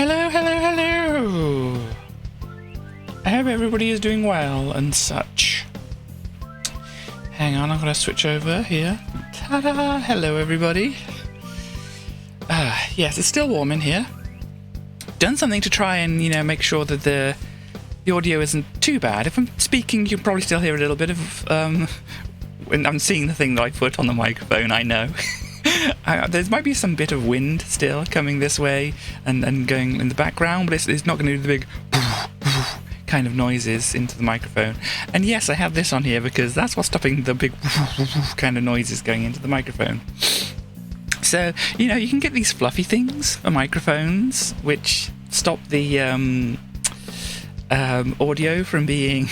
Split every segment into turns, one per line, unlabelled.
Hello, hello, hello! I hope everybody is doing well and such. Hang on, I'm going to switch over here. Ta-da! Hello, everybody. Yes, it's still warm in here. Done something to try and, make sure that the audio isn't too bad. If I'm speaking, you'll probably still hear a little bit of, when I'm seeing the thing that I put on the microphone, I know. There might be some bit of wind still coming this way and going in the background, but it's not going to do the big kind of noises into the microphone. And yes, I have this on here because that's what's stopping the big kind of noises going into the microphone. So, you can get these fluffy things for microphones which stop the audio from being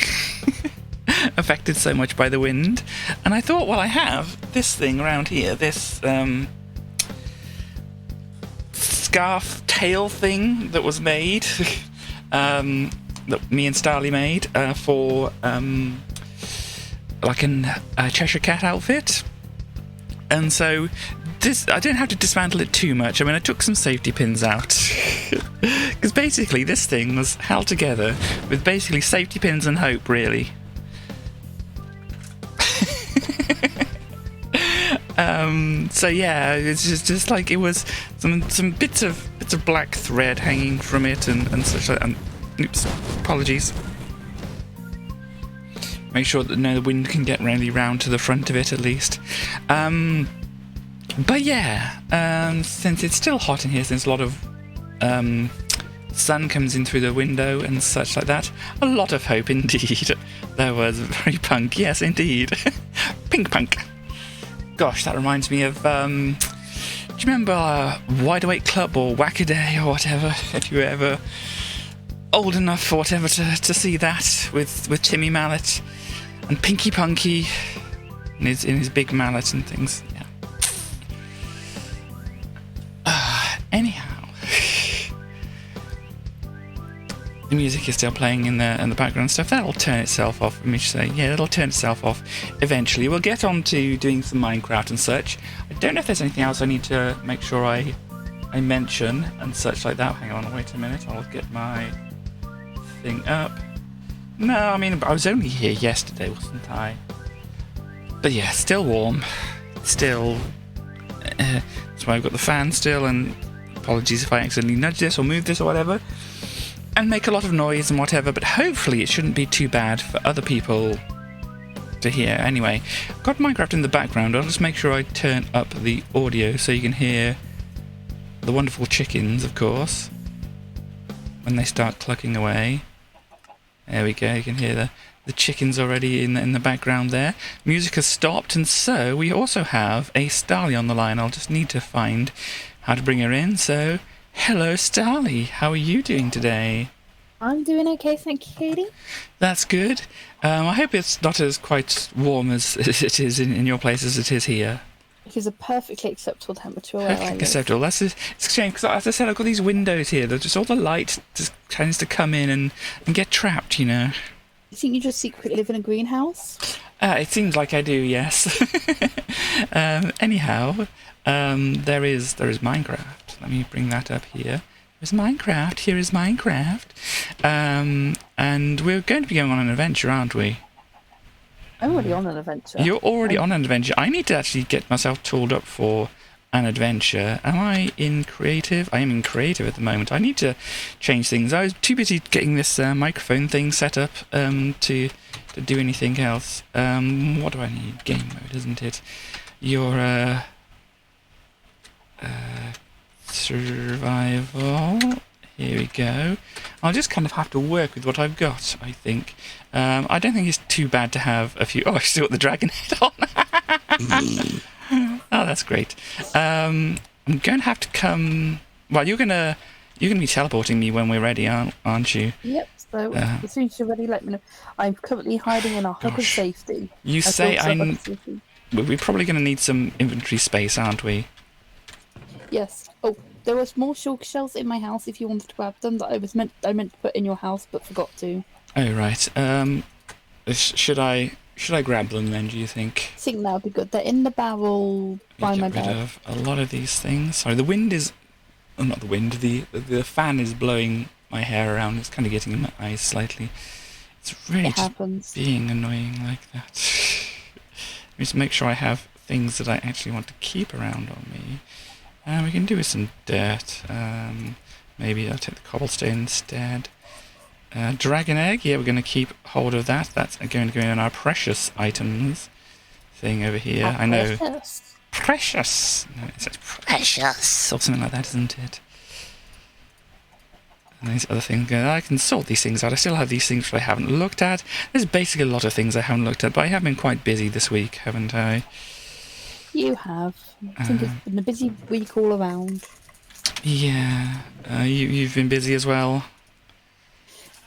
affected so much by the wind. And I thought, well, I have this thing around here, this scarf tail thing that was made, that me and Starly made for like a Cheshire Cat outfit. And so I didn't have to dismantle it too much. I mean, I took some safety pins out because basically this thing was held together with basically safety pins and hope, really. So yeah, it's just like it was some bits of black thread hanging from it and such like. And oops, apologies. Make sure that the wind can get really round to the front of it at least. But yeah, since it's still hot in here, since a lot of sun comes in through the window and such like that, a lot of hope indeed. That was very punk, yes indeed. Pink punk. Gosh, that reminds me of, do you remember Wide Awake Club or Whack-A-Day or whatever? If you were ever old enough or whatever to see that with Timmy Mallet and Pinky Punky in his big mallet and things. Yeah. Anyhow, the music is still playing in the background stuff. That'll turn itself off. Let me just say, yeah, that'll turn itself off eventually. We'll get on to doing some Minecraft and such. I don't know if there's anything else I need to make sure I mention and such like that. Hang on, wait a minute. I'll get my thing up. No, I mean, I was only here yesterday, wasn't I? But yeah, still warm. Still. That's why I've got the fan still, and apologies if I accidentally nudge this or move this or whatever. And make a lot of noise and whatever, but hopefully it shouldn't be too bad for other people to hear. Anyway, I've got Minecraft in the background. I'll just make sure I turn up the audio so you can hear the wonderful chickens, of course, when they start clucking away. There we go, you can hear the chickens already in the background there. Music has stopped, and so we also have a Starly on the line. I'll just need to find how to bring her in, so... Hello, Starly. How are you doing today?
I'm doing okay, thank you, Katie.
That's good. I hope it's not as quite warm as it is in your place as it is here.
It is a perfectly acceptable temperature where I live.
Perfectly acceptable. It's a shame because, as I said, I've got these windows here. There's just all the light just tends to come in and get trapped,
You think you just secretly live in a greenhouse?
It seems like I do, yes. Anyhow, there is Minecraft. Let me bring that up here. Here's Minecraft. Here is Minecraft. And we're going to be going on an adventure, aren't we?
I'm already on an adventure.
You're already on an adventure. I need to actually get myself tooled up for an adventure. Am I in creative? I am in creative at the moment. I need to change things. I was too busy getting this microphone thing set up to do anything else. What do I need? Game mode, isn't it? Your survival. Here we go. I'll just kind of have to work with what I've got, I think. I don't think it's too bad to have a few... Oh, I still got the dragon head on. Oh, that's great. I'm going to have to come... Well, you're going to be teleporting me when we're ready, aren't you?
Yep, so as soon as you're ready, let me know. I'm currently hiding in a hug of safety.
You say we're probably going to need some inventory space, aren't we?
Yes. Oh, there are small shulker shells in my house if you wanted to grab them that I meant to put in your house but forgot to.
Oh, right. Should I grab them then, do you think?
I think that would be good. They're in the barrel by my bed.
Get rid of a lot of these things. Sorry, the wind is oh, not the wind. The fan is blowing my hair around. It's kind of getting in my eyes slightly. It's really
It
just
happens.
being annoying like that. Let me just make sure I have things that I actually want to keep around on me. We can do with some dirt. Maybe I'll take the cobblestone instead. Dragon egg, yeah, we're going to keep hold of that. That's going to go in our precious items thing over here. I know. Precious! No, it says precious or something like that, isn't it? And these other things, I can sort these things out. I still have these things which I haven't looked at. There's basically a lot of things I haven't looked at, but I have been quite busy this week, haven't I?
You have. I think it's been a busy week all around.
Yeah. You've been busy as well?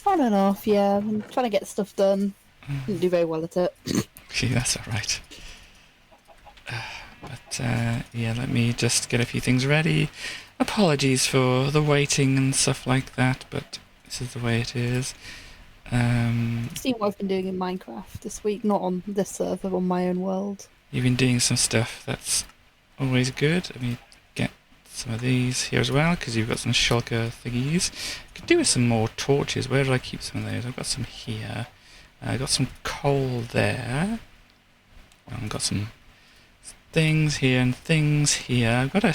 On and off, yeah. I'm trying to get stuff done. Didn't do very well at it.
Yeah, that's alright. But, yeah, let me just get a few things ready. Apologies for the waiting and stuff like that, but this is the way it is.
See what I've been doing in Minecraft this week, not on this server, on my own world.
You've been doing some stuff that's always good. Let me get some of these here as well, because you've got some shulker thingies. Could do with some more torches. Where did I keep some of those? I've got some here. I've got some coal there. I've got some things here and things here. I've got a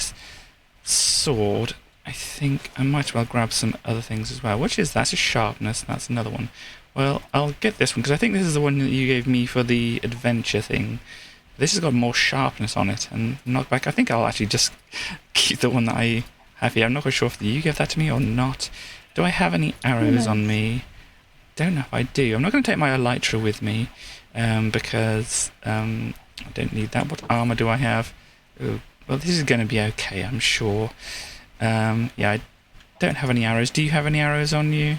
sword. I think I might well grab some other things as well. Which is that's a sharpness. That's another one. Well, I'll get this one because I think this is the one that you gave me for the adventure thing. This has got more sharpness on it and knockback. I think I'll actually just keep the one that I have here. I'm not quite sure if you gave that to me or not. Do I have any arrows on me? Don't know if I do. I'm not going to take my elytra with me because I don't need that. What armor do I have? Oh, well, this is going to be okay, I'm sure. Yeah, I don't have any arrows. Do you have any arrows on you?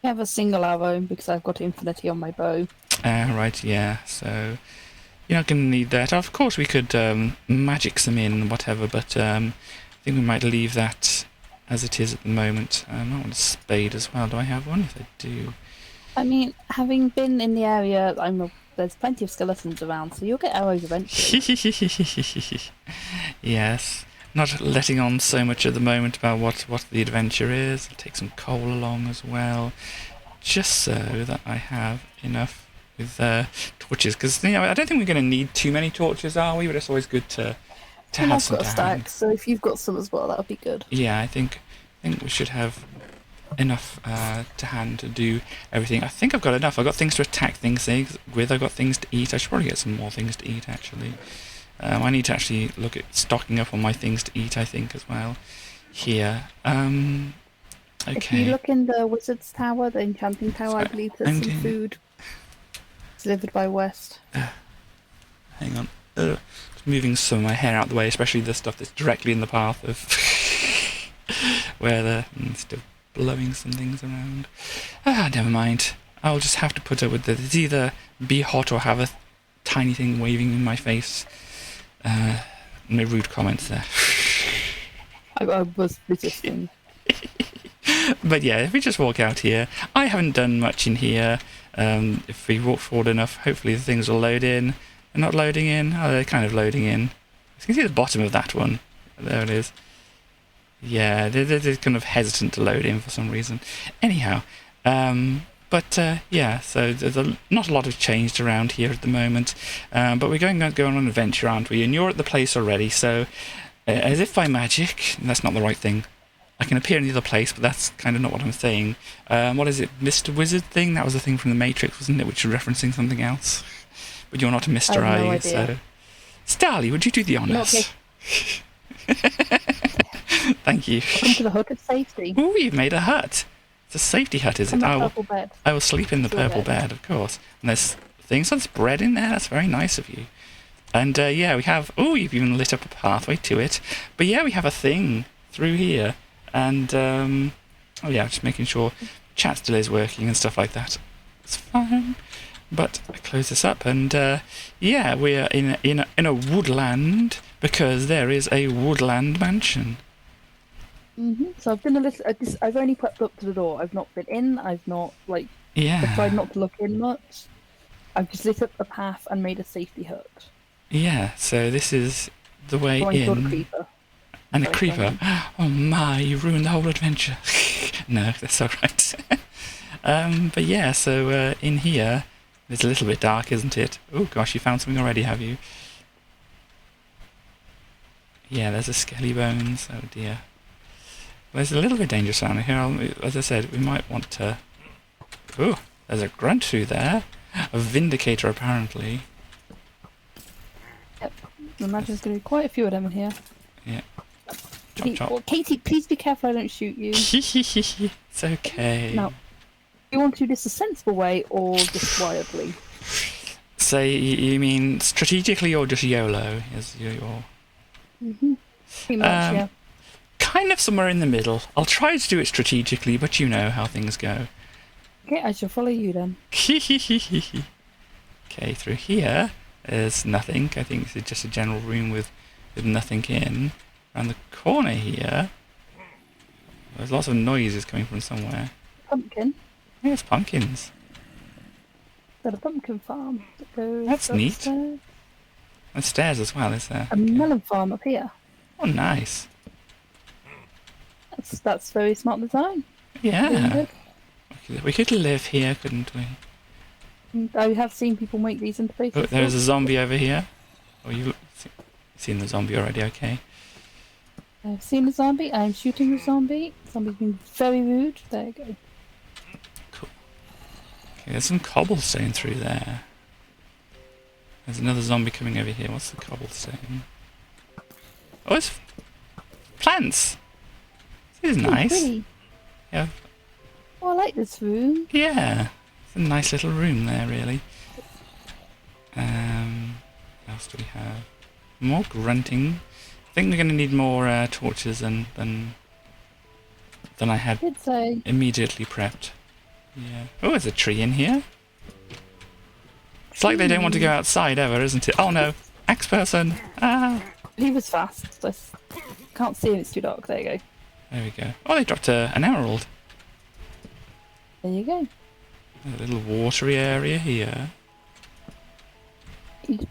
I have a single arrow because I've got infinity on my bow.
Right, yeah. So you're not going to need that. Of course, we could magic some in and whatever, but I think we might leave that as it is at the moment. I might want a spade as well. Do I have one? If I do.
I mean, having been in the area, there's plenty of skeletons around, so you'll get arrows eventually.
Yes. Not letting on so much at the moment about what the adventure is. I'll take some coal along as well, just so that I have enough with torches. Because I don't think we're going to need too many torches, are we? But it's always good to have some.
I've got a stack, so if you've got some as well, that would be good.
Yeah, I think we should have enough to hand to do everything. I think I've got enough. I've got things to attack things with. I've got things to eat. I should probably get some more things to eat, actually. I need to actually look at stocking up on my things to eat, I think, as well. Here. Okay.
If you look in the wizard's tower, the enchanting tower, I believe there's some food delivered by West.
Hang on. Just moving some of my hair out of the way, especially the stuff that's directly in the path of where still blowing some things around. Never mind. I'll just have to put up with it. It's either be hot or have a tiny thing waving in my face. No rude comments there.
I was resisting.
But yeah, if we just walk out here, I haven't done much in here. If we walk forward enough, hopefully the things will load in. They're not loading in. Oh, they're kind of loading in. You can see the bottom of that one. There it is. Yeah, they're kind of hesitant to load in for some reason. Anyhow, yeah, so there's not a lot has changed around here at the moment. But we're going on an adventure, aren't we? And you're at the place already, so as if by magic, that's not the right thing. I can appear in the other place, but that's kind of not what I'm saying. What is it, Mr. Wizard thing? That was the thing from the Matrix, wasn't it? Which was referencing something else. But you're not a Mr.
I have no
I,
idea.
so... Starly, would you do the honours? Thank you.
Welcome to the hut of safety.
Ooh, you've made a hut. It's a safety hut, is it?
Purple bed.
I will sleep in the purple bed, of course. And there's things, there's bread in there. That's very nice of you. And yeah, we have... Oh, you've even lit up a pathway to it. But yeah, we have a thing through here. And, oh yeah, just making sure chat still is working and stuff like that. It's fine. But I close this up, and yeah, we're in a woodland because there is a woodland mansion.
So I've been a little. I've only popped up to the door. I've not been in. I've not I've tried not to look in much. I've just lit up a path and made a safety hut.
Yeah, so this is the way
Going toward
in.
a creeper.
And a creeper. Oh my, you ruined the whole adventure. No, that's alright. But yeah, so in here, it's a little bit dark, isn't it? Oh gosh, you found something already, have you? Yeah, there's a skelly bones. Oh dear. Well, there's a little bit dangerous around here. As I said, we might want to... Oh, there's a grunt through there. A vindicator, apparently.
Yep. I imagine there's going to be quite a few of them in here.
Yeah. Chop, chop.
Well, Katie, please be careful I don't shoot you.
It's okay.
Now, do you want to do this a sensible way or just wildly?
So you mean strategically or just YOLO? Is your...
Pretty much, yeah.
Kind of somewhere in the middle. I'll try to do it strategically, but you know how things go.
Okay, I shall follow you then.
Okay, through here there's nothing. I think it's just a general room with nothing in. Around the corner here, there's lots of noises coming from somewhere.
Pumpkin?
Yeah, it's pumpkins.
Got a pumpkin farm that goes
That's neat.
upstairs.
And stairs as well, is there?
A melon farm up here.
Oh, nice.
That's very smart design.
Yeah. We could live here, couldn't we?
I have seen people make these into bases.
Oh, there's a zombie over here. Oh, you've seen the zombie already, okay.
I've seen the zombie. I'm shooting the zombie. Zombie's been very rude. There you go.
Cool. Okay, there's some cobblestone through there. There's another zombie coming over here. What's the cobblestone? Oh, it's plants. This is nice.
Pretty.
Yeah.
Oh, I like this room.
Yeah. It's a nice little room there, really. What else do we have? More grunting. I think we're going to need more torches than I had immediately prepped. Yeah. Oh, there's a tree in here. It's like they don't want to go outside ever, isn't it? Oh no, axe person. Ah.
He was fast. I can't see him. It's too dark. There you go.
There we go. Oh, they dropped an emerald.
There you go.
A little watery area here.
You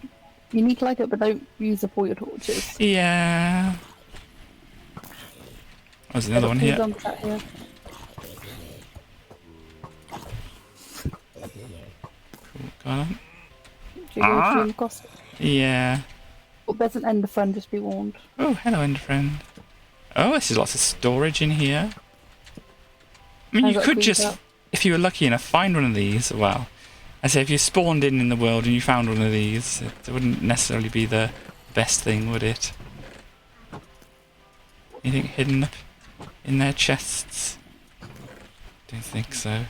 need to light it, but don't use up all your torches.
Yeah. There's another one here.
Here.
Cool. Go on.
Do you go across?
Yeah.
Oh, there's an ender friend, just be warned.
Oh, hello, ender friend. Oh, this is lots of storage in here. I mean, you could just, if you were lucky enough, find one of these. Well, I say if you spawned in the world and you found one of these, it wouldn't necessarily be the best thing, would it? Anything hidden up in their chests? Don't think so.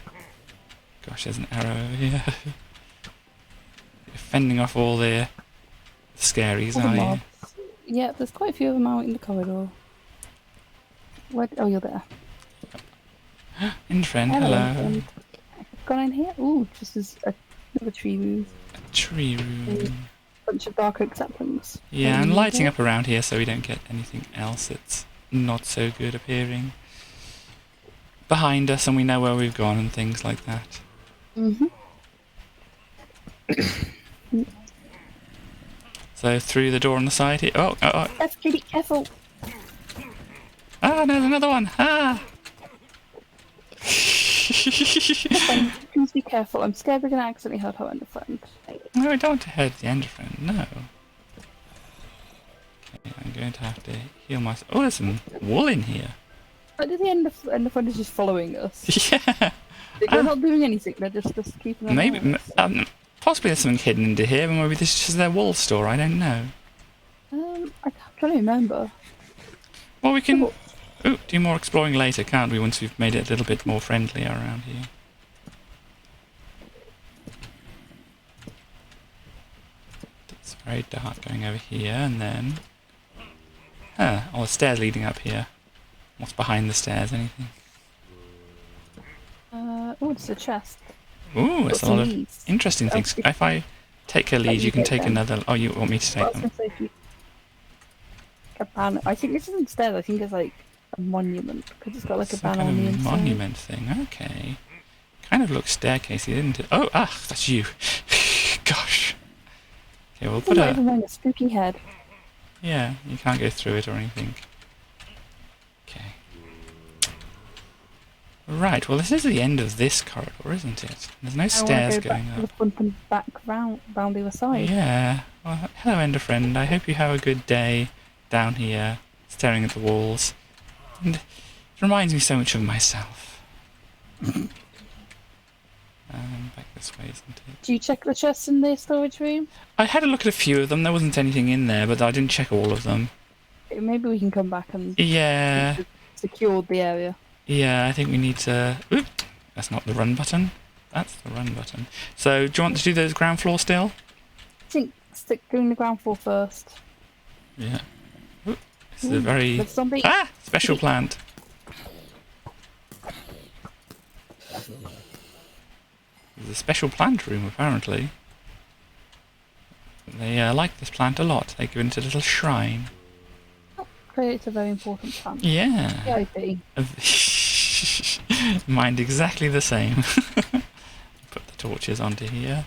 Gosh, there's an arrow over here. You're fending off all the scaries, are you?
Yeah, there's quite a few of them out in the corridor. Where? Oh, you're there.
In friend, hello.
Friend. Gone in here? Ooh, just as another tree room.
A tree room.
A bunch of dark oak saplings.
Yeah, and lighting up around here so we don't get anything else that's not so good appearing behind us, and we know where we've gone and things like that. So through the door on the side here. Oh.
Kitty, careful!
Ah, there's another one. Ah.
Please be careful. I'm scared we're going to accidentally hurt our ender friend.
No, I don't want to hurt the ender friend. No. Okay, I'm going to have to heal myself. Oh, there's some wool in here.
Like, the ender friend is just following us.
Yeah.
They're not doing anything. They're just keeping an eye on us.
Possibly there's something hidden into here, but maybe this is just their wool store. I don't know.
I'm trying to remember.
Well, we can do more exploring later, can't we? Once we've made it a little bit more friendly around here. It's very dark going over here, and then all the stairs leading up here. What's behind the stairs? Anything?
Oh, it's a chest.
Ooh, it's a lot of interesting things. If I take a lead, you can take another. Oh, you want me to take them?
A banner. I think this isn't stairs. I think it's like a monument because it's got like a banner on the inside.
Monument thing. Okay. Kind of looks staircasey, didn't it? Oh, that's you. Gosh. Okay, we'll put
a spooky head.
Yeah, you can't go through it or anything. Right, well, this is the end of this corridor, isn't it? There's no stairs going
back to
up.
the front and back round the other side.
Yeah. Well, hello, Ender friend. I hope you have a good day down here, staring at the walls. And it reminds me so much of myself. Back this way, isn't it?
Do you check the chests in the storage room?
I had a look at a few of them. There wasn't anything in there, but I didn't check all of them.
Maybe we can come back and secure the area.
Yeah, I think we need to... Oop, that's not the run button. That's the run button. So, do you want to do those ground floor still?
I think doing the ground floor first.
Yeah. Oop, this is a very...
Zombie.
Ah! Special plant. There's a special plant room, apparently. They like this plant a lot. They give it a little shrine.
It's a very important plant.
Yeah.
Yeah,
Mind exactly the same. Put the torches onto here.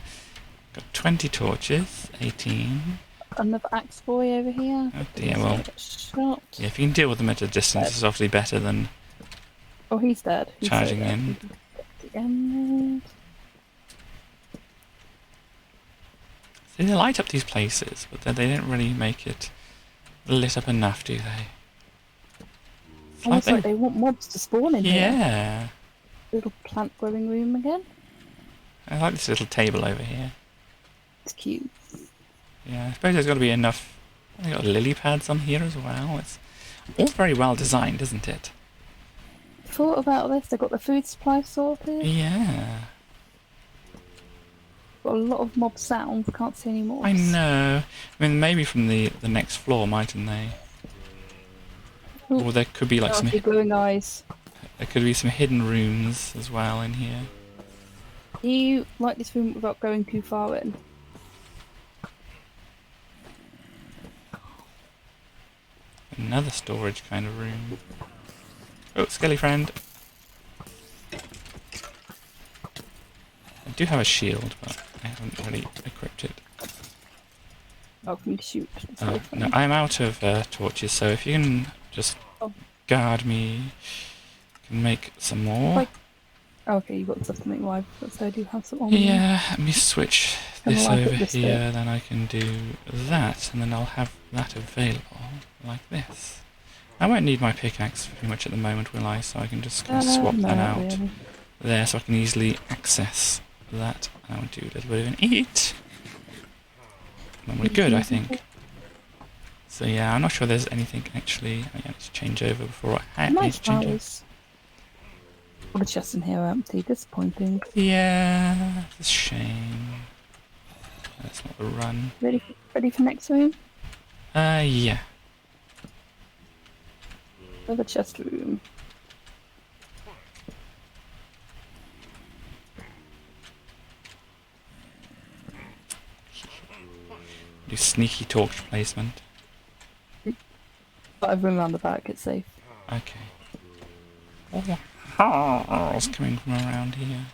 Got 20 torches. 18.
Another axe boy over here.
Oh dear, well...
Shot.
Yeah, if you can deal with them at a distance, it's obviously better than...
Oh, he's dead. He's
charging
dead.
in. See, they light up these places, but they don't really make it lit up enough, do they? It's
Almost like they want mobs to spawn in here.
Yeah.
Little plant growing room again.
I like this little table over here.
It's cute.
Yeah, I suppose there's got to be enough... They've got lily pads on here as well. It's all very well designed, isn't it?
Thought about this. They've got the food supply sorted.
Yeah.
Got a lot of mob sounds. Can't see any more.
I know. I mean, maybe from the next floor, mightn't they?
Ooh.
Or there could be like some...
glowing eyes.
There could be some hidden rooms as well in here.
Do you like this room without going too far in?
Another storage kind of room. Oh, Skelly friend. I do have a shield, but I haven't really equipped it.
Oh, for me to shoot.
Oh, no, I'm out of torches, so if you can just guard me, I can make some more.
Okay, you've got stuff to make more, so I do have some on.
Yeah, let me switch this over here, then I can do that, and then I'll have that available like this. I won't need my pickaxe very much at the moment, will I? So I can just kind of swap that out
really.
there, so I can easily access that. And I'll do a little bit of an eat. And then we're good, I think. So yeah, I'm not sure there's anything actually. I need to change over before I need to change over.
All the chests in here are empty. Disappointing.
Yeah, it's a shame. That's not the run.
Ready for next room?
Yeah.
Another chest room.
Do sneaky torch placement.
But I've run around the back, it's safe.
Okay. Oh, it's coming from around here.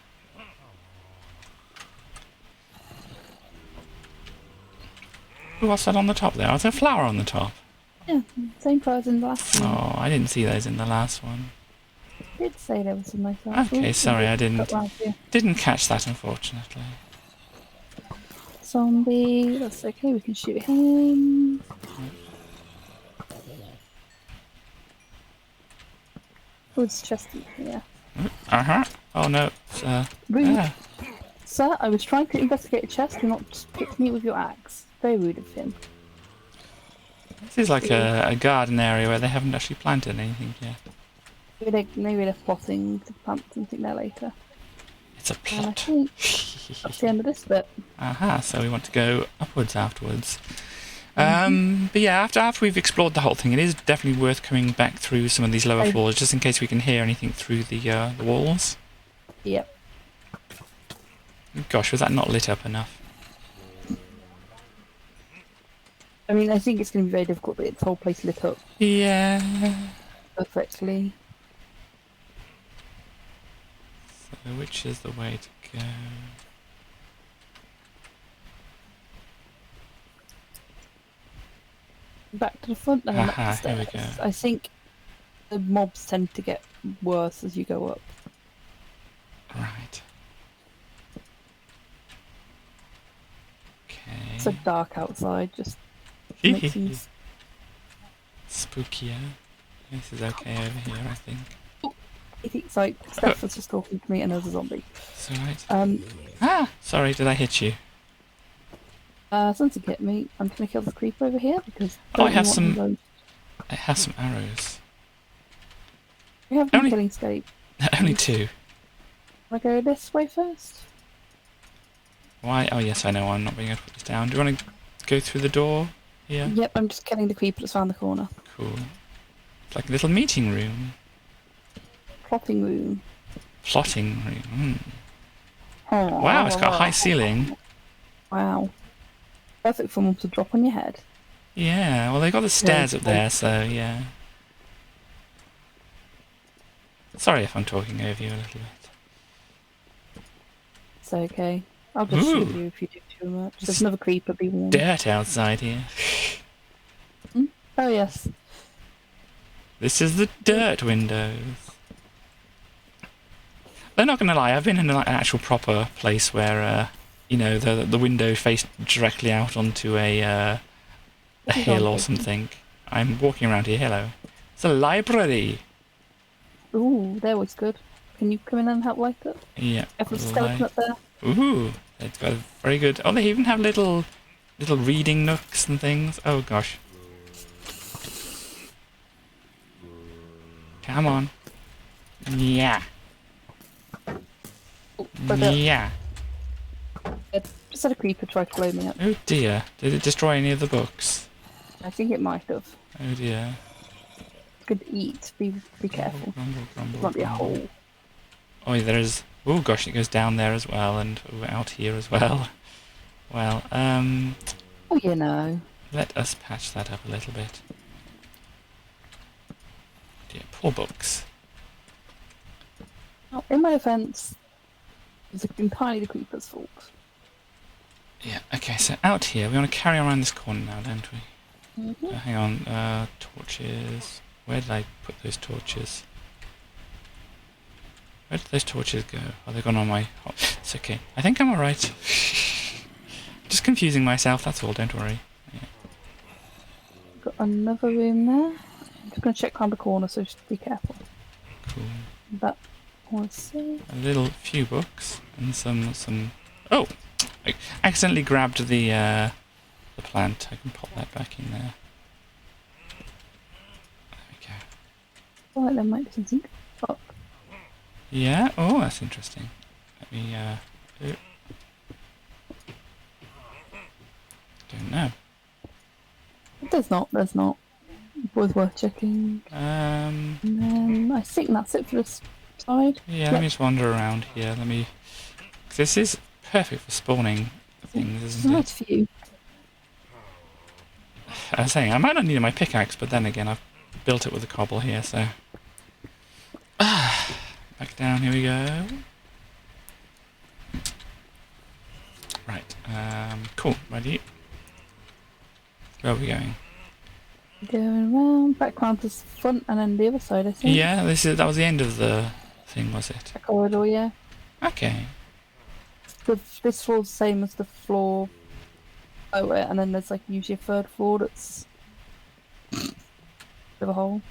Ooh, what's that on the top there? Oh, there's a flower on the top.
Yeah, same flower as in the last one.
Oh, I didn't see those in the last one.
I did say there was some nice flowers.
Okay, sorry, I didn't catch that, unfortunately.
Zombie, that's okay, we can shoot him. Who's chest in here?
Oh no.
Rude. Sir, I was trying to investigate a chest, do not just pick me with your axe. Very rude of him.
This is like a garden area where they haven't actually planted anything yet.
Maybe they're plotting to plant something there later.
It's a plot.
And I think that's the end of this bit.
So we want to go upwards afterwards. But yeah, after we've explored the whole thing, it is definitely worth coming back through some of these lower floors, just in case we can hear anything through the walls.
Yep.
Gosh, was that not lit up enough?
I mean, I think it's going to be very difficult to get the whole place lit up.
Yeah.
Perfectly.
So which is the way to go?
Back to the front and then up the stairs.
Here we go.
I think the mobs tend to get worse as you go up. so dark outside, just makes things...
Spookier. This is okay over here, I think.
It's like Steph was just talking to me and there's a zombie.
It's alright. Sorry, did I hit you?
Something hit me. I'm gonna kill the creeper over here because
I have some. I have some arrows.
We have one killing scape.
Only 2.
Wanna go this way first?
Why? Oh yes, I know. I'm not being able to put this down. Do you want to go through the door here?
Yep, I'm just killing the creeper that's around the corner.
Cool. It's like a little meeting room.
Plotting room.
Plotting room. Wow, it's got a high ceiling.
Wow. Perfect for one to drop on your head.
Yeah, well, they got the stairs up there, so yeah. Sorry if I'm talking over you a little bit.
It's okay. I'll just shoot you if you do too much. There's another creeper, be warned.
Dirt outside here.
Oh, yes.
This is the dirt windows. They're not going to lie, I've been in an actual proper place where, you know, the window faced directly out onto a hill or something. I'm walking around here, hello. It's a library!
Ooh, that was good. Can you come in and help light it?
Yeah.
Have a skeleton up there?
Ooh, they've got a very good... Oh, they even have little reading nooks and things. Oh, gosh. Come on. Yeah. Yeah.
Just had a creeper try to blow me up.
Oh dear. Did it destroy any of the books?
I think it might have.
Oh dear.
Could eat. Be careful.
Grumble,
Might be a hole.
Oh, there is... Oh gosh, it goes down there as well, and out here as well. Well,
Oh, you know.
let us patch that up a little bit. Dear, poor books.
Oh, in my defence, it's entirely the creeper's fault.
Yeah, okay, so out here, we want to carry around this corner now, don't we?
Mm-hmm.
Hang on, torches. Where did I put those torches? Where did those torches go? Oh, they've gone on my... Oh, it's okay. I think I'm alright. Just confusing myself, that's all, don't worry. Yeah.
Got another room there. I'm just going to check around the corner, so just be careful.
Cool.
That was it.
A little few books and some... Oh! I accidentally grabbed the plant. I can pop that back in there. There we go.
Alright, there might be something up.
Yeah? Oh, that's interesting. Let me, don't know.
There's not. Both worth checking.
Um...
And then I think that's it for this side.
Yeah, let me just wander around here. Let me... This is perfect for spawning things, isn't it?
Nice view.
I was saying, I might not need my pickaxe, but then again, I've built it with a cobble here, so... Back down, here we go. Right, cool, ready? Where are we going?
Going around, back round to the front, and then the other side, I think.
Yeah, that was the end of the thing, was it?
A corridor, yeah.
Okay.
This floor's the same as the floor over it, and then there's like usually a third floor that's with a hole.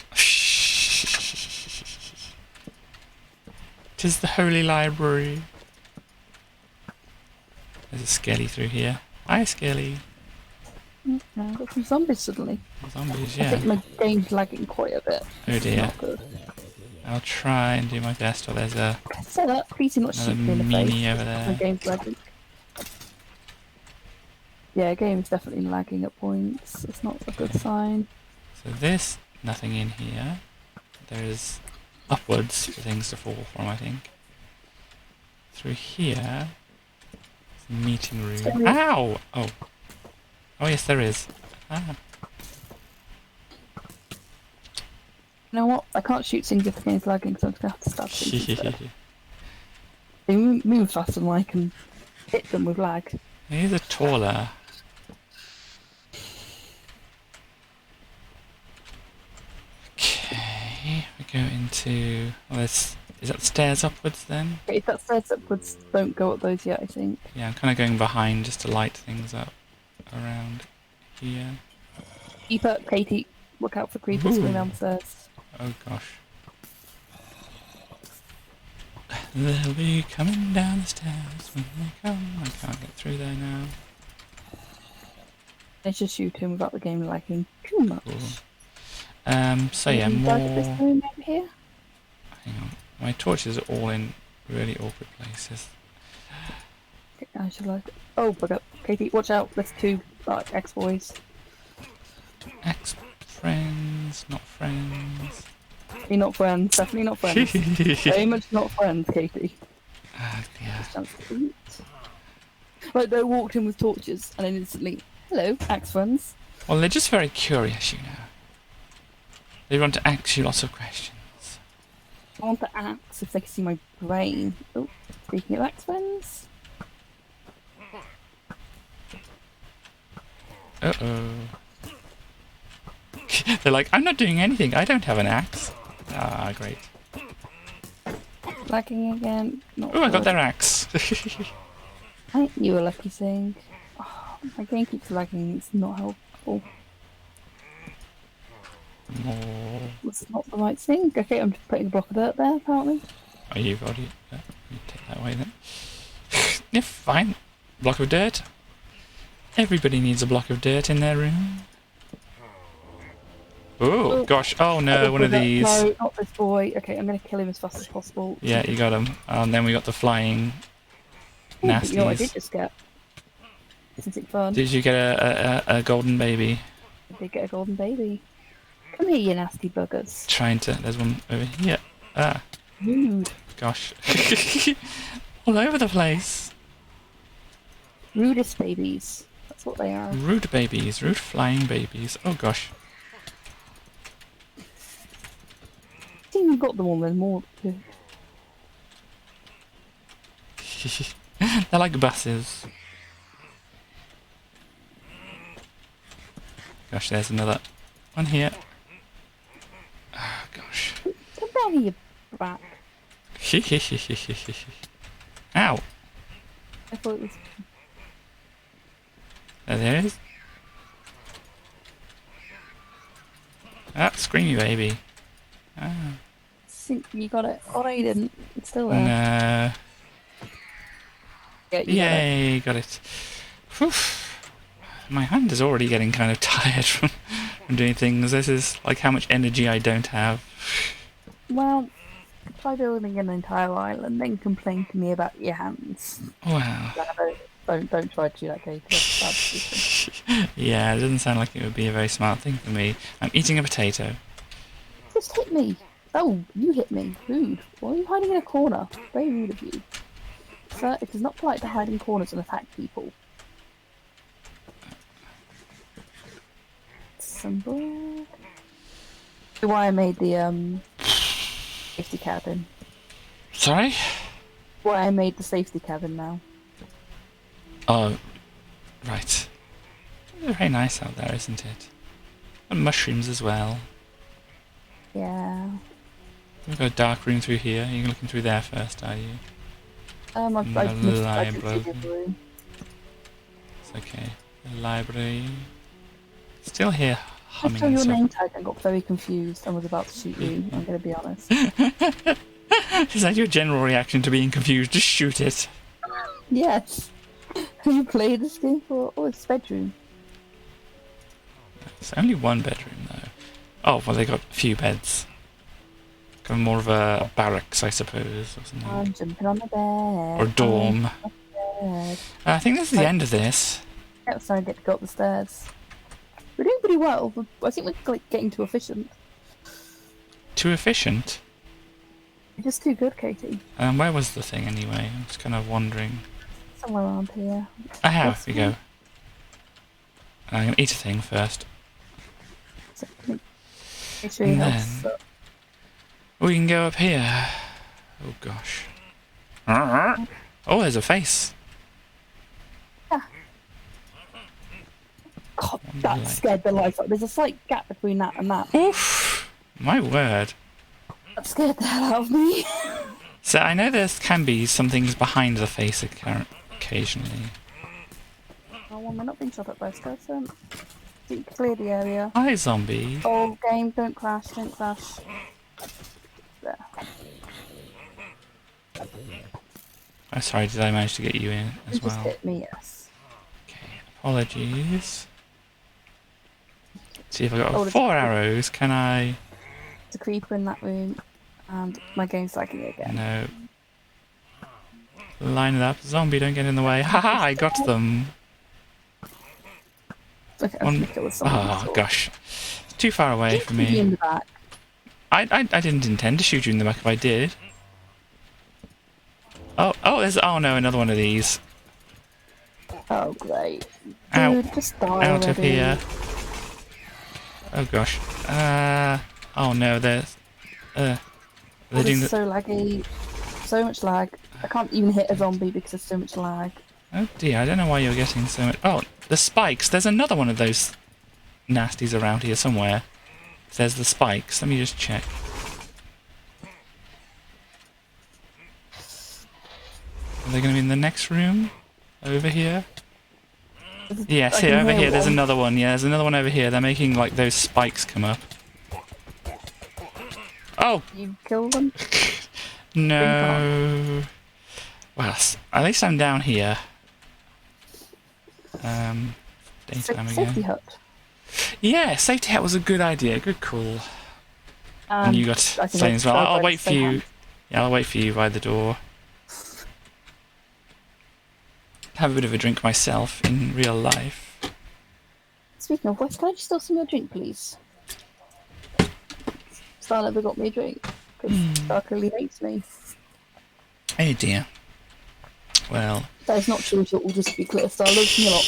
Tis the holy library. There's a skelly through here. Hi, skelly.
No, got some zombies suddenly.
Zombies,
I
yeah.
think my game's lagging quite a bit.
Oh dear.
Not good.
I'll try and do my best. Oh, there's a
So that pretty much
another
shooting in the
meanie
face.
over
My
there.
game's lagging. Yeah, game's definitely lagging at points. It's not a good sign.
So this, nothing in here. There's upwards for things to fall from, I think. Through here, it's a meeting room. Ow! Oh. Oh yes, there is. Ah.
You know what? I can't shoot things if the game's lagging, so I'm gonna have to stab things instead. They move faster than I can hit them with lag.
These are taller. Okay, we go into... Oh, is that stairs upwards then?
If that stairs upwards, don't go up those yet, I think.
Yeah, I'm kind of going behind just to light things up. around here.
Keep up, Katie. Look out for creepers coming downstairs.
Oh gosh. They'll be coming down the stairs when they come. I can't get through there now.
Let's just shoot him without the game lagging too much.
Cool. So yeah, more...
This room over here?
Hang on. My torches are all in really awkward places.
I should like it. Oh, bug up. Katie, watch out. There's two ex-boys.
Ex-friends, not friends.
Definitely not friends. Definitely not friends. Very much not friends, Katie.
Yeah.
Like, they walked in with torches and then instantly, hello, ex-friends.
Well, they're just very curious, you know. They want to ask you lots of questions.
I want to axe if they can see my brain. Oh, speaking of ex-friends.
Uh-oh. They're like, I'm not doing anything. I don't have an axe. Ah, great.
Lagging again.
Oh, I got their axe.
Ain't you a lucky thing? Oh, my game keeps lagging. It's not helpful.
More.
It's not the right thing. Okay, I'm just putting a block of dirt there, apparently.
Oh, you've already... you take that way then. Yeah, fine. Block of dirt. Everybody needs a block of dirt in their room. Oh, gosh. Oh, no, one of these.
No, not this boy. Okay, I'm going to kill him as fast as possible.
Yeah, you got him. And then we got the flying nasties.
You know what I did just get? Isn't it fun?
Did you get a golden baby?
I did get a golden baby. Come here, you nasty buggers.
Trying to... There's one over here. Ah.
Rude.
Gosh. All over the place.
Rudest babies. That's what they are.
Rude babies. Rude flying babies. Oh, gosh.
I think we've got them all, there's more to...
They're like buses. Gosh, there's another one here. Oh, gosh.
Come down here, you brat.
Ow.
I thought it was...
There it is. Ah, screamy baby. Ah.
think you got it. Oh, no, you didn't. It's still there.
No.
Yeah, you
Yay, got it. Whew. My hand is already getting kind of tired from doing things. This is like how much energy I don't have.
Well, try building an entire island, then complain to me about your hands.
Wow.
Don't try to do that, Kate. That's a bad decision.
Yeah, it doesn't sound like it would be a very smart thing for me. I'm eating a potato.
Just hit me. Oh, you hit me. Rude. Why are you hiding in a corner? Very rude of you. Sir, it is not polite to hide in corners and attack people. Symbol. Why I made the safety cabin.
Sorry?
Why I made the safety cabin now.
Oh, right. Very nice out there, isn't it? And mushrooms as well.
Yeah.
We've got a dark room through here. You're looking through there first, are you?
I didn't see the room.
It's okay. The library. Still here
I
humming
saw
and
your
stuff.
name tag and got very confused and was about to shoot you, I'm going to be honest.
Is that your general reaction to being confused? Just shoot it.
Yes. Have you played this game for... Oh, it's bedroom.
It's only one bedroom, though. Oh, well, they got a few beds. Kind of more of a barracks, I suppose, or something.
I'm jumping on the bed.
Or a dorm. I think this is the end of this.
Yeah, so I get to go up the stairs. We're doing pretty well, but I think we're like getting too efficient.
Too efficient?
You're just too good, Katie.
Where was the thing, anyway? I'm just kind of wondering.
Somewhere around here.
Here we go. I'm going to eat a thing first.
So, make sure you
And
help.
then- We can go up here. Oh, gosh. Oh, there's a face.
God, that scared the life out. There's a slight gap between that and that.
Oof! My word.
That scared the hell out of me.
So I know there can be some things behind the face occasionally.
Oh, why am I not being shot at by a skeleton? So you clear the area.
Hi, zombie.
Oh, game, don't crash, don't crash. There.
Oh, sorry, did I manage to get you in
You
as
just
well?
hit me, yes.
Okay, apologies. See if I got
Oh,
4 arrows. Can I?
There's a creeper in that room, and my game's lagging again.
No. Line it up. Zombie, don't get in the way. Haha, I got them.
Okay, I'm gonna kill someone.
Oh, gosh. It's too far away from me.
In the back.
I didn't intend to shoot you in the back if I did. Oh no, another one of these.
Oh, great.
Out.
Dude, just die
Out
already.
of here. Oh gosh. Oh no, they're doing the...
so laggy. So much lag. I can't even hit a zombie because there's so much lag.
Oh dear, I don't know why you're getting so much... Oh, the spikes. There's another one of those nasties around here somewhere. There's the spikes. Let me just check. Are they going to be in the next room? Over here? Yes, here, over here. There's another one. Yeah, there's another one over here. They're making, like, those spikes come up. Oh!
You killed them?
No. Well, at least I'm down here. Daytime
Safety
again.
hut.
Yeah, safety hut was a good idea. Good call. And you got slain as well. I'll wait for you. Yeah, I'll wait for you by the door. Have a bit of a drink myself in real life.
Speaking of which, can I just steal some of your drink, please? Star never got me a drink because Star clearly hates me.
Oh dear. Well,
that is not true. So it will just be clear. Star loves me a lot.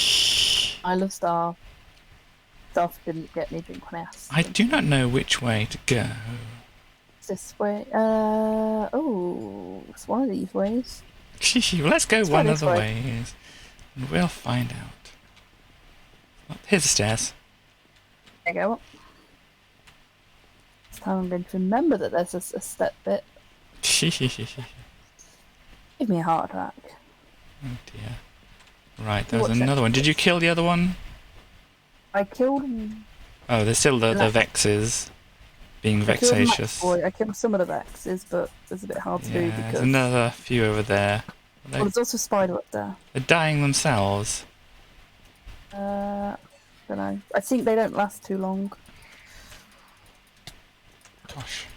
I love Star. Star didn't get me a drink when I asked.
I do not know which way to go.
It's this way. Oh, it's one of these ways.
Well, let's go one of the ways, and we'll find out. Oh, here's the stairs.
There you go. This time I'm going to remember that there's a step bit. Give me a heart attack.
Oh dear. Right, there was another one. Did you kill the other one?
I killed him.
Oh, there's still the Vexes being vexatious.
I killed some of the Vexes, but it's a bit hard to do because...
there's another few over there.
Oh, there's also a spider up there.
They're dying themselves.
Don't know. I think they don't last too long.
Gosh.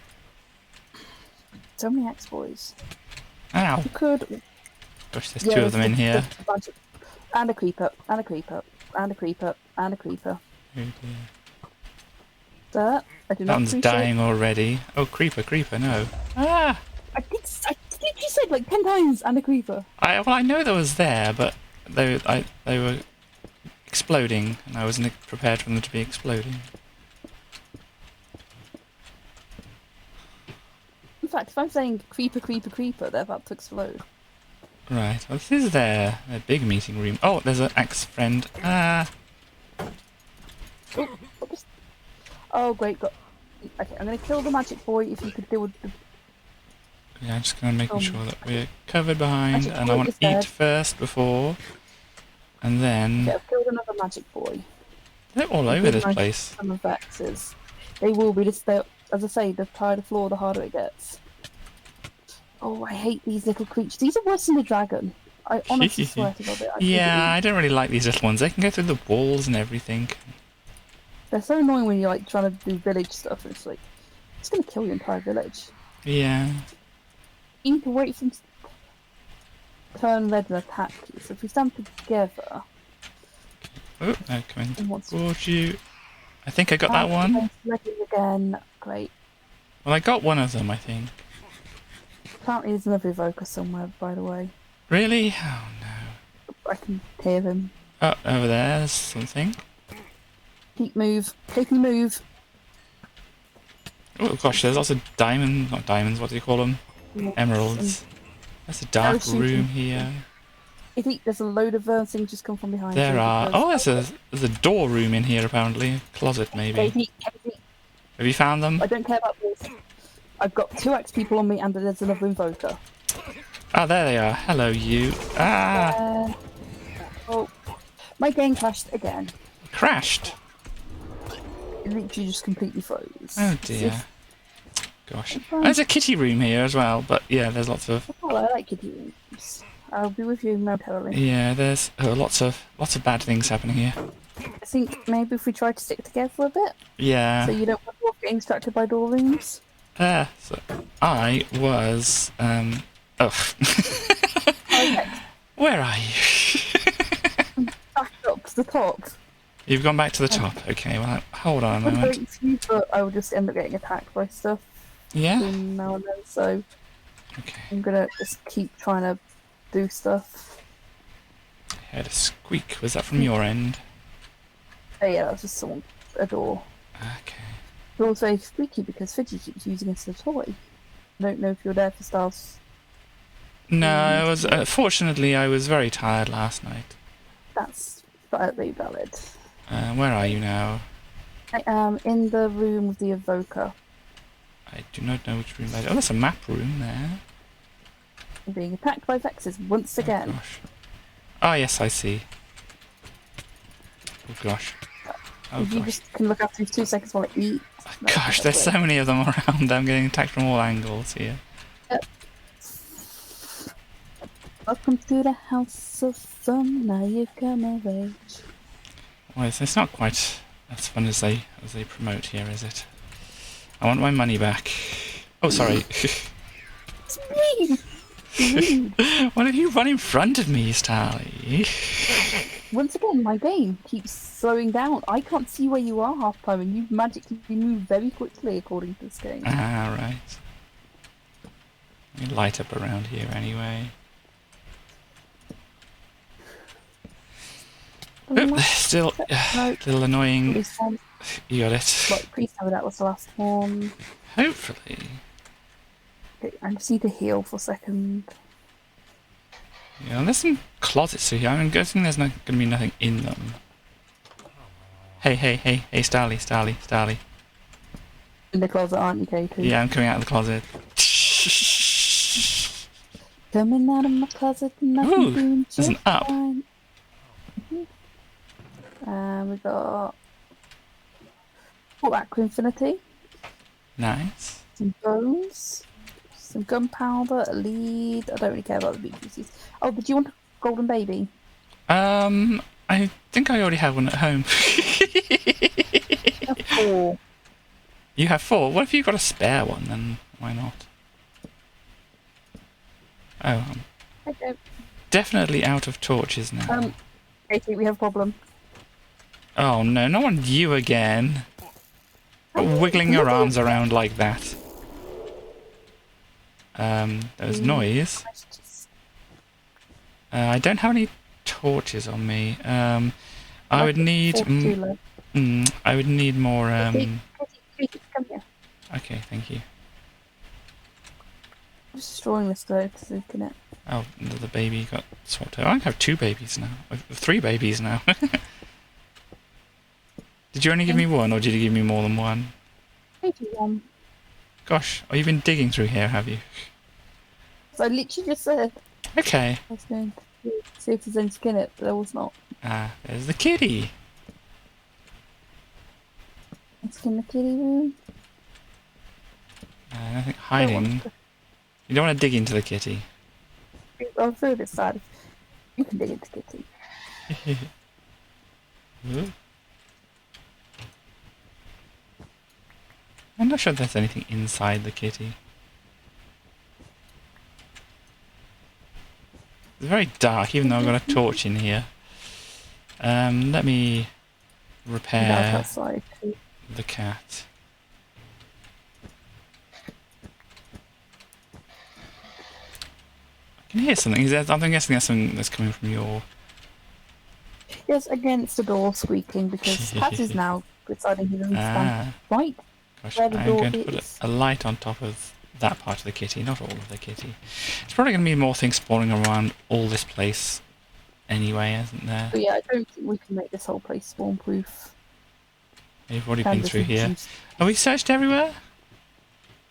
So many X-boys.
Ow.
You could...
Gosh, there's two of them in here.
And a creeper, and a creeper, and a creeper, and a creeper.
Oh dear.
Sir, I do
That
not
one's
appreciate...
dying already. Oh, creeper, no. Ah!
I think you said like 10 times, and a creeper.
Well, I know that was there, but they were exploding, and I wasn't prepared for them to be exploding.
In fact, if I'm saying creeper, creeper, creeper, they're about to explode.
Right, well, this is their big meeting room. Oh, there's an axe friend. Ah!
Oh, great. Okay, I'm going to kill the magic boy if you could deal with the...
Yeah, I'm just going to make sure that we're covered behind,
magic
and I want to eat first before, and then...
Okay, I've killed another magic boy.
They're all over this place.
Some of Vexes. They will be, as I say, the higher the floor, the harder it gets. Oh, I hate these little creatures. These are worse than the dragon. I honestly swear to God.
Yeah, I don't really like these little ones. They can go through the walls and everything. They're
so annoying when you're like trying to do village stuff. It's like, it's going to kill your entire village.
Yeah.
You need to wait for them to turn red and attack you. So if we stand together...
Oh, they're coming towards you. I think I got that one.
Again. Great.
Well, I got one of them, I think.
Apparently there's another evoker somewhere, by the way.
Really? Oh no.
I can hear him.
Oh, over there's something.
Keep move. Keep me move.
Oh gosh, there's lots of diamonds. Not diamonds, what do you call them? Emeralds. There's a dark room here.
I think there's a load of things just come from behind.
There are. Oh, there's a door room in here apparently. A closet maybe. Have you found them?
I don't care about this. I've got 2 X people on me and there's another invoker.
Ah, there they are. Hello, you. Ah!
Oh. My game crashed again.
Crashed.
It literally just completely froze.
Oh dear. Gosh. There's a kitty room here as well, but yeah, there's lots of.
Oh, I like kitty rooms. I'll be with you momentarily.
Yeah, there's lots of bad things happening here.
I think maybe if we try to stick together for a bit,
Yeah.
so you don't get distracted by door rooms.
So I was. Oh.
Okay.
Where are you?
Back up to the top.
You've gone back to the top. Okay, well, hold on a moment.
But I will just end up getting attacked by stuff.
Yeah?
Now and then, so
Okay.
I'm gonna just keep trying to do stuff.
I heard a squeak. Was that from your end?
Oh yeah, that was just a door.
Okay.
It's also squeaky because Fidgy keeps using it as a toy. I don't know if you're there for Styles.
No, I was. Fortunately, I was very tired last night.
That's very valid.
Where are you now?
I am in the room with the evoker.
I do not know which room that is. Oh, there's a map room there.
I'm being attacked by Vexes once again.
Oh, gosh. Oh, yes, I see. Oh, gosh. Oh,
If you
gosh.
just can look after 2 seconds while I eat.
Gosh, there's so many of them around. I'm getting attacked from all angles here.
Yep. Welcome to the house of fun. Now you come of age.
Well, it's not quite as fun as they promote here, is it? I want my money back. Oh, sorry.
It's me!
Why don't you run in front of me, Starly?
Once again, my game keeps slowing down. I can't see where you are half time, and you magically move very quickly according to this game.
Ah, right. Let me light up around here anyway. Oop, still a little annoying. You got it.
Right, please tell me that was the last one.
Hopefully.
Okay, I just need to heal for a second.
Yeah, there's some closets here. I'm guessing there's not going to be nothing in them. Hey, Starly.
In the closet, aren't you, Katie?
Yeah, I'm coming out of the closet.
Coming out of my closet,
Ooh,
nothing
there's an up.
fine. We got Aqua Infinity,
Nice.
some bones, some gunpowder, a lead. I don't really care about the BQCs. Oh, but do you want a golden baby?
I think I already have one at home.
I have 4.
You have 4? What if you got a spare one, then why not? Oh, I'm
Okay.
definitely out of torches now.
Katie, we have a problem.
Oh no, not on you again. Wiggling your arms around like that. There's noise. I don't have any torches on me. I would need. I would need more.
Katie, come here.
Okay, thank you.
I'm just destroying this though, because we can.
Oh, the baby got swapped out. I have 2 babies now. 3 babies now. Did you only give me 1, or did you give me more than 1?
Maybe 1.
Gosh, oh, you've been digging through here, have you?
So I literally just said.
Okay.
I was going to see if there's any skin in it, but there was not.
Ah, there's the kitty.
It's in the kitty room.
I think hiding. You don't want to dig into the kitty.
I'll throw this side. You can dig into kitty.
I'm not sure if there's anything inside the kitty. It's very dark, even though I've got a torch in here. Let me repair the cat. I can hear something. I'm guessing that's something that's coming from your...
Yes, against the door squeaking because Pat is now deciding he doesn't stand right.
Gosh,
where
I'm
the door
going to put a light on top of that part of the kitty, not all of the kitty. It's probably going to be more things spawning around all this place anyway, isn't there?
But yeah, I don't think we can make this whole place spawn proof.
You've already been through here. Have we searched everywhere?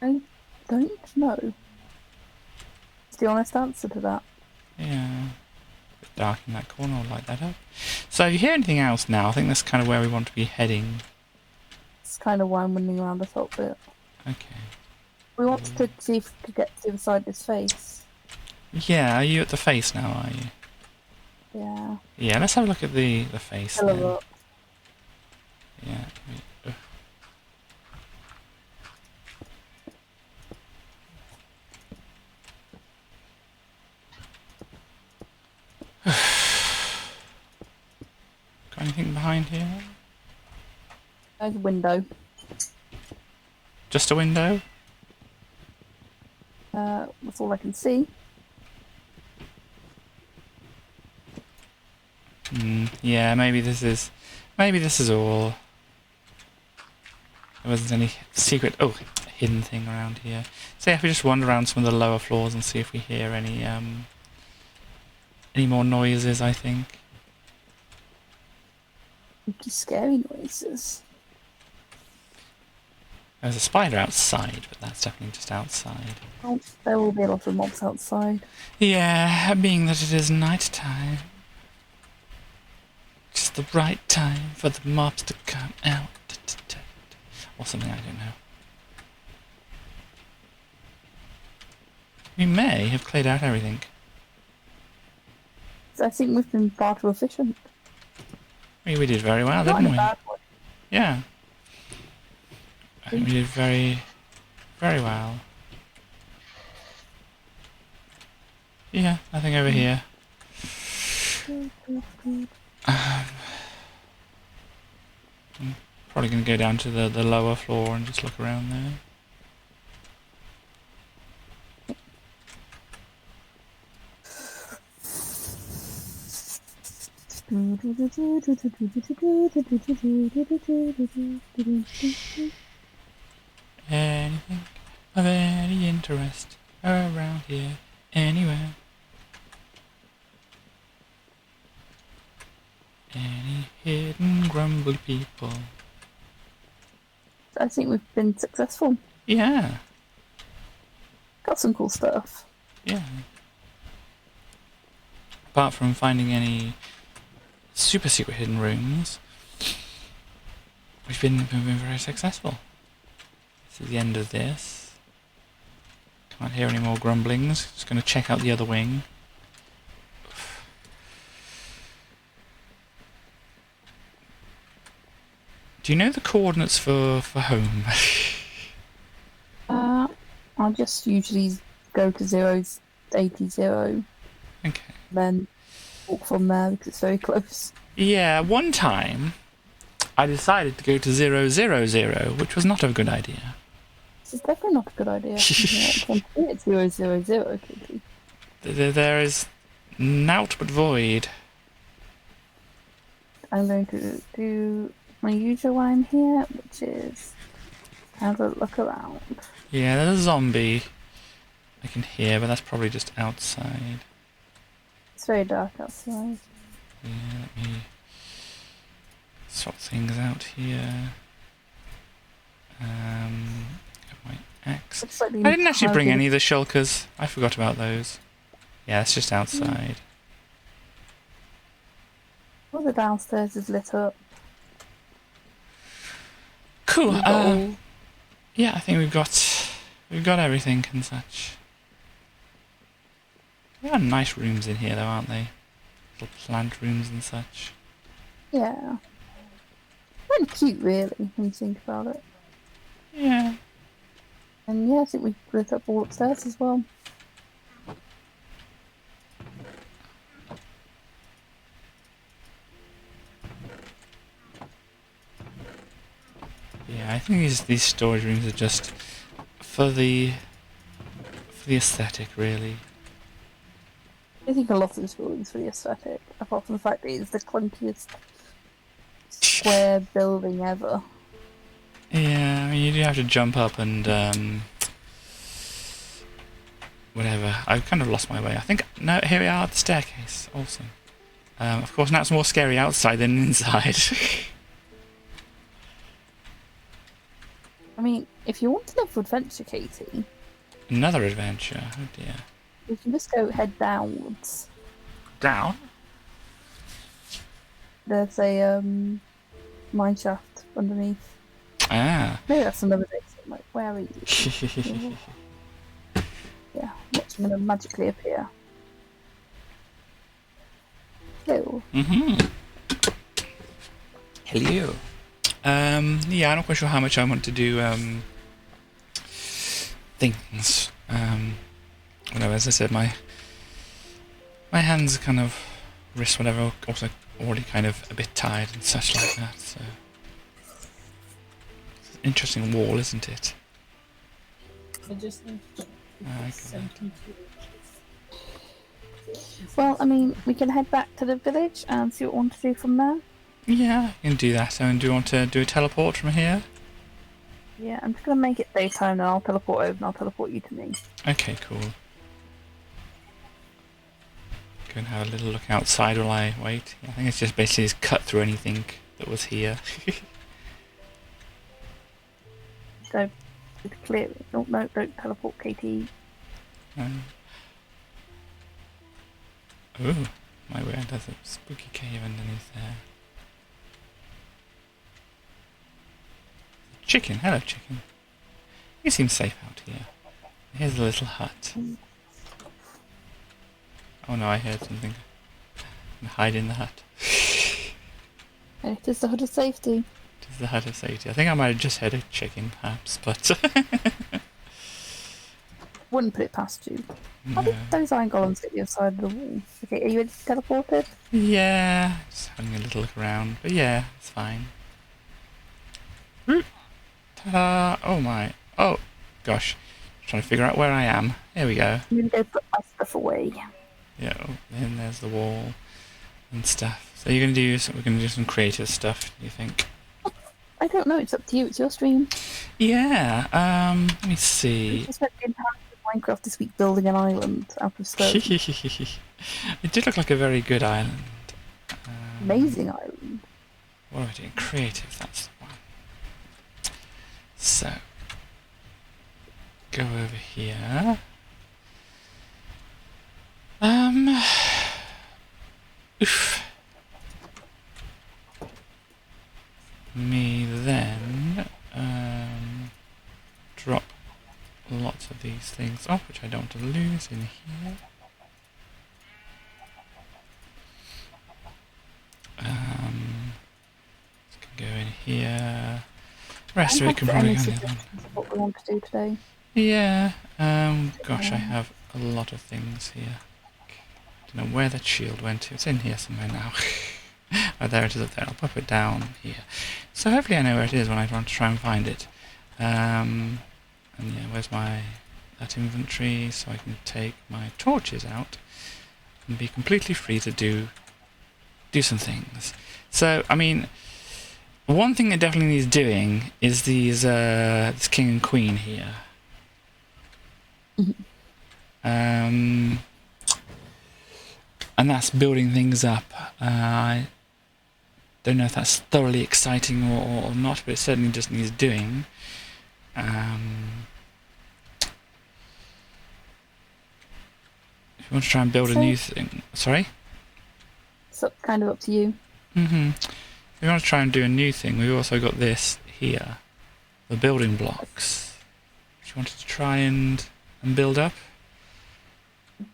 I don't know. It's the honest answer to that.
Yeah. bit dark in that corner. I'll light that up. So if you hear anything else now, I think that's kind of where we want to be heading.
It's kind of why I'm running around the top bit.
Okay.
We wanted to see if we could get to the other side of this face.
Yeah, are you at the face now, are you?
Yeah.
Yeah, let's have a look at the face
Fill
then.
her up.
Yeah. Got anything behind here?
There's a window.
Just a window?
That's all I can see.
Yeah, maybe this is all. There wasn't any secret, hidden thing around here. So yeah, if we just wander around some of the lower floors and see if we hear any more noises, I think.
Spooky, scary noises.
There's a spider outside, but that's definitely just outside.
Oh, there will be a lot of mobs outside.
Yeah, being that it is night time. Just the right time for the mobs to come out. Or something, I don't know. We may have cleared out everything.
I think we've been far too efficient.
We did very well,
Not in
didn't
a
we?
bad way.
Yeah. I think we did very, very well. Yeah, nothing over here. I'm probably going to go down to the lower floor and just look around there. Anything of any interest around here, anywhere. Any hidden grumbly people?
I think we've been successful.
Yeah,
Got some cool stuff.
yeah. Apart from finding any super secret hidden rooms, we've been very successful. This is the end of this. Can't hear any more grumblings. Just going to check out the other wing. Do you know the coordinates for home?
I just usually go to 080,
Okay.
then walk from there because it's very close.
Yeah, one time I decided to go to 000, which was not a good idea.
This is definitely not a good idea. It's 000, Kitty.
There is naught but void.
I'm going to do my usual one here, which is have a look around.
Yeah, there's a zombie I can hear, but that's probably just outside.
It's very dark outside.
Yeah, let me sort things out here. Get my axe.
Looks like
I didn't actually bring any of the shulkers. I forgot about those. Yeah, it's just outside.
All the downstairs is lit up.
Cool.
We've got all-
Yeah, I think we've got everything and such. There are nice rooms in here, though, aren't they? Little plant rooms and such.
Yeah. Kind of cute, really, when you think about it.
Yeah.
And yeah, I think we've lit up all upstairs as well.
Yeah, I think these storage rooms are just for the aesthetic, really.
I think a lot of this building's for the aesthetic, apart from the fact that it's the clunkiest square building ever.
Yeah, I mean, you do have to jump up and whatever. I've kind of lost my way. I think no. Here we are at the staircase. Awesome. Of course, now it's more scary outside than inside.
I mean, if you want another adventure, Katie,
Another adventure. Oh dear.
we can just go head downwards.
Down?
There's a mine shaft underneath.
Ah.
Maybe that's another base. I'm like, where are you? Yeah, watch them magically appear. Hello.
Hello. Yeah, I'm not quite sure how much I want to do things. Whatever, as I said, my hands are kind of, wrists, whatever, also already kind of a bit tired and such like that, so. It's an interesting wall, isn't it?
I just need to
Well, I mean, we can head back to the village and see what we want to do from there.
Yeah, I can do that. And do you want to do a teleport from here?
Yeah, I'm just going to make it daytime and I'll teleport over and I'll teleport you to me.
Okay, cool. Go and have a little look outside while I wait. I think it's just basically just cut through anything that was here.
So, it's clear. Oh, no, don't teleport, KT.
Oh, my word, there's a spooky cave underneath there. Chicken, hello chicken. You seem safe out here. Here's a little hut. Oh no, I heard something. I'm hide in the hut.
It is the hood of safety.
It is the hut of safety. I think I might have just heard a chicken, perhaps, but...
Wouldn't put it past you.
No.
How did those iron golems get the other side of the wall? Okay, are you ready to teleport it?
Yeah, just having a little look around. But yeah, it's fine. Ta-da! Oh my. Oh, gosh. Trying to figure out where I am. Here we go.
I'm going to go put my stuff away.
Yeah, oh, then there's the wall and stuff. So you're going to do we're going to do some creative stuff, do you think?
I don't know, it's up to you, it's your stream.
Yeah, let me see.
I spent the entire Minecraft this week building an island out of stone.
It did look like a very good island.
Amazing island.
What are we doing? Creative, that's the one. So, go over here. Oof. Me then, drop lots of these things off, which I don't want to lose in here. This can go in here. Rest of it can probably go in the other one.
What we want to do today.
Yeah, gosh, I have a lot of things here. Don't know where that shield went to. It's in here somewhere now. Oh, there it is up there. I'll pop it down here. So hopefully I know where it is when I want to try and find it. And yeah, where's that inventory? So I can take my torches out and be completely free to do some things. So, I mean, one thing that definitely needs doing is these this king and queen here. And that's building things up. I don't know if that's thoroughly exciting or not, but it certainly just needs doing. If you want to try and build a new thing... Sorry?
It's kind of up to you.
If you want to try and do a new thing, we've also got this here. The building blocks. Which you wanted to try and build up?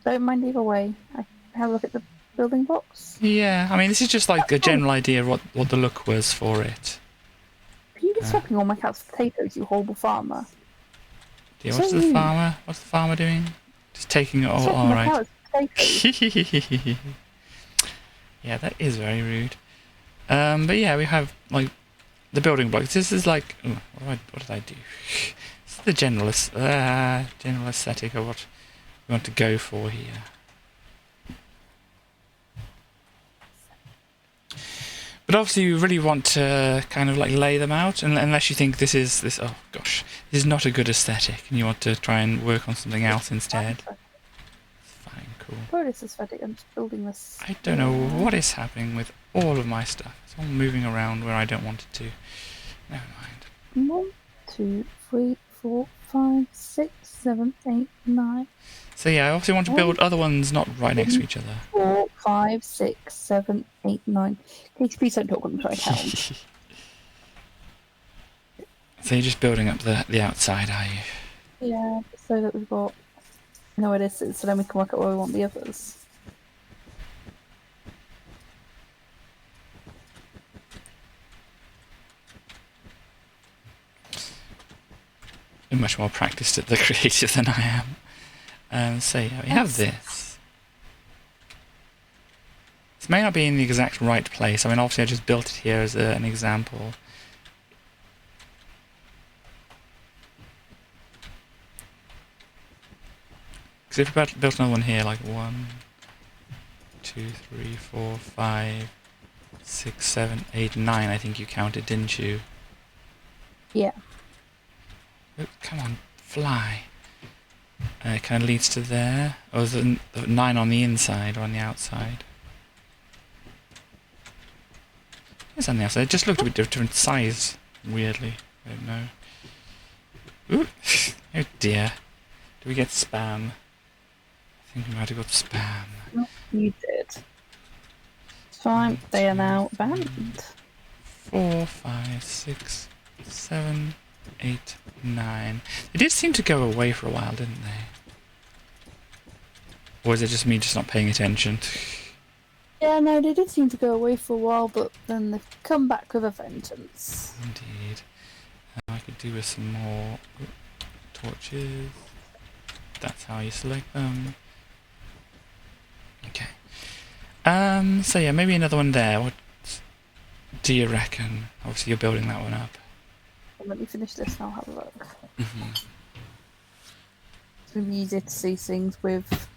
Don't mind either way. I can have a look at the building blocks.
Yeah, I mean, this is just like a general idea of what the look was for it.
Are you just swapping all my cat's potatoes, you horrible farmer?
Yeah, what's the farmer doing? Just taking it all, alright. Yeah, that is very rude. But yeah, we have, like, the building blocks. This is like... Ooh, what did I do? This is the general aesthetic of what we want to go for here. But obviously you really want to kind of like lay them out, unless you think this is oh gosh, this is not a good aesthetic and you want to try and work on something else instead. Fine, cool.
Where is aesthetic? I'm just building this.
I don't know what is happening with all of my stuff. It's all moving around where I don't want it to. Never mind.
1, 2, 3, 4, 5, 6, 7, 8, 9.
So yeah, I obviously want to build other ones not right next to each other.
4, 5, 6, 7, 8, 9. Katie, please don't talk when I'm trying to count.
So you're just building up the outside, are you?
Yeah, so that we've got no it is, so then we can work out where we want the others.
You're much more practiced at the creative than I am. So yeah, we have this. This may not be in the exact right place. I mean, obviously I just built it here as an example. Because if we built another one here, like 1, 2, 3, 4, 5, 6, 7, 8, 9, I think you counted, didn't you?
Yeah.
Oh, come on, fly. It kind of leads to there. Or is it 9 on the inside or on the outside? It's on the outside. It just looked a bit different size, weirdly. I don't know. Ooh. Oh dear. Do we get spam? I think we might have got spam.
No, you did. It's fine. They are now banned.
4, 5, 6, 7, 8, 9. They did seem to go away for a while, didn't they? Or is it just me just not paying attention?
Yeah, no, they did seem to go away for a while, but then they've come back with a vengeance.
Indeed. I could do with some more torches. That's how you select them. Okay. So yeah, maybe another one there. What do you reckon? Obviously you're building that one up.
Let me finish this and I'll have a look.
Mm-hmm.
It's going to be easier to see things with...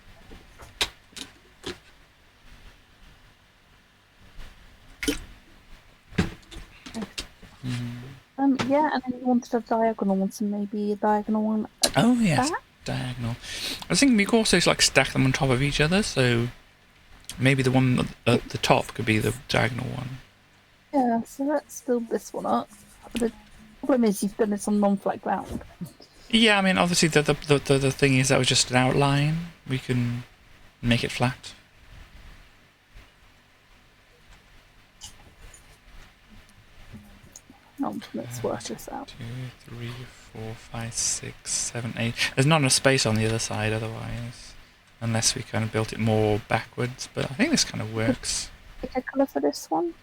Yeah, and then you wanted a diagonal one, so maybe a diagonal one at
Oh yes,
that?
diagonal. I was thinking we could also like stack them on top of each other, so maybe the one at the top could be the diagonal one.
Yeah, so let's build this one up. The problem is you've done this on non-flat ground.
Yeah, I mean obviously the thing is that was just an outline. We can make it flat.
Let's work this out.
2, 3, 4, 5, 6, 7, 8. There's not enough space on the other side otherwise, unless we kind of built it more backwards. But I think this kind of works.
Pick a colour for this one.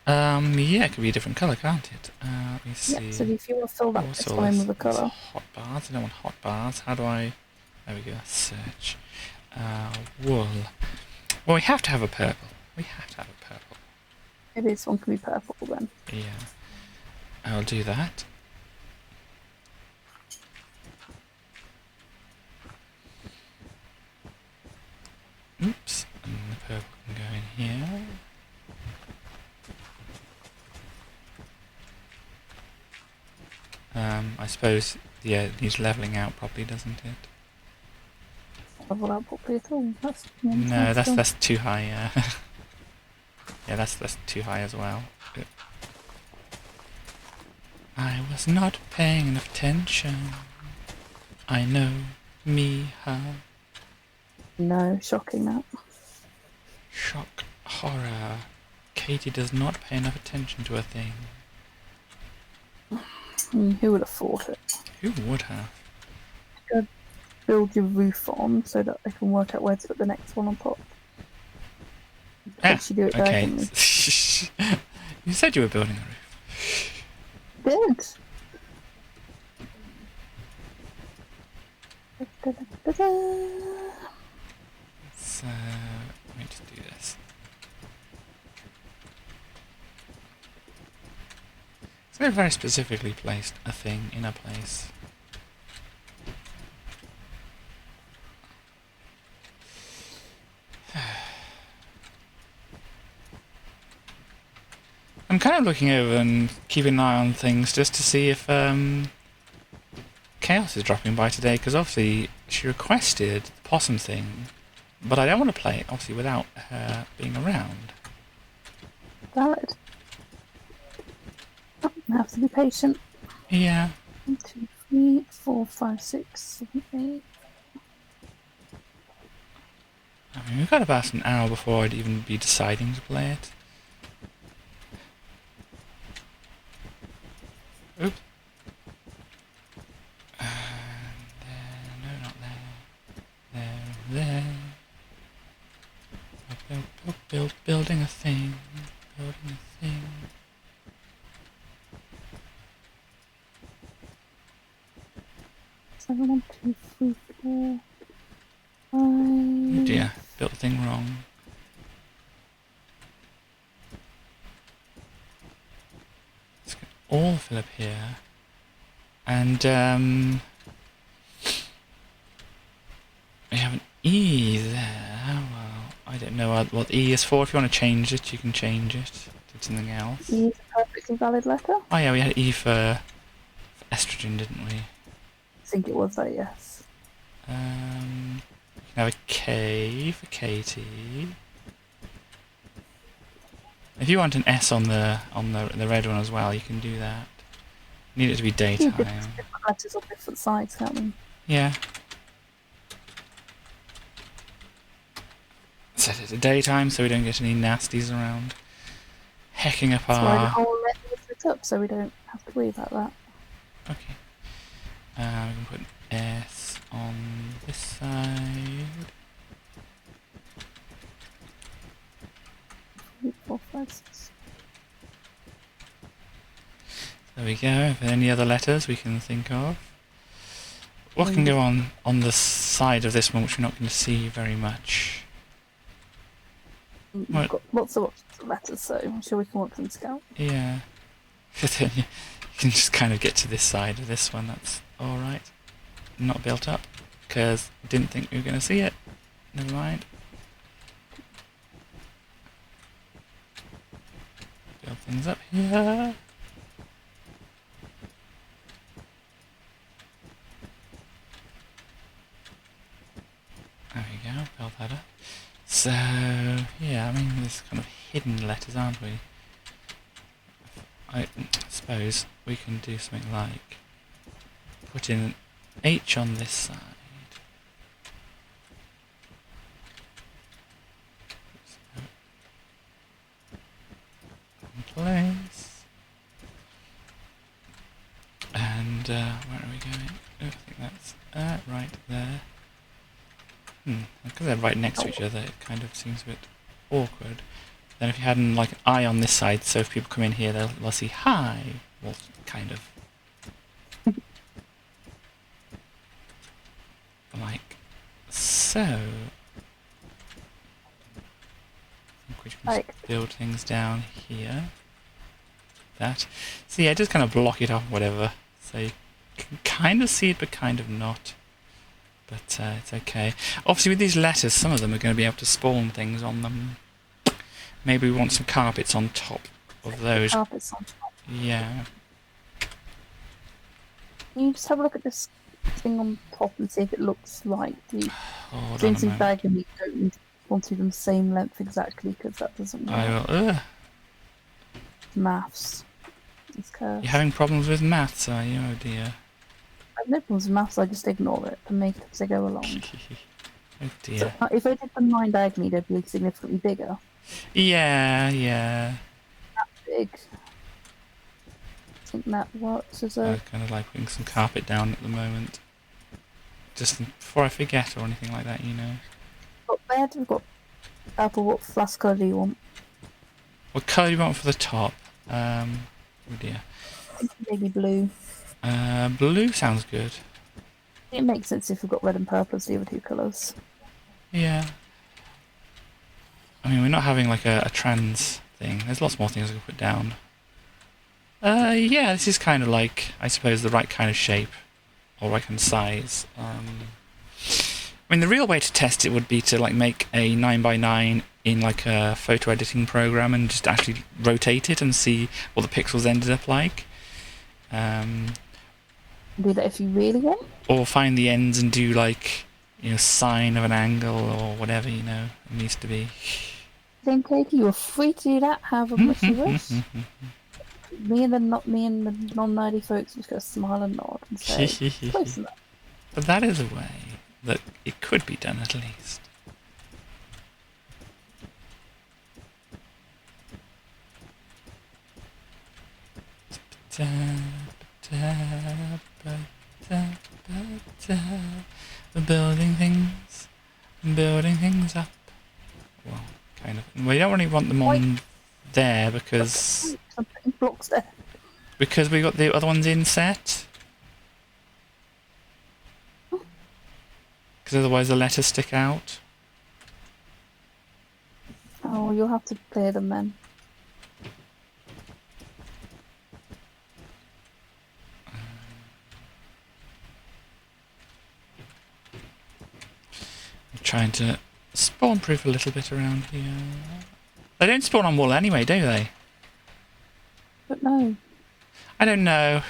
Yeah, it could be a different colour, can't it? Let me see.
Yeah, so if you want to fill that
What's
this
all
one in
this?
with a colour.
Hot bars. I don't want hot bars. How do I? There we go. Search. Wool. Well, we have to have a purple. We have to have a purple.
Maybe this one can be purple then.
Yeah. I'll do that. Oops. And the purple can go in here. I suppose, yeah, it needs levelling out properly, doesn't it?
Level out properly at all. That's
No, that's too high. Yeah, that's too high as well. I was not paying enough attention. I know me, how.
No, shocking that.
Shock, horror. Katie does not pay enough attention to a thing.
Who would have thought it?
Who would have?
Go build your roof on so that I can work out where to put the next one on top. You do it
okay.
diagonally.
You said you were building a roof.
Good.
So, let me just do this. So I very specifically placed a thing in a place. I'm kind of looking over and keeping an eye on things just to see if Chaos is dropping by today, because obviously she requested the possum thing, but I don't want to play it obviously without her being around.
Valid. Oh, I have to be patient.
Yeah.
1, 2, 3, 4, 5, 6, 7, 8.
I mean, we've got about an hour before I'd even be deciding to play it. Oops. And there, no, not there. There. Building a thing. Building a thing.
So 1, 2, 3, 4, 5.
Oh dear, built the thing wrong. It's going to all fill up here. And we have an E there. Well, I don't know what E is for. If you want to change it, you can change it to something else.
E is a perfectly valid letter.
Oh yeah, we had E for estrogen, didn't we?
I think it was that, yes.
We can have a K for Katie. If you want an S on the red one as well, you can do that. Need it to be daytime.
Different letters on different sides, can't we?
Yeah. Set it to daytime so we don't get any nasties around. Hecking up
That's why the
our...
whole letter is lit up, so we don't have to worry about that.
Okay. We can put an S on this side.
3, 4, 5, 6.
There we go. If there are any other letters we can think of. What can go on the side of this one, which we're not going to see very much?
We've got lots of options of letters, so I'm sure we can work them together.
Yeah. Then you can just kind of get to this side of this one. That's alright. Not built up, because didn't think we were going to see it. Never mind. Build things up here. There we go, build that up. So, yeah, I mean, there's kind of hidden letters, aren't we? I suppose we can do something like put in an H on this side. Place. And where are we going? Oh, I think that's right there. Because they're right next to each other, it kind of seems a bit awkward. Then if you had like an eye on this side, so if people come in here, they'll see hi. Well, kind of. Like so. I think we can just build things down here. That. So yeah, just kind of block it off, whatever. So you can kind of see it, but kind of not. But it's okay. Obviously, with these letters, some of them are going to be able to spawn things on them. Maybe we want some carpets on top of those.
Carpets on top.
Yeah.
Can you just have a look at this thing on top and see if it looks right?
Hold
For
on a
instance,
moment.
diagonally, you don't need to want to them the same length exactly, because that doesn't work.
I will.
Maths. It's curves.
You're having problems with maths, are you? Oh dear.
I have no problems with maths, I just ignore it and make it as I go along.
Oh dear.
So, if I did them 9 diagonally, they'd be significantly bigger.
Yeah.
That big. I think that works as
I
a...
kind of like putting some carpet down at the moment. Just before I forget or anything like that, you know.
Got bed, we've got purple. What flask colour do you want?
What colour do you want for the top? Oh dear.
I think maybe blue.
Blue sounds good.
It makes sense if we've got red and purple as the other 2 colours.
Yeah. I mean, we're not having like a trans thing. There's lots more things we can put down. Yeah, this is kind of like, I suppose, the right kind of shape. Or right kind of size. I mean, the real way to test it would be to like make a 9x9 in like a photo editing program and just actually rotate it and see what the pixels ended up like.
Do that if you really want.
Or find the ends and do like, you know, sine of an angle or whatever, you know, it needs to be.
Then, Katie, you're free to do that however much you wish. Me and the non-nerdy folks just gotta smile and nod and say, close enough.
But that is a way that it could be done at least. Da, da, ba, da, ba, da. We're building things up. Well, kind of. We don't really want them on there because
I'm putting blocks there.
we got the other ones in set. Because otherwise the letters stick out.
Oh, you'll have to clear them then.
I'm trying to spawn proof a little bit around here. They don't spawn on wool anyway, do they?
But no.
I don't know.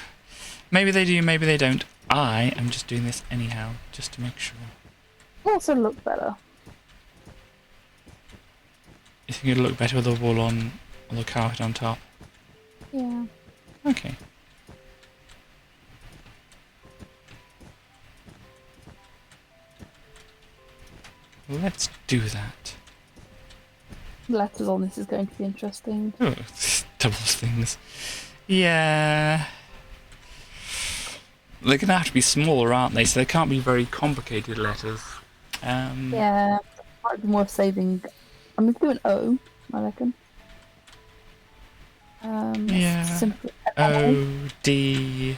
Maybe they do, maybe they don't. I am just doing this anyhow, just to make sure.
Also look better.
You think it'll look better with the wool on, or the carpet on top?
Yeah.
Okay. Let's do that.
Letters on this is going to be interesting.
Oh, doubles things. Yeah. They're going to have to be smaller, aren't they? So they can't be very complicated letters.
Yeah. Might be more saving. I'm going to do an O, I reckon.
Yeah.
Simple.
O, D.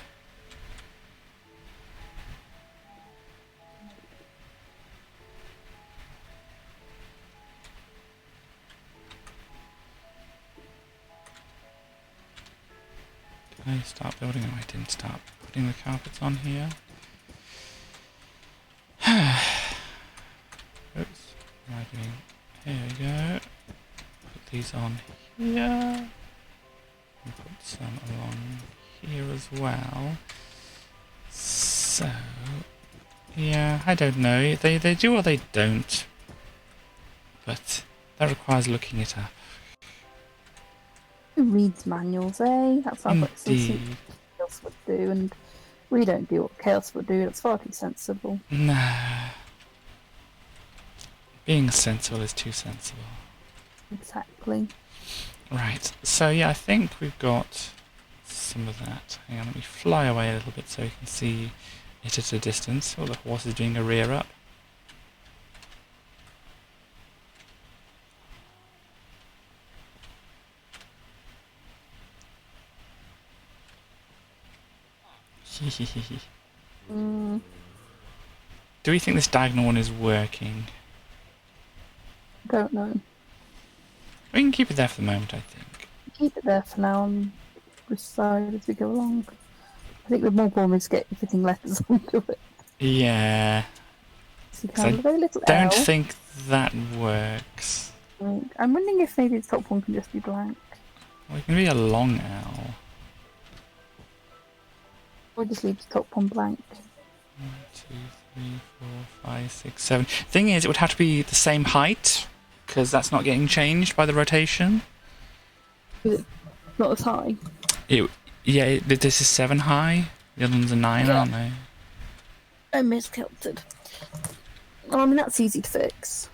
Did I start building? No, I didn't start putting the carpets on here. Oops. What am I doing? Here we go. Put these on here. And put some along here as well. So, yeah, I don't know. They do or they don't. But that requires looking it up.
Who reads manuals, eh? That sounds like something
Indeed.
Chaos would do, and we don't do what Chaos would do. That's far too sensible.
Nah. Being sensible is too sensible.
Exactly.
Right, so yeah, I think we've got some of that. Hang on, let me fly away a little bit so you can see it at a distance. Oh, the horse is doing a rear up.
Mm,
Do we think this diagonal one is working?
don't know.
We can keep it there for the moment, I think.
Keep it there for now and decide as we go along. I think the more problem is get everything letters onto it.
Yeah,
So you
'cause
can have a very little
don't
L.
think that works.
Right. I'm wondering if maybe the top one can just be blank.
Well, it can be a long L.
Or just leave the top one blank.
1, 2, 3, 4, 5, 6, 7. Thing is, it would have to be the same height, because that's not getting changed by the rotation.
Is it not as high?
This is 7 high. The other ones are 9,
Yeah.
aren't they?
I miscounted. Well, I mean, that's easy to fix.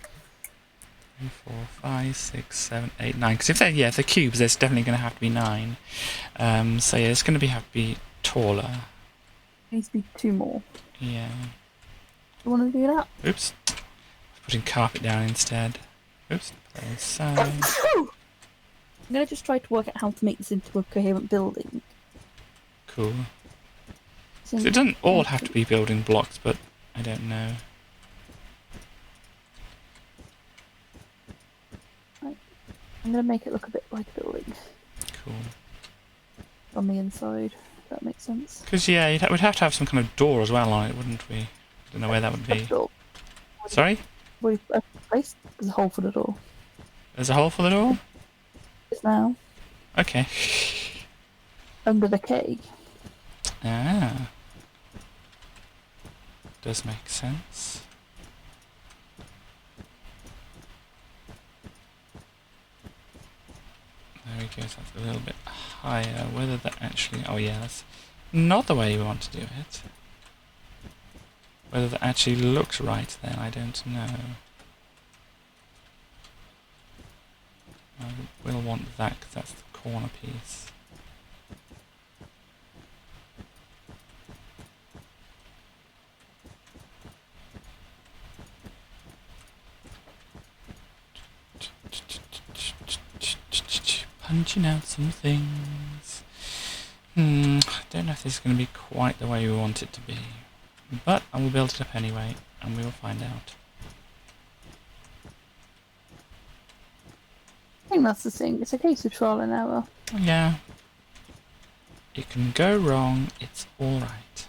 3, 4, 5, 6, 7, 8, 9. Because if they're cubes, there's definitely going to have to be 9. So yeah, it's going to have to be taller.
Needs to be 2 more.
Yeah.
You want to do that?
Oops. Putting carpet down instead. Oops. Side.
I'm going to just try to work out how to make this into a coherent building.
Cool. So it doesn't all have to be building blocks, but I don't know.
I'm going to make it look a bit like a building
Cool.
on the inside, if that makes sense.
Because, yeah, we'd have to have some kind of door as well on it, wouldn't we? Don't know where that would be.
Door.
Sorry?
What is place? There's a hole for the door.
There's a hole for the door?
It's now
Okay.
under the cake.
Ah. Does make sense. There we go, so that's a little bit higher. Whether that actually... Oh yeah, that's not the way we want to do it. Whether that actually looks right then, I don't know. I will want that, because that's the corner piece. punching out some things. I don't know if this is going to be quite the way we want it to be. But I will build it up anyway, and we will find out.
I think that's the thing. It's a case of trial and error.
Yeah. It can go wrong, it's alright.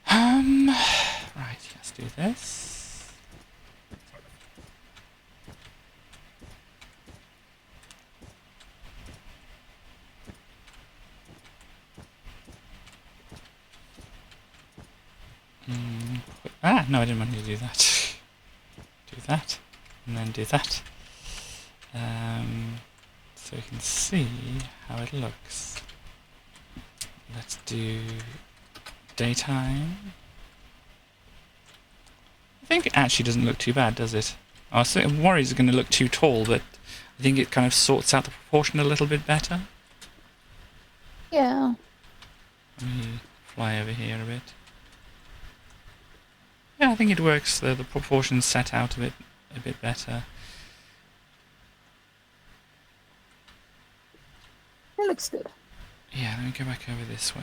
Right, let's do this. No, I didn't want you to do that. Do that, and then do that. So you can see how it looks. Let's do daytime. I think it actually doesn't look too bad, does it? I was worried it's going to look too tall, but I think it kind of sorts out the proportion a little bit better.
Yeah.
Let me fly over here a bit. Yeah, I think it works. The proportions set out a bit better.
It looks good.
Yeah, let me go back over this way.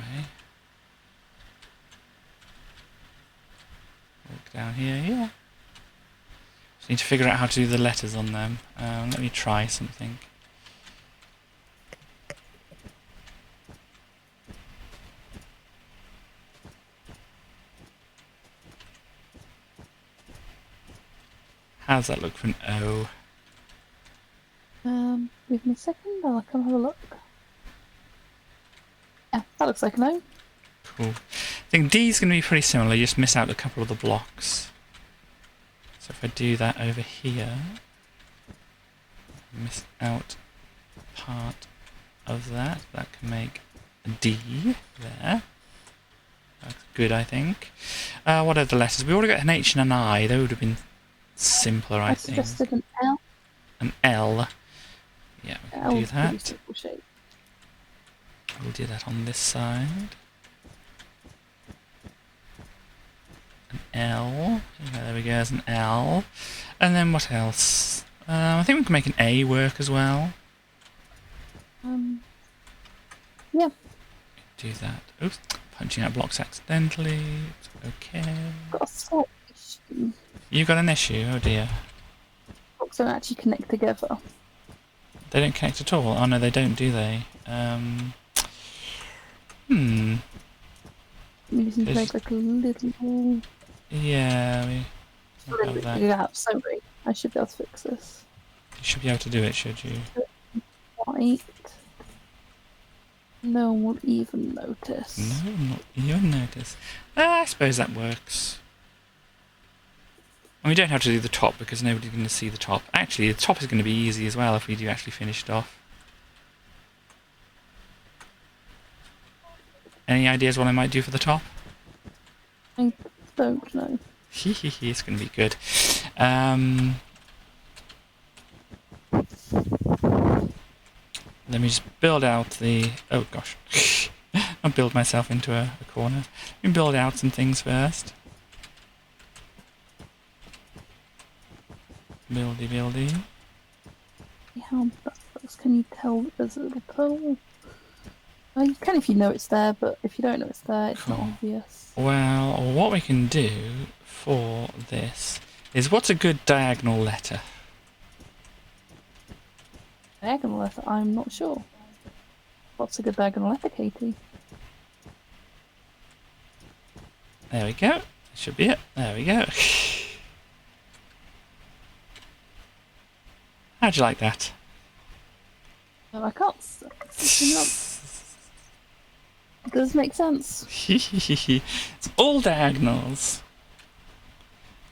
Walk down here, yeah. Just need to figure out how to do the letters on them. Let me try something. How does that look for an O?
Give me a second, I'll come have a look. Yeah, that looks like an O.
Cool. I think D is going to be pretty similar, you just miss out a couple of the blocks. So if I do that over here, miss out part of that, that can make a D there. That's good, I think. What are the letters? We already got an H and an I, they would have been simpler, I think.
I suggested an L.
An L. Yeah, we can do that.
Simple shape.
We'll do that on this side. An L. Yeah, there we go, there's an L. And then what else? I think we can make an A work as well.
Yeah.
Do that. Oops, punching out blocks accidentally. It's okay.
Got a slight issue.
You've got an issue, oh dear.
Blocks don't actually connect together.
They don't connect at all? Oh no, they don't, do they?
We just need to make like a little...
Yeah, we have that.
Yeah, sorry. I should be able to fix this.
You should be able to do it, should you?
White. No one will even notice.
No, not even notice. I suppose that works. And we don't have to do the top because nobody's going to see the top. Actually, the top is going to be easy as well if we do actually finish it off. Any ideas what I might do for the top?
I don't know.
It's going to be good. Let me just build out the... Oh gosh. I'll build myself into a corner. Let me build out some things first. Buildy, buildy.
How that looks. Can you tell that there's a little pole? Well, you can if you know it's there, but if you don't know it's there, it's not obvious.
Well, what we can do for this is, what's a good diagonal letter?
Diagonal letter? I'm not sure. What's a good diagonal letter, Katie?
There we go. That should be it. There we go. How'd you like that?
Well, I can't. It does make sense.
It's all diagonals.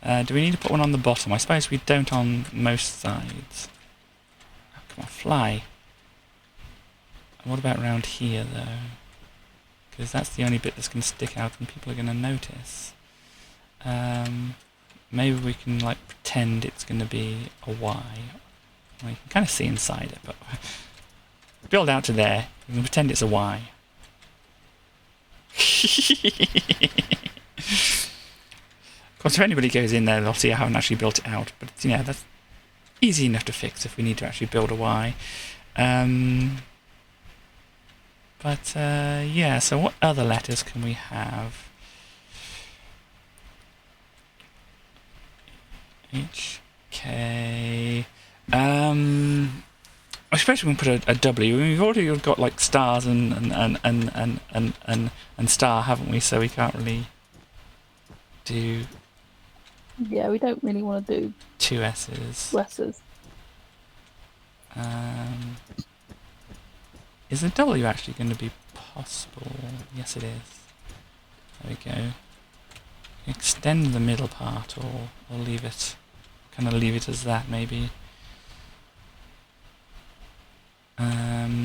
Do we need to put one on the bottom? I suppose we don't on most sides. Oh, come on, fly. And what about around here, though? Because that's the only bit that's going to stick out and people are going to notice. Maybe we can, like, pretend it's going to be a Y. Well, you can kind of see inside it, but... build out to there. You can pretend it's a Y. course, if anybody goes in there, they'll see I haven't actually built it out. But yeah, that's easy enough to fix if we need to actually build a Y. Yeah, so what other letters can we have? H, K. I suppose we can put a W. We've already got like stars and star, haven't we? So we can't really do
Yeah, we don't really want to do
two S's.
S's.
Is the W actually going to be possible? Yes, it is. There we go. Extend the middle part, or leave it. Kind of leave it as that, maybe.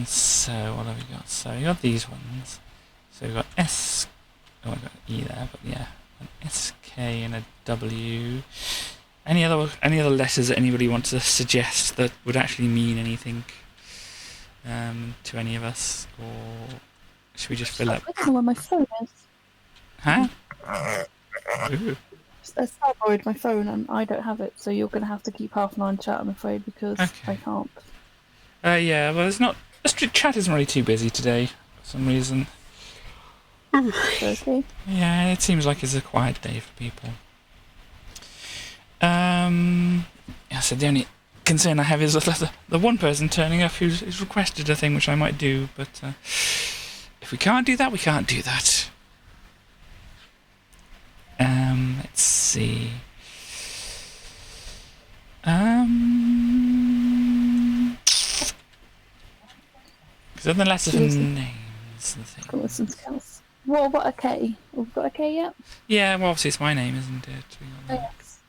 So what have we got? So we got these ones. So we've got S. Oh, I got E there, but yeah, an S, K, and a W. Any other letters that anybody wants to suggest that would actually mean anything to any of us, or should we just fill up?
I don't know where my phone is.
Huh? Ooh.
There's borrowed my phone and I don't have it, so you're going to have to keep half an eye on chat, I'm afraid, because
Okay.
I can't.
Yeah, well, it's not. The chat isn't really too busy today for some reason.
Okay.
Yeah, it seems like it's a quiet day for people. Yeah, so the only concern I have is the one person turning up who's requested a thing which I might do, but if we can't do that, we can't do that. Let's see. Because other letters for names and things.
Got something else. What about a K? We've got a K yet?
Yeah, well, obviously it's my name, isn't it?
Oh, yes.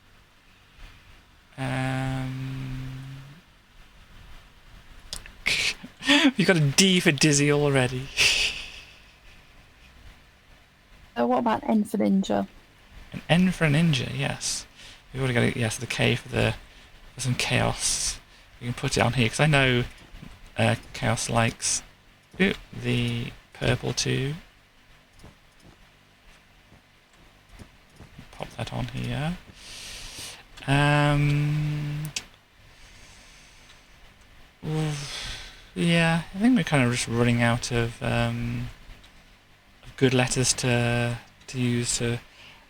You've got a D for Dizzy already.
What about N for Ninja?
An N for a ninja, yes. We've already got the K for some chaos. We can put it on here because I know chaos likes the purple too. Pop that on here. Yeah, I think we're kind of just running out of good letters to use to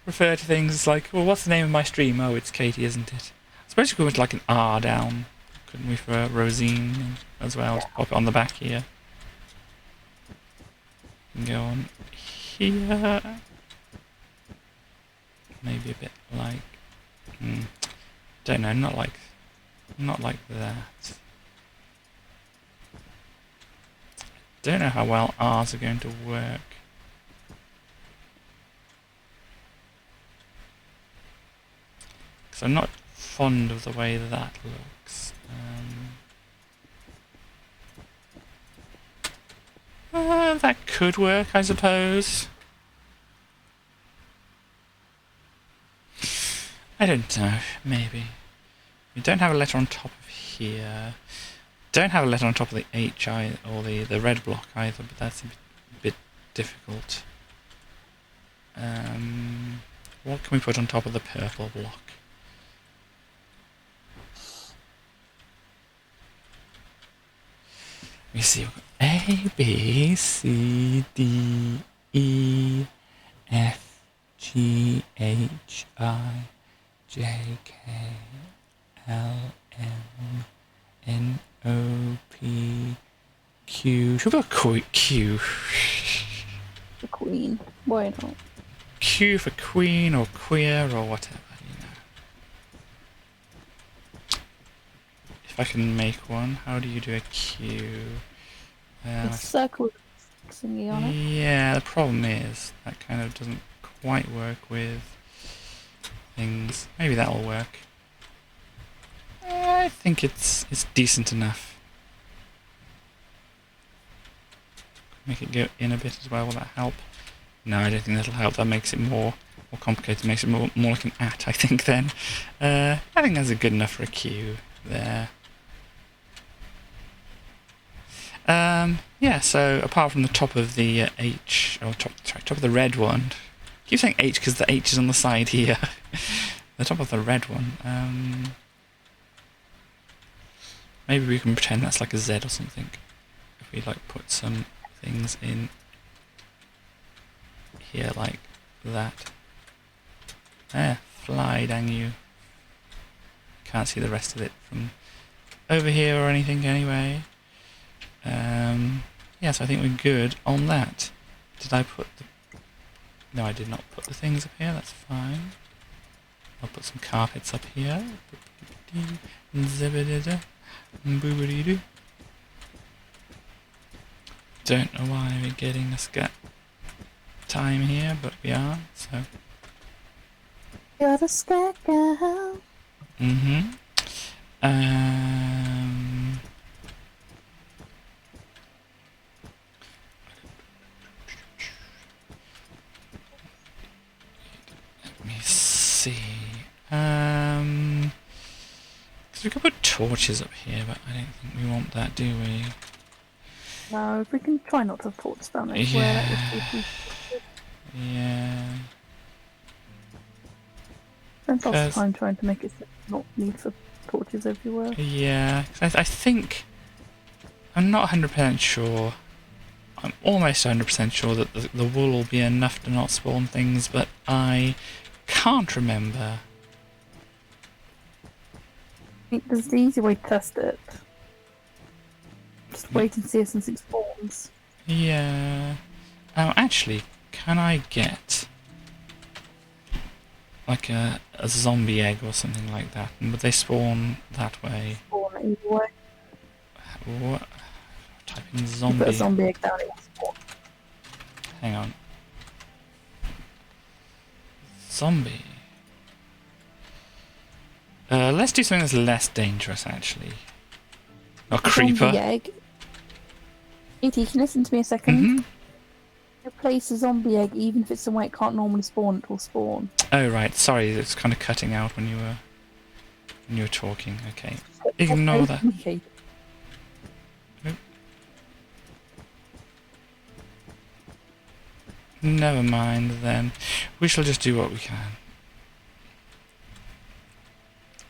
refer to things. It's like, well, what's the name of my stream? Oh, it's Katie, isn't it? I suppose we could put like an R down, couldn't we, for Rosine as well, to pop it on the back here. And go on here. Maybe a bit like, don't know, not like that. Don't know how well R's are going to work. Because I'm not fond of the way that looks. That could work, I suppose. I don't know, maybe. We don't have a letter on top of here. Don't have a letter on top of the H or the red block either, but that's a bit difficult. What can we put on top of the purple block? Let me see. We've got A, B, C, D, E, F, G, H, I, J, K, L, M, N, O, P, Q. Should we go Q?
The Queen. Why not?
Q for queen or queer or whatever, you know. If I can make one, how do you do a Q?
It's circle thingy on it.
Yeah, the problem is that kind of doesn't quite work with things. Maybe that'll work. I think it's decent enough. Make it go in a bit as well. Will that help? No, I don't think that'll help. That makes it more complicated. Makes it more like an at, I think, then. I think that's good enough for a Q there. Yeah, so apart from the top of the H, or top of the red one, keep saying H because the H is on the side here. The top of the red one. Maybe we can pretend that's like a Z or something. If we like put some things in here like that. Fly, dang you. Can't see the rest of it from over here or anything anyway. Yeah, so I think we're good on that. Did I put the... No, I did not put the things up here, that's fine. I'll put some carpets up here. Don't know why we're getting this time here, but we are, so...
You're the sky girl.
Mm-hmm. Let me see. Because we could put torches up here, but I don't think we want that, do we?
No, if we can try not to have torches down everywhere,
Yeah.
that would be...
Yeah.
Spent lots of time trying to make it not need for torches everywhere.
Yeah, 'cause I think... I'm not 100% sure. I'm almost 100% sure that the wool will be enough to not spawn things, but I can't remember.
I think there's the easy way to test it. Just wait and see if something spawns.
Yeah. Actually, can I get like a zombie egg or something like that? And would they spawn that way?
Spawn either way.
What? Type in
You
zombie.
put a zombie egg down, it will spawn.
Hang on. Zombie. Let's do something that's less dangerous, actually. Or creeper.
Zombie egg. E.T., can you listen to me a second?
Mm-hmm.
Replace a zombie egg, even if it's somewhere it can't normally spawn, it will spawn.
Oh right, sorry, it's kind of cutting out when you were talking. Okay, ignore that.
Okay.
Never mind then. We shall just do what we can.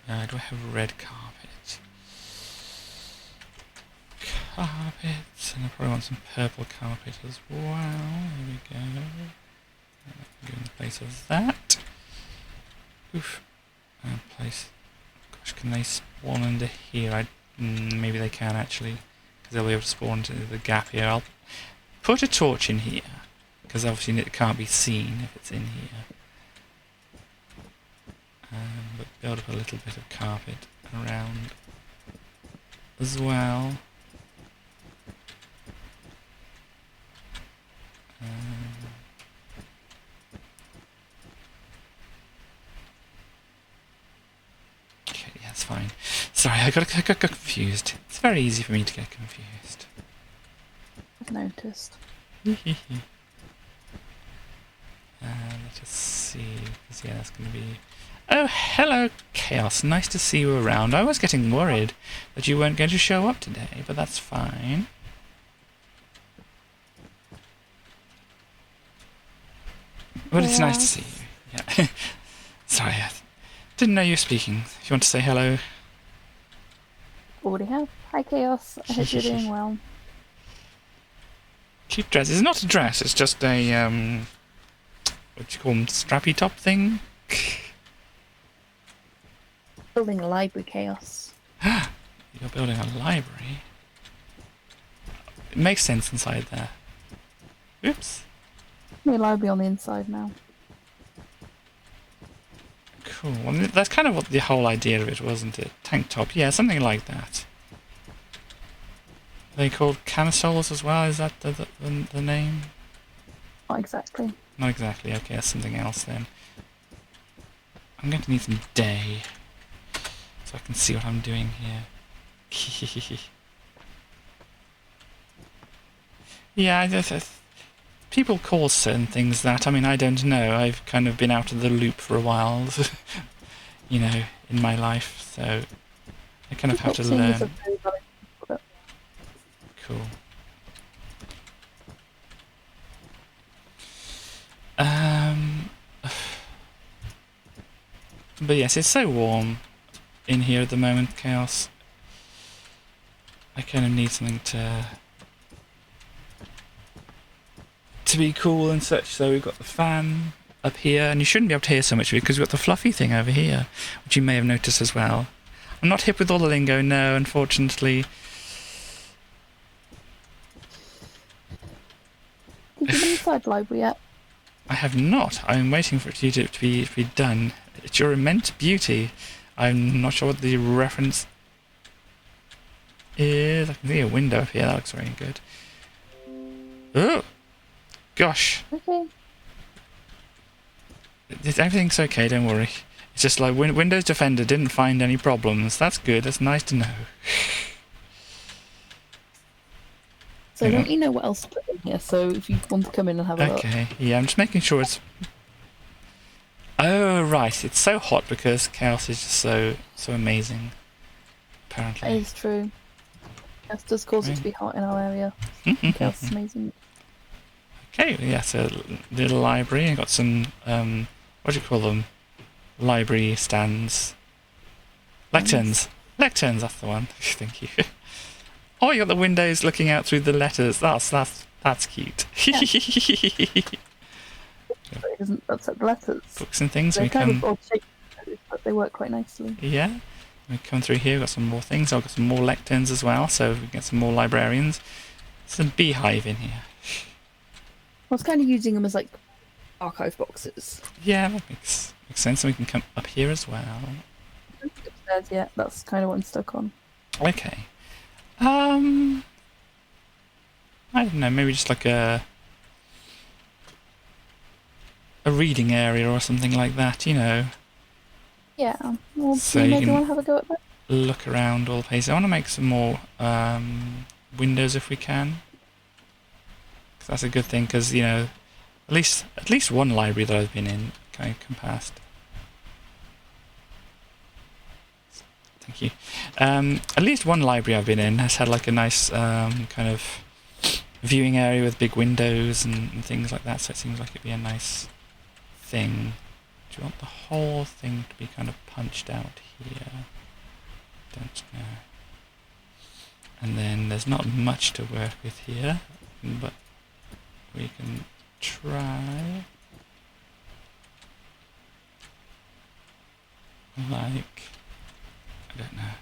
Do I have red carpet? Carpet, and I probably want some purple carpet as well. There we go. Go in the place of that. Oof. And place. Gosh, can they spawn under here? Maybe they can actually, because they'll be able to spawn into the gap here. I'll put a torch in here, because obviously it can't be seen if it's in here. But build up a little bit of carpet around as well. Okay, yeah, that's fine. Sorry, I got confused. It's very easy for me to get confused.
I've noticed.
Let us see. 'Cause, yeah, that's going to be... Oh, hello, Chaos. Nice to see you around. I was getting worried that you weren't going to show up today, but that's fine. But it's nice to see you. Yeah. Sorry, I didn't know you were speaking. If you want to say hello.
Already have. Hi, Chaos. I hope you're doing well.
Cute dress. It's not a dress, it's just a, what do you call them, strappy top thing?
Building a library, Chaos.
You're building a library? It makes sense inside there. Oops.
My library on the inside now.
Cool. Well, that's kind of what the whole idea of it, wasn't it? Tank top. Yeah, something like that. Are they called camisoles as well? Is that the name?
Not exactly.
Not exactly. Okay, that's something else then. I'm going to need some day, so I can see what I'm doing here. Yeah, people call certain things that. I mean, I don't know. I've kind of been out of the loop for a while, you know, in my life, so I kind of have to learn. Cool. But yes, it's so warm in here at the moment, Chaos. I kind of need something to be cool and such. So we've got the fan up here, and you shouldn't be able to hear so much of it because we've got the fluffy thing over here, which you may have noticed as well. I'm not hip with all the lingo, no, unfortunately.
Did you inside the library yet?
I have not. I'm waiting for it to be done. It's your immense beauty. I'm not sure what the reference is. I can see a window up here. That looks very good. Oh, gosh.
Okay.
Everything's okay, don't worry. It's just like Windows Defender didn't find any problems. That's good. That's nice to know.
So I don't really know what else to put in here, so if you want to come in and have a look.
Okay, yeah, I'm just making sure it's... Oh, right. It's so hot because Chaos is just so amazing,
That
apparently.
is true. Chaos does cause it to be hot in our area. Chaos is amazing.
Okay, yeah, so little library. I've got some, what do you call them? Library stands. Lecterns. Lecterns, that's the one. Thank you. Oh, you got the windows looking out through the letters. That's cute.
Yeah. So it doesn't upset the letters.
Books and things.
They're
We
kind of
come,
odd shaped, but they work quite nicely.
yeah. We come through here. We've got some more things. I've got some more lecterns as well, so we get some more librarians. Some beehive in here.
I was kind of using them as like archive boxes.
Yeah, that makes sense. And we can come up here as well.
Upstairs, yeah, that's kind of what I'm stuck on.
Okay. I don't know. Maybe just like a reading area or something like that. You know,
Yeah. Well,
So
do you
you
maybe
can-
want to have a go at that?
look around all the places. I want to make some more windows if we can. 'Cause that's a good thing. Because you know, at least one library that I've been in can I come past. Thank you. At least one library I've been in has had like a nice kind of viewing area with big windows and things like that, so it seems like it'd be a nice thing. Do you want the whole thing to be kind of punched out here? Don't know. And then there's not much to work with here, but we can try. Like, I don't know.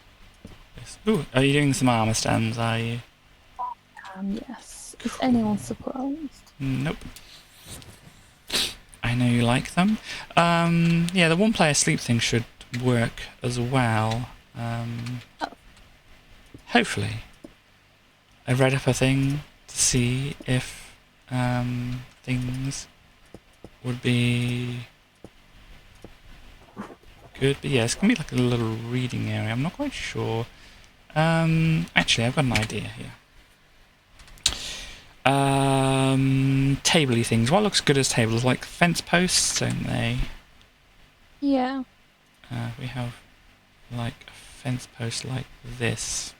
This. Ooh, are you doing some armor stands, are you?
Yes. Is anyone surprised?
Nope. I know you like them. Yeah, the one-player sleep thing should work as well. Hopefully. I read up a thing to see if things would be good. But yeah, it's going to be like a little reading area. I'm not quite sure. Actually, I've got an idea here. Tabley things. What looks good as tables? Like fence posts, don't they?
Yeah.
We have like a fence post like this.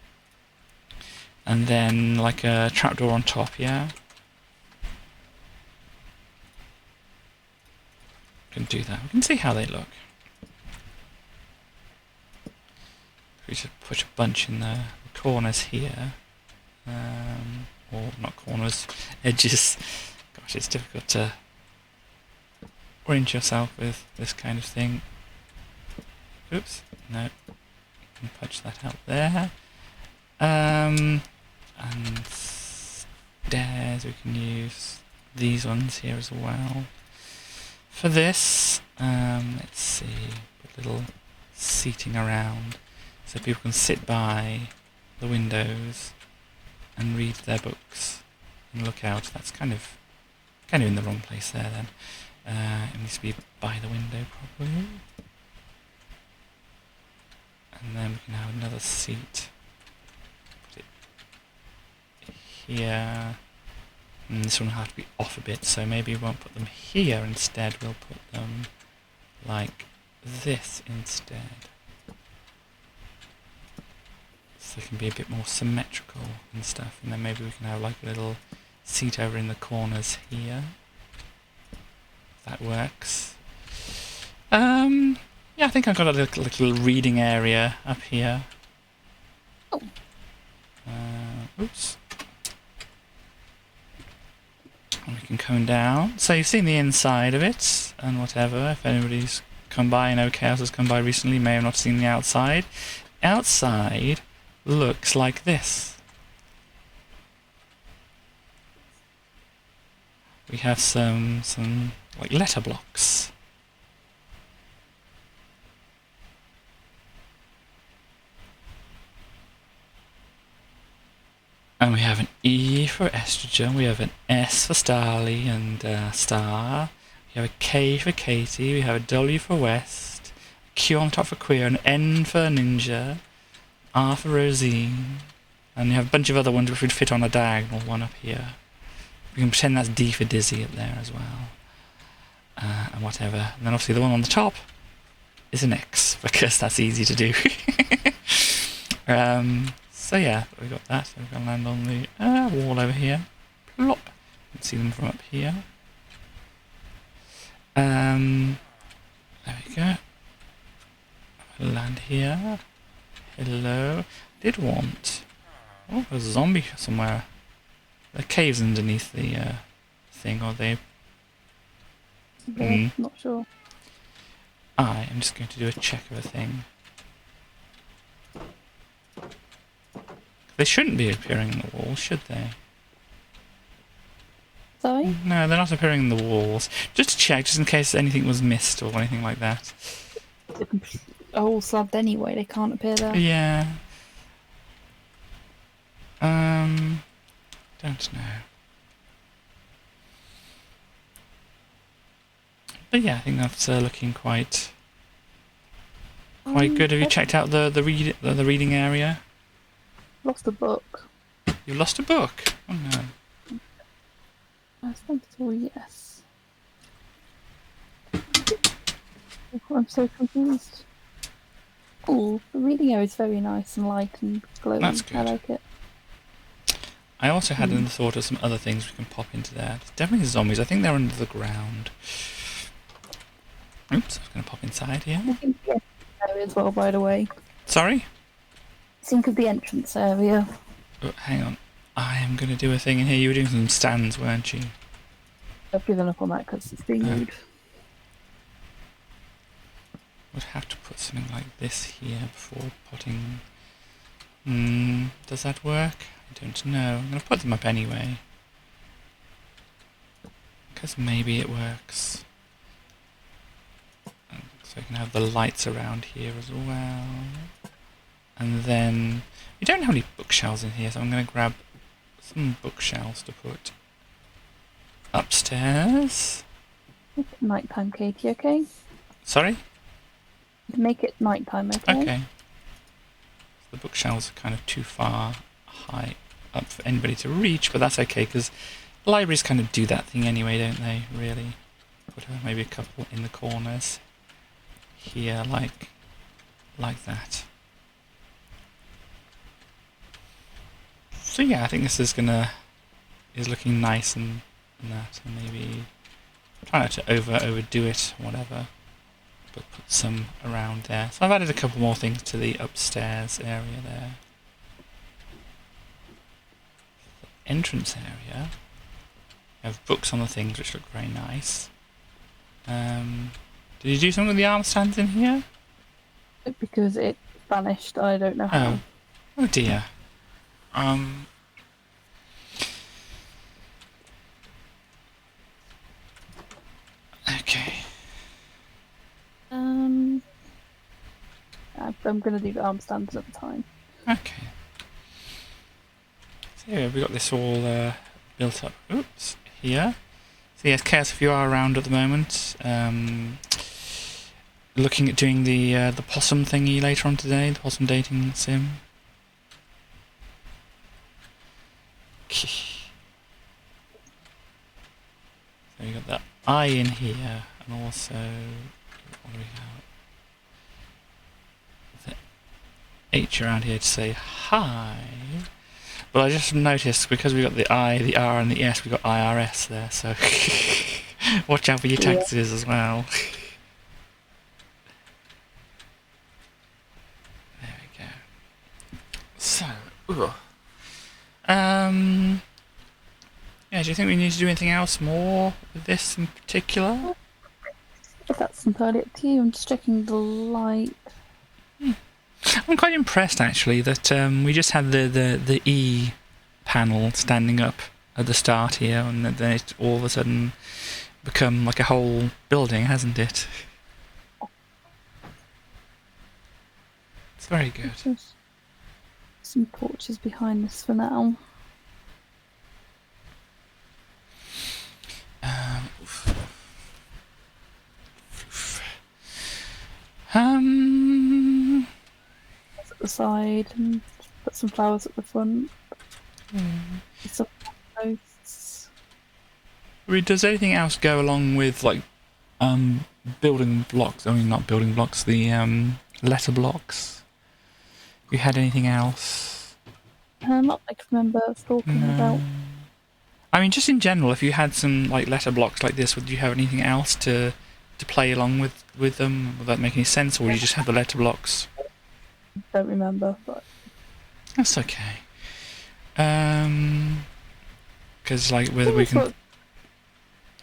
And then like a trapdoor on top, yeah? We can do that. We can see how they look. We should put a bunch in the corners here. Or not corners, edges. Gosh, it's difficult to orient yourself with this kind of thing. Oops, no. Can punch that out there. And stairs, we can use these ones here as well. For this, let's see, put a little seating around so people can sit by the windows and read their books and look out. That's kind of in the wrong place there then. It needs to be by the window probably. And then we can have another seat. Put it here. And this one will have to be off a bit, so maybe we won't put them here instead. We'll put them like this instead. So they can be a bit more symmetrical and stuff. And then maybe we can have like a little seat over in the corners here. If that works. Yeah, I think I've got a little reading area up here.
Oh.
Oops. And we can come down. So you've seen the inside of it, and whatever. If anybody's come by, I know Chaos has come by recently, may have not seen the outside. Outside looks like this. We have some like letter blocks. And we have an E for estrogen, we have an S for Starly and Star, we have a K for Katie, we have a W for West, a Q on top for Queer, an N for Ninja, R for Rosine, and you have a bunch of other ones which would fit on a diagonal one up here. We can pretend that's D for Dizzy up there as well, and whatever. And then obviously the one on the top is an X, because that's easy to do. So yeah, we got that. So we're going to land on the wall over here. Plop. You can see them from up here. There we go. Land here. Hello. Did want... Oh, there's a zombie somewhere. The caves underneath the thing, or they...
Yeah, not sure.
I am just going to do a check of a thing. They shouldn't be appearing in the walls, should they?
Sorry?
No, they're not appearing in the walls. Just to check, just in case anything was missed or anything like that.
They're all subbed anyway, they can't appear there.
Yeah. Don't know. But yeah, I think that's looking quite good. Have you checked out the reading area?
Lost a book.
You lost a book? Oh no.
I think so, yes. I'm so confused. Oh, the reading area is very nice and light and glowing.
That's good.
I like it.
I also had in the thought of some other things we can pop into there. There's definitely zombies. I think they're under the ground. Oops, I was going to pop inside here.
I think the entrance area as well, by the way.
Sorry?
Think of the entrance area.
Oh, hang on. I am going to do a thing in here. You were doing some stands, weren't you?
I've given up on that because it's being rude.
Would have to put something like this here before potting. Does that work? I don't know. I'm going to put them up anyway. Because maybe it works. So I can have the lights around here as well. And then, we don't have any bookshelves in here, so I'm going to grab some bookshelves to put upstairs.
Make it nighttime, Katie, okay?
Sorry?
Make it nighttime, okay?
Okay. The bookshelves are kind of too far high up for anybody to reach, but that's okay, because libraries kind of do that thing anyway, don't they, really? Put maybe a couple in the corners here, like that. So yeah, I think this is looking nice and that, and maybe try not to overdo it, whatever, but put some around there. So I've added a couple more things to the upstairs area there. The entrance area, I have books on the things which look very nice. Did you do something with the arm stands in here?
Because it vanished, I don't know how.
Oh dear. Okay.
I'm going to do the arm stands at the time.
Okay. So yeah, we've got this all built up. Oops, here. So yes, Chaos, if you are around at the moment, looking at doing the possum thingy later on today, the possum dating sim. So you got that I in here, and also what do we have? The H around here to say hi. But I just noticed because we got the I, the R, and the S, we got IRS there. So watch out for your taxes as well. Yeah, do you think we need to do anything else more with this in particular?
But that's entirely up to you. I'm just checking the light.
I'm quite impressed, actually, that we just had the E panel standing up at the start here, and then it all of a sudden become like a whole building, hasn't it? It's very good.
There's some torches behind us for now. At the side and put some flowers at the front. Some posts.
I mean, does anything else go along with like building blocks? I mean, not building blocks. The letter blocks. You had anything else?
Not I can remember us talking about.
I mean, just in general, if you had some like letter blocks like this, would you have anything else to play along with them? Would that make any sense, or would you just have the letter blocks?
Don't remember, but
That's okay. Because like whether we can.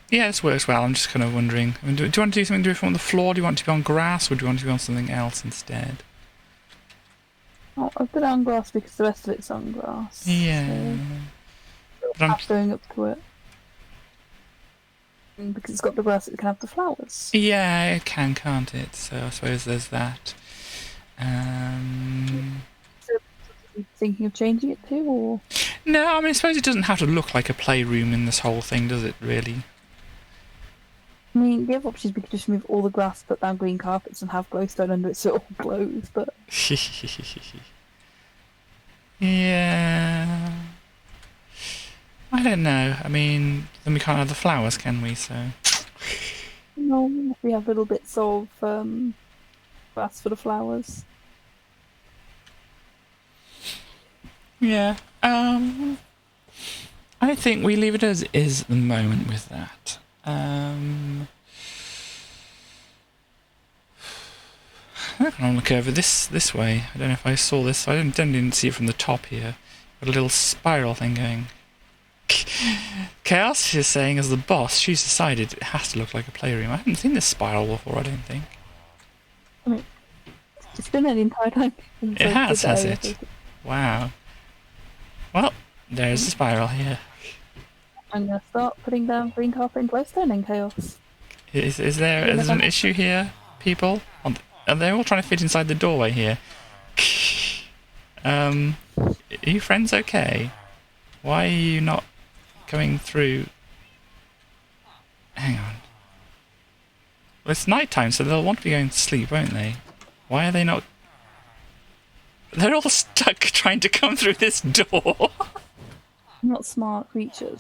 Yeah, this works well. I'm just kind of wondering. I mean, do you want to do something different on the floor? Do you want to be on grass, or do you want to be on something else instead?
Oh, I've put it on grass because the rest of it's on grass.
Yeah.
So
But I'm-
going up to it. And because it's got the grass, it can have the flowers.
Yeah, it can, can't it? So I suppose there's that.
So, are you thinking of changing it too, or?
No, I mean, I suppose it doesn't have to look like a playroom in this whole thing, does it, really?
I mean, the other option is we could just remove all the grass, put down green carpets, and have glowstone under it so it all glows, but...
Yeah. I don't know. I mean, then we can't have the flowers, can we? So.
No, we have little bits of grass for the flowers.
Yeah. I think we leave it as is at the moment with that. I'm going to look over this way. I don't know if I saw this. I didn't see it from the top here. Got a little spiral thing going. Chaos is saying, as the boss, she's decided it has to look like a playroom. I haven't seen this spiral before, I don't think.
I mean, it's been there the entire time.
It has it? Wow. Well, there's the spiral here.
I'm going to start putting down green carpet and glowstone in chaos.
Is there an issue here, people? Are they all trying to fit inside the doorway here? Are you friends okay? Why are you not coming through? Hang on. Well, it's night time, so they'll want to be going to sleep, won't they? Why are they not? They're all stuck trying to come through this door.
Not smart creatures.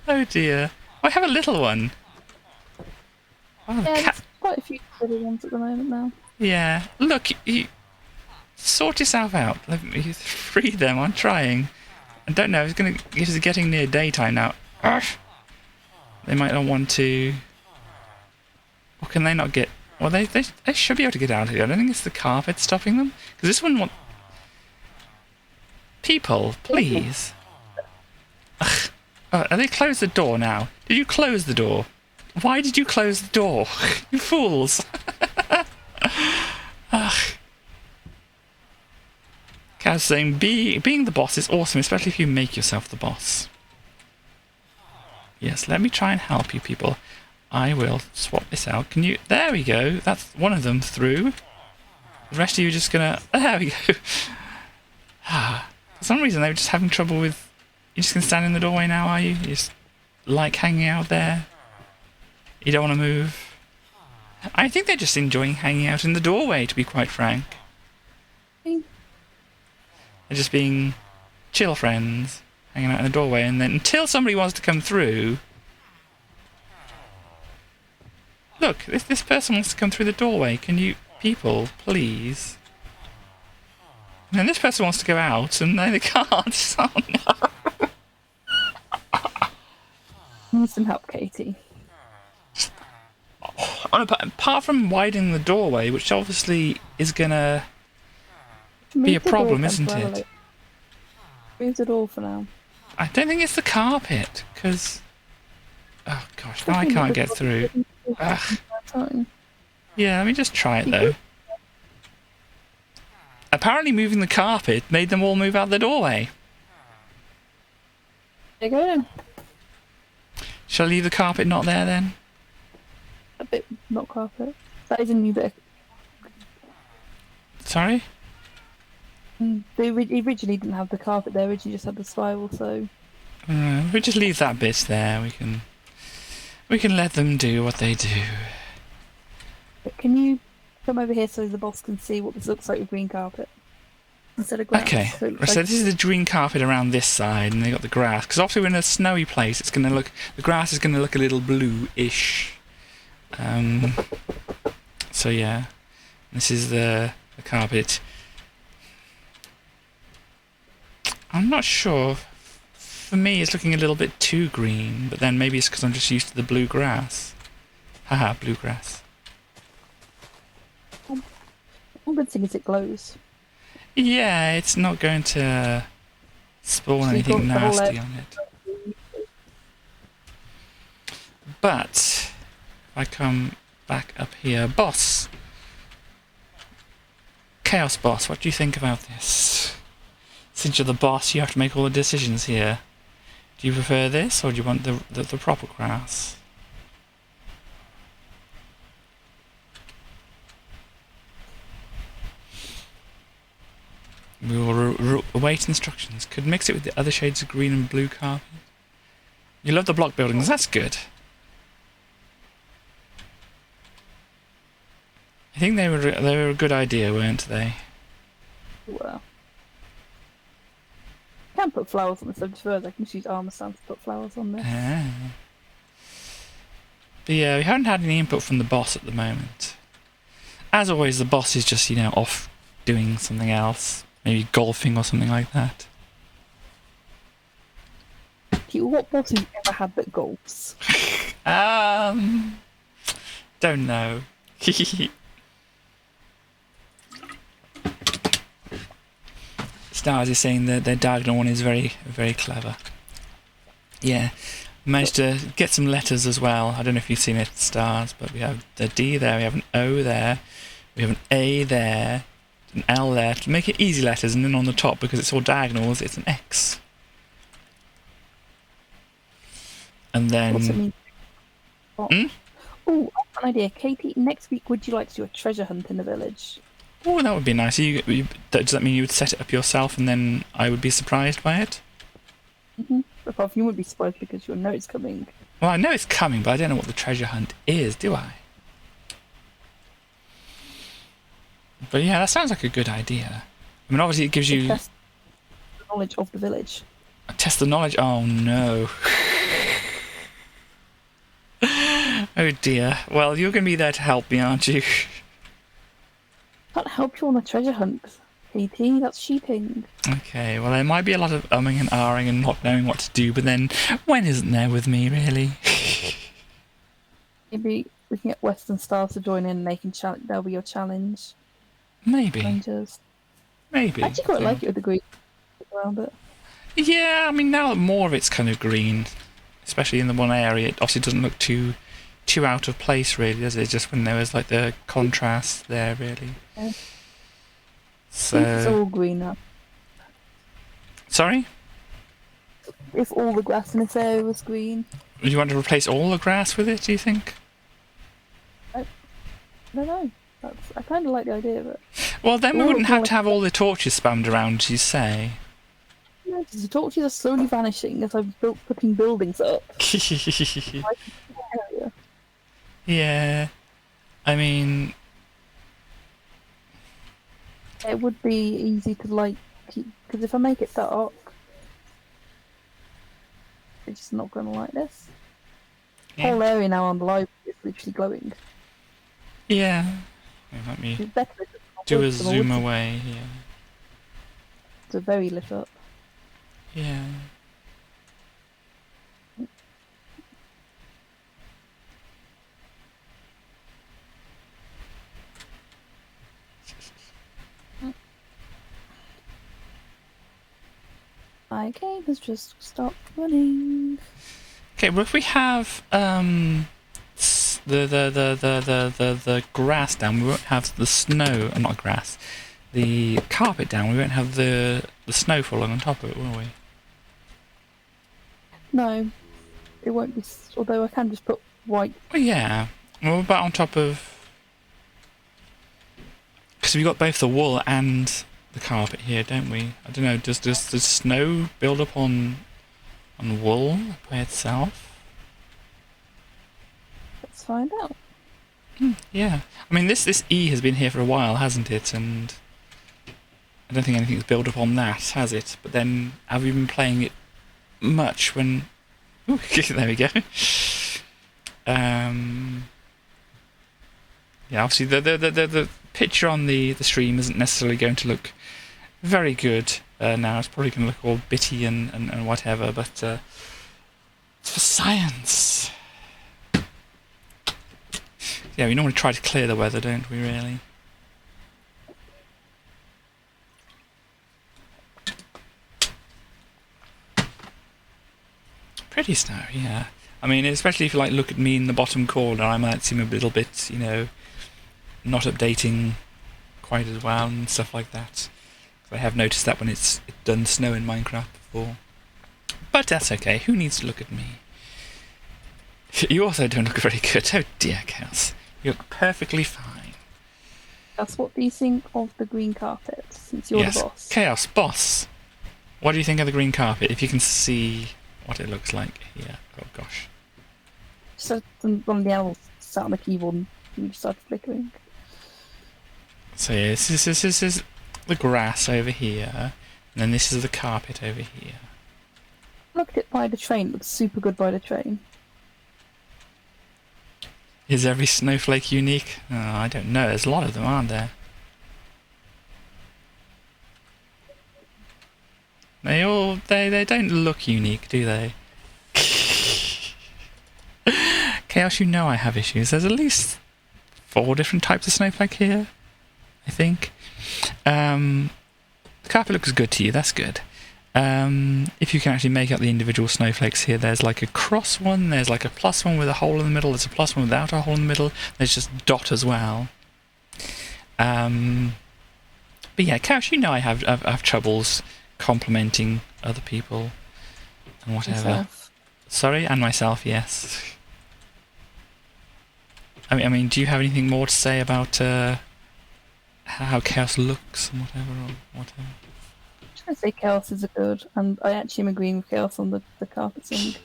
Oh dear. I have a little one. Oh,
Yeah,
cat.
there's quite a few little ones at the moment now.
Yeah. Look, you sort yourself out. Let me free them. I'm trying. I don't know. It's getting near daytime now. Arf. They might not want to. Or can they not get? Well, they should be able to get out of here. I don't think it's the carpet stopping them. Because this one want. People, please. Ugh. Oh, they closed the door now. Did you close the door? Why did you close the door? You fools. Ugh. Kaz saying, being the boss is awesome, especially if you make yourself the boss. Yes, let me try and help you people. I will swap this out. Can you... There we go. That's one of them through. The rest of you are just gonna... There we go. For some reason, they were just having trouble with... You're just gonna stand in the doorway now, are you? You just like hanging out there? You don't want to move? I think they're just enjoying hanging out in the doorway, to be quite frank. They're just being chill friends, hanging out in the doorway, and then until somebody wants to come through... Look, this person wants to come through the doorway. Can you... People, please... And then this person wants to go out, and they can't. Oh, no.
Need some help, Katie.
apart from widening the doorway, which obviously is gonna be a
Move the door
problem, isn't
temporarily.
it?
Move the door for now.
I don't think it's the carpet, because... Oh gosh, now I can't get through. Ugh.
Time.
Yeah, let me just try it though. Apparently moving the carpet made them all move out the doorway.
There you go then.
Shall I leave the carpet not there then?
A bit, not carpet. That is a new bit.
Sorry?
They originally didn't have the carpet, they originally just had the spiral, so...
We just leave that bit there. We can let them do what they do.
But can you come over here so the boss can see what this looks like with green carpet? Instead of grass.
Okay,
So it looks
so
like...
this is the green carpet around this side, and they got the grass. Because obviously we're in a snowy place, it's going to look... The grass is going to look a little blue-ish. So yeah, this is the carpet. I'm not sure. For me, it's looking a little bit too green, but then maybe it's because I'm just used to the blue grass. Haha, blue grass.
One good thing is it glows.
Yeah, it's not going to spawn
So you've
anything
got the whole
nasty on it. But, if I come back up here, boss. Chaos boss, what do you think about this? Since you're the boss, you have to make all the decisions here. Do you prefer this, or do you want the proper grass? We will await instructions. Could mix it with the other shades of green and blue carpet. You love the block buildings, that's good. I think they were a good idea, weren't they?
Well, I can put flowers on the subject first. I can just use armor sand to put flowers on this.
Ah. But yeah, we haven't had any input from the boss at the moment. As always, the boss is just, off doing something else. Maybe golfing or something like that.
What boss have you ever had that golfs?
Don't know. Stars is saying that their diagonal one is very, very clever. Yeah, managed to get some letters as well. I don't know if you've seen it, Stars, but we have the D there, we have an O there, we have an A there, an L there, to make it easy letters, and then on the top, because it's all diagonals, it's an X. And then...
What's it mean? Oh, I have an idea. Katie, next week would you like to do a treasure hunt in the village?
Oh, that would be nice. Does that mean you would set it up yourself and then I would be surprised by it?
Apart from you wouldn't be surprised because you'll know it's coming.
Well, I know it's coming, but I don't know what the treasure hunt is, do I? But yeah, that sounds like a good idea. I mean, obviously it gives you...
Test the knowledge of the village.
Test the knowledge? Oh, no. Oh, dear. Well, you're going to be there to help me, aren't you?
Can't help you on a treasure hunt, Katie. That's cheating.
Okay, well, there might be a lot of umming and ahhing and not knowing what to do, but then when isn't there with me, really?
Maybe we can get Western Stars to join in and they can that'll be your challenge.
Maybe.
Rangers.
Maybe.
I actually quite like it with the green around it.
Yeah, I mean, now that more of it's kind of green, especially in the one area, it obviously doesn't look too out of place, really, does it? Just when there was, like, the contrast there, really.
Yeah.
So...
It's all green now.
Sorry?
If all the grass in this area was green.
Do you want to replace all the grass with it, do you think?
I don't know. I kind of like the idea of it.
Well, then we
All
wouldn't
the
have to have all the torches spammed around, as you say.
Yeah, the torches are slowly vanishing as I'm putting buildings up.
Yeah. I mean...
It would be easy to, like, keep... Because if I make it dark... It's just not going to like this. The whole area now on the library is literally glowing.
Yeah. Let me
It's better if it's not
do a
lit than all
zoom
of it.
away here.
It's very lit up.
Yeah.
My game has just stopped running.
Okay, well if we have the grass down, we won't have the snow. Not grass. The carpet down. We won't have the snow falling on top of it, will we?
No, it won't be. Although I can just put white.
Well, yeah. Well, what about on top of? Because we've got both the wool and the carpet here, don't we? I don't know. Does the snow build up on wool by itself?
Let's find out.
Yeah. I mean, this E has been here for a while, hasn't it? And I don't think anything's built up on that, has it? But then, have you been playing it much when... Ooh, there we go. Yeah, obviously the picture on the stream isn't necessarily going to look very good now. It's probably going to look all bitty and whatever, but it's for science. Yeah, we normally try to clear the weather, don't we, really? Pretty snow, yeah. I mean, especially if you like look at me in the bottom corner, I might seem a little bit, you know, not updating quite as well and stuff like that. I have noticed that when it's done snow in Minecraft before. But that's okay, who needs to look at me? You also don't look very good. Oh dear, Chaos. You look perfectly fine.
That's what do you think of the green carpet, since you're the boss?
Chaos, boss. What do you think of the green carpet, if you can see what it looks like here? Oh gosh.
So one of the animals sat on the keyboard and you started flickering.
So yeah, this is the grass over here, and then this is the carpet over here.
Look at it by the train, it looks super good by the train.
Is every snowflake unique? Oh, I don't know, there's a lot of them, aren't there? They don't look unique, do they? Chaos, you know I have issues. There's at least 4 different types of snowflake here, I think. The carpet looks good to you, that's good. If you can actually make out the individual snowflakes here, there's like a cross one, there's like a plus one with a hole in the middle, there's a plus one without a hole in the middle, there's just dot as well. But yeah, Chaos, you know I have troubles complimenting other people and whatever.
Myself.
Sorry, and myself, yes. I mean, do you have anything more to say about how Chaos looks and whatever, or whatever?
I'm trying to say Chaos is good, and I actually am agreeing with Chaos on the carpet thing.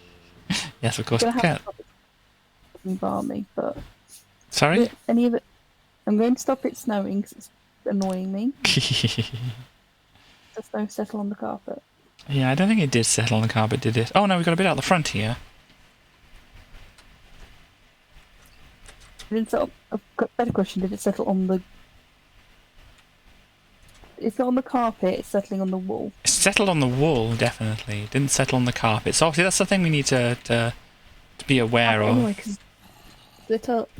Yes, of course.
I'm going to bar me, but
Sorry?
any of it. I'm going to stop it snowing because it's annoying me. The snow settle on the carpet.
Yeah, I don't think it did settle on the carpet, did it? Oh no, we've got a bit out the front here.
It didn't settle. I've got a better question. Did it settle on the? It's not on the carpet. It's settling on the wool.
It settled on the wool, definitely. It didn't settle on the carpet. So obviously that's the thing we need to be aware of.
Anyway, because split up.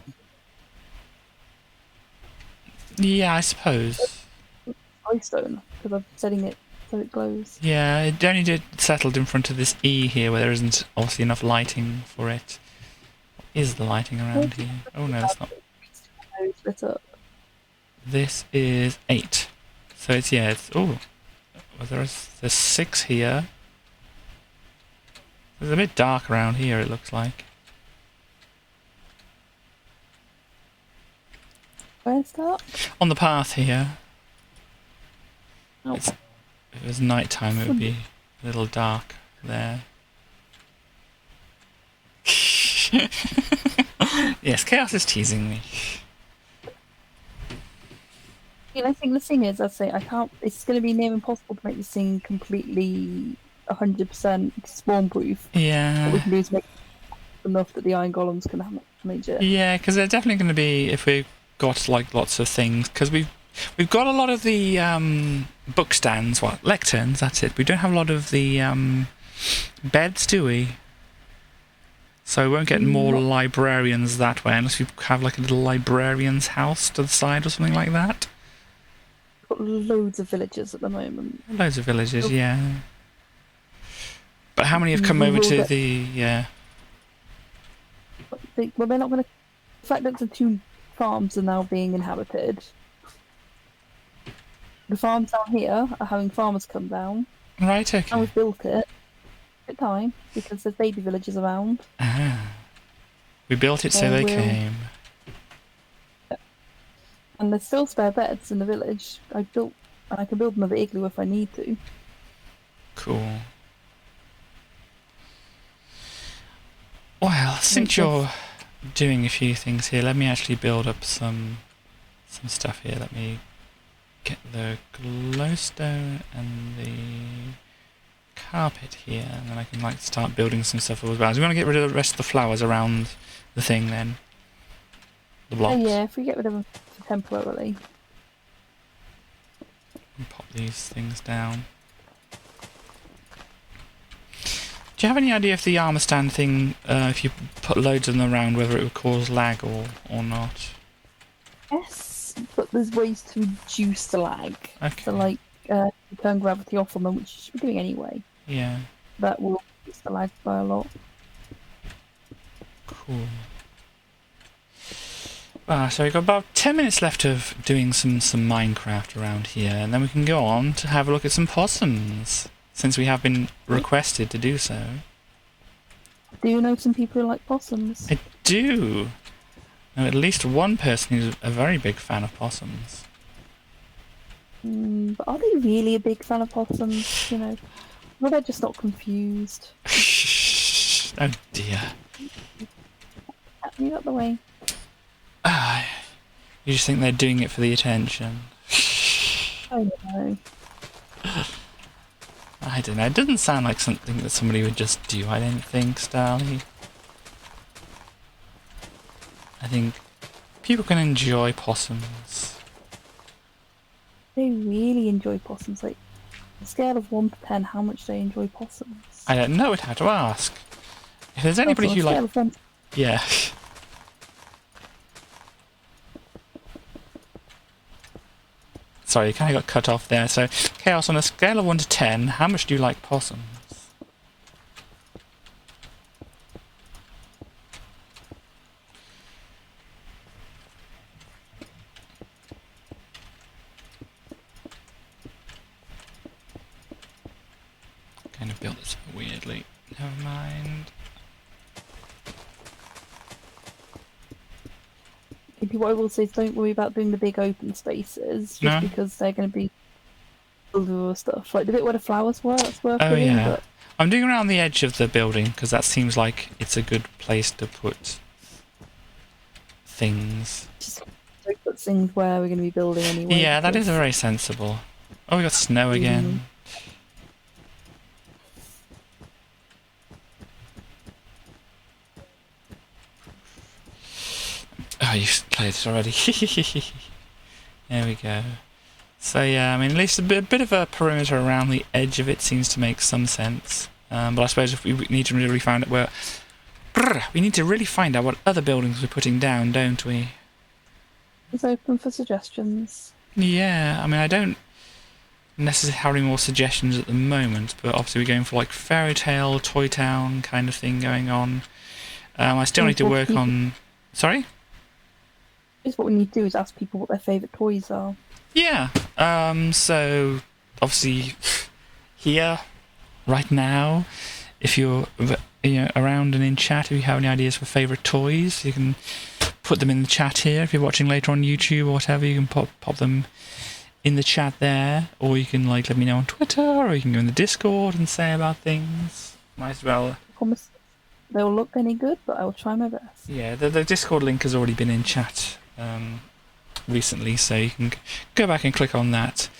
Yeah, I suppose.
Ice stone because I'm setting it so it glows.
Yeah, it only did settled in front of this E here where there isn't obviously enough lighting for it. What is the lighting around here? Oh no, that's not.
Split up.
This is 8. So it's, yeah, it's, oh, well, there's 6 here. It's a bit dark around here, it looks like.
Where's that?
On the path here.
Oh.
If it was night time, it would be a little dark there. Yes, Chaos is teasing me.
I think the thing is, I'd say I can't. It's going to be near impossible to make this thing completely 100% spawn proof.
Yeah.
What we can do is make enough that the iron golems can manage it.
Yeah, because they're definitely going to be, if we've got like lots of things, because we've got a lot of the book stands, lecterns, that's it. We don't have a lot of the beds, do we? So we won't get more librarians that way, unless we have like a little librarian's house to the side or something like that.
We've got loads of villagers at the moment.
Loads of villages, yeah. But how many have come
We
over
will
to
get-
the?
Well, they're not going to. The fact that the 2 farms are now being inhabited. The farms down here are having farmers come down,
Right.
and
Okay.
we've built it at time because there's baby villages around.
Ah. We built it so
So
they
we'll-
came.
And there's still spare beds in the village. And I can build another igloo if I need to.
Cool. Well, since
Makes
you're doing a few things here, let me actually build up some stuff here. Let me get the glowstone and the carpet here, and then I can like start building some stuff as well. So we want to get rid of the rest of the flowers around the thing then. The blocks.
Yeah, if we get rid of them temporarily.
And pop these things down. Do you have any idea if the armor stand thing, if you put loads of them around, whether it would cause lag or not?
Yes, but there's ways to reduce the lag.
Okay.
So, like, turn gravity off on them, which you should be doing anyway.
Yeah.
That will reduce the lag by a lot.
Cool. So we've got about 10 minutes left of doing some Minecraft around here, and then we can go on to have a look at some possums, since we have been requested to do so.
Do you know some people who like possums?
I do know at least one person who's a very big fan of possums.
But are they really a big fan of possums? You know, or they're just not confused.
Oh dear.
Move out the way.
You just think they're doing it for the attention.
Oh no.
I don't know, it doesn't sound like something that somebody would just do, I don't think, Starly. I think people can enjoy possums.
They really enjoy possums. Like, on a scale of 1 to 10, how much they enjoy possums?
I don't know how to ask. If there's anybody
On a
who
scale
like...
of 1 to
Yeah. Sorry, you kind of got cut off there. So, Chaos, on a scale of 1 to 10, how much do you like possums? Kind of built this weirdly. Never mind.
What I will say is don't worry about doing the big open spaces, just
No.
because they're going to be filled with other stuff. Like the bit where the flowers were, that's worth
Oh,
doing,
yeah.
but
I'm doing around the edge of the building because that seems like it's a good place to put things.
just don't put things where we're going to be building anyway.
Yeah, that is
because-
very sensible. Oh, we got snow again. Oh, you've played it already. There we go. So yeah, I mean, at least a bit of a perimeter around the edge of it seems to make some sense. But I suppose if we need to really find out where... we need to really find out what other buildings we're putting down, don't we?
It's open for suggestions.
Yeah, I mean, I don't necessarily have any more suggestions at the moment, but obviously we're going for like Fairy Tale, Toy Town kind of thing going on. I still need to work on... Sorry?
Just what we need to do is ask people what their favourite toys are.
Yeah, so obviously here, right now, if you're around and in chat, if you have any ideas for favourite toys, you can put them in the chat here. If you're watching later on YouTube or whatever, you can pop them in the chat there, or you can like let me know on Twitter, or you can go in the Discord and say about things. Might as well.
I promise they will look any good, but I will try my best.
Yeah, the Discord link has already been in chat recently, so you can go back and click on that,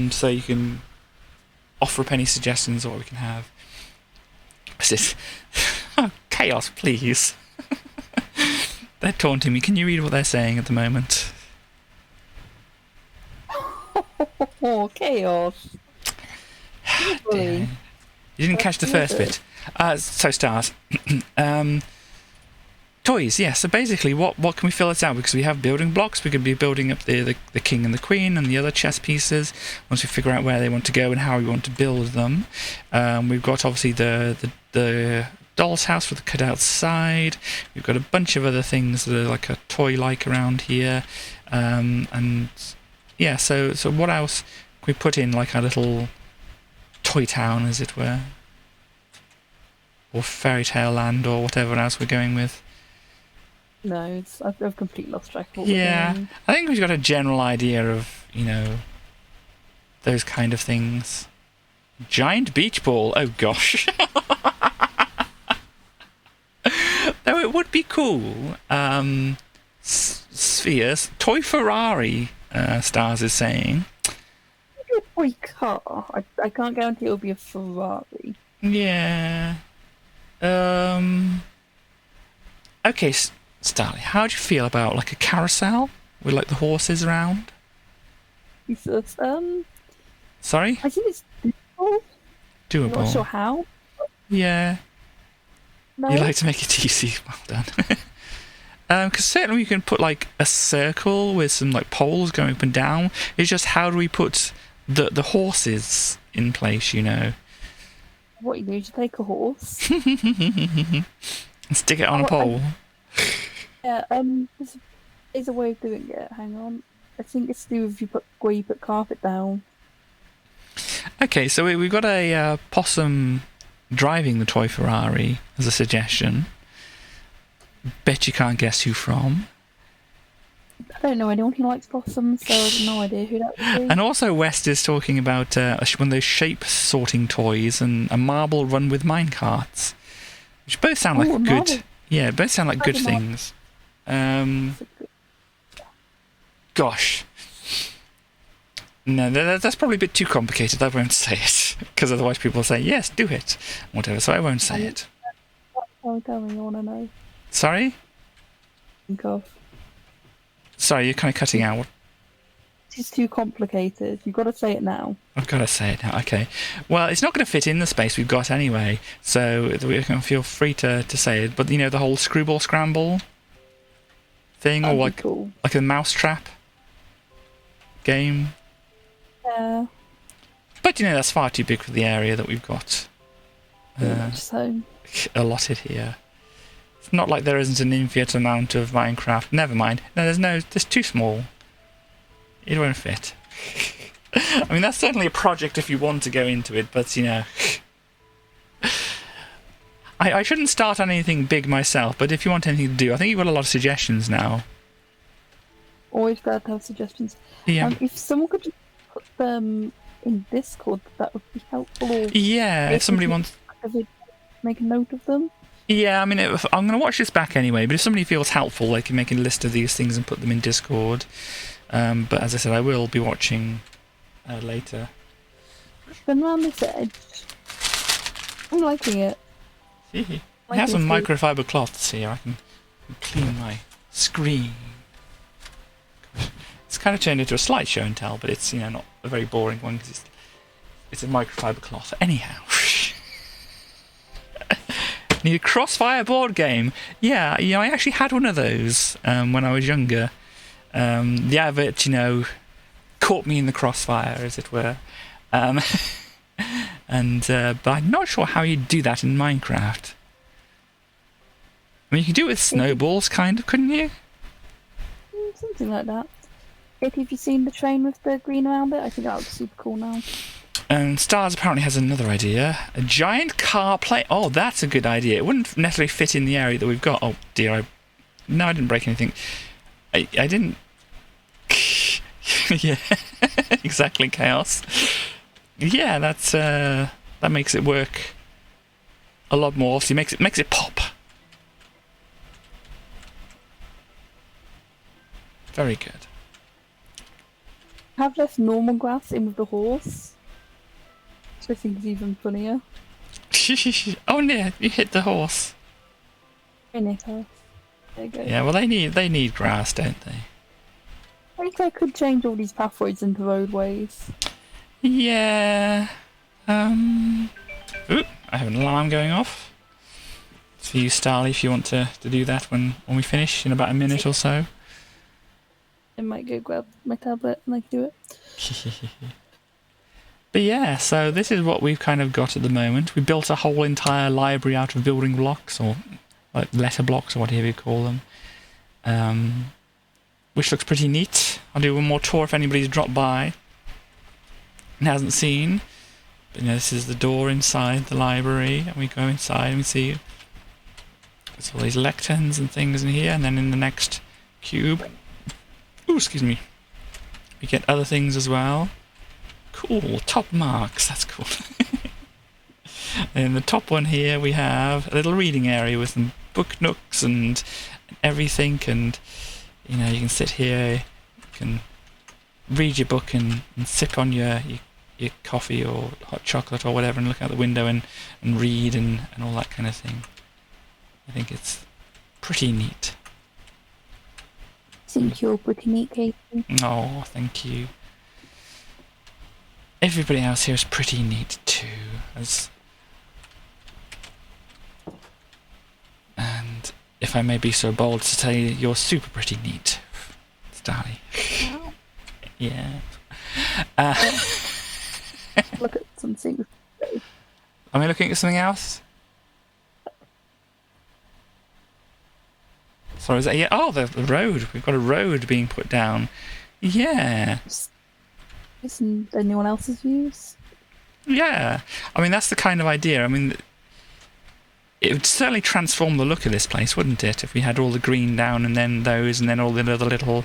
so you can offer up any suggestions of what we can have. What's this? Oh, Chaos, please. They're taunting me. Can you read what they're saying at the moment?
Oh, chaos! Really?
You didn't catch the first bit. So, Stars. Toys, yeah. So basically, what can we fill this out? Because we have building blocks. We could be building up the king and the queen and the other chess pieces. Once we figure out where they want to go and how we want to build them, we've got obviously the doll's house with the cutout side. We've got a bunch of other things that are like a toy-like around here, and yeah. So what else can we put in like our little toy town, as it were, or fairy tale land, or whatever else we're going with?
No, I've completely lost track of what we're
Yeah,
doing.
I think we've got a general idea of, those kind of things. Giant beach ball. Oh gosh. Though it would be cool. Spheres. Toy Ferrari, Stars is saying.
Maybe a toy car. I can't guarantee it'll be a Ferrari.
Yeah. Okay, Starly, how do you feel about like a carousel with like the horses around?
It's just,
Sorry?
I think it's doable. I'm
Doable.
not sure how.
Yeah.
No.
You like to make it easy. Well done. Because certainly you can put like a circle with some like poles going up and down. It's just how do we put the horses in place,
What you do is you take a horse.
and stick it on a
Oh,
pole.
Yeah, there's a way of doing it. Hang on. I think it's to do with where you put carpet down.
Okay, so we've got a possum driving the toy Ferrari as a suggestion. Bet you can't guess who from.
I don't know anyone who likes possums, so I have no idea who that would be.
And also West is talking about one of those shape sorting toys and a marble run with minecarts, which both sound like
Ooh,
good.
marble.
Yeah, both sound like good
Marble.
things. Gosh. No, that's probably a bit too complicated. I won't say it because otherwise people will say yes, do it, whatever. So I won't say it.
Tell me, you want to know.
Sorry,
Think of.
sorry, you're kind of cutting out.
It's too complicated. You've got to say it now.
I've got to say it now. Okay. Well, it's not going to fit in the space we've got anyway, so we can feel free to say it. But the whole screwball scramble thing,
That'd
or
be cool.
like a mousetrap game.
Yeah.
But that's far too big for the area that we've got
So
allotted here. It's not like there isn't an infinite amount of Minecraft. Never mind. No, there's too small. It won't fit. I mean, that's certainly a project if you want to go into it, but I shouldn't start on anything big myself, but if you want anything to do, I think you've got a lot of suggestions now.
always glad to have suggestions.
Yeah.
If someone could just put them in Discord, that would be helpful. Or
Yeah, if somebody wants...
make a note of them.
Yeah, I mean, I'm going to watch this back anyway, but if somebody feels helpful, they can make a list of these things and put them in Discord. But as I said, I will be watching later.
Been around this edge. I'm liking it.
I have some microfiber cloths here. I can clean my screen. It's kind of turned into a slight show and tell, but it's not a very boring one because it's a microfiber cloth. Anyhow. Need a Crossfire board game. Yeah, I actually had one of those when I was younger. The advert, caught me in the crossfire, as it were. But I'm not sure how you do that in Minecraft. I mean, you could do it with snowballs, kind of, couldn't you?
Something like that. Have you seen the train with the green around it? I think that would be super cool now.
And Stars apparently has another idea. A giant car play... Oh, that's a good idea. It wouldn't necessarily fit in the area that we've got. Oh, dear. No, I didn't break anything. I didn't... Yeah, exactly, Chaos. Yeah, that makes it work a lot more. So makes it pop. Very good.
Have less normal grass in with the horse. Which I think is even funnier.
Oh, yeah, you hit the horse.
In it, there you go.
Yeah, well, they need grass, don't they?
I think I could change all these pathways into roadways.
Yeah. Ooh, I have an alarm going off. It's for you, Starly, if you want to do that when we finish in about a minute or so.
I might go grab my tablet and I can do it.
But yeah, so this is what we've kind of got at the moment. We built a whole entire library out of building blocks, or like letter blocks, or whatever you call them. Which looks pretty neat. I'll do one more tour if anybody's dropped by and hasn't seen. But you know, this is the door inside the library, and we go inside and we see there's all these lecterns and things in here, and then in the next cube, ooh, excuse me, we get other things as well. Cool, top marks, that's cool. And in the top one here we have a little reading area with some book nooks and everything, and you know, you can sit here, you can read your book and sip on your coffee or hot chocolate or whatever and look out the window and read and all that kind of thing. I think it's pretty neat.
I think you're pretty neat, Katie.
Oh, thank you. Everybody else here is pretty neat too. And if I may be so bold to say, you're super pretty neat, Starly.
Wow.
Yeah.
Look at some things.
Am I looking at something else? Sorry, is that, yeah? Oh, the road. We've got a road being put down. Yeah.
Isn't anyone else's views?
Yeah. I mean, that's the kind of idea. I mean, it would certainly transform the look of this place, wouldn't it? If we had all the green down and then those and then all the other little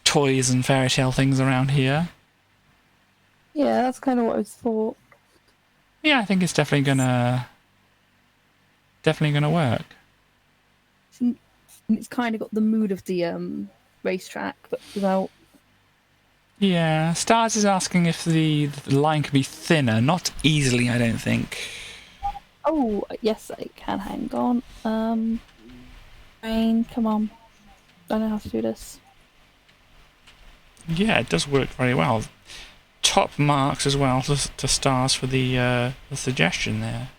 toys and fairy tale things around here.
Yeah, that's kind of what I thought.
Yeah, I think it's definitely gonna work.
And it's kind of got the mood of the racetrack, but without.
Yeah, Stars is asking if the line can be thinner. Not easily, I don't think.
Oh, yes, I can. Hang on. Rain, come on. I know how to do this.
Yeah, it does work very well. Top marks as well to Stars for the suggestion there.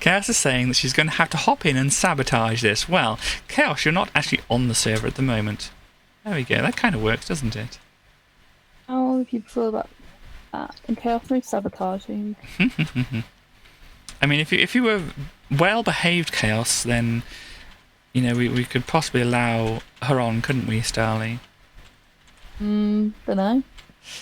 Chaos is saying that she's going to have to hop in and sabotage this. Well, Chaos, you're not actually on the server at the moment. There we go. That kind of works, doesn't it?
How do people feel about that? And Chaos no sabotaging.
I mean, if you were well-behaved Chaos, then you know we could possibly allow her on, couldn't we, Starly?
Dunno.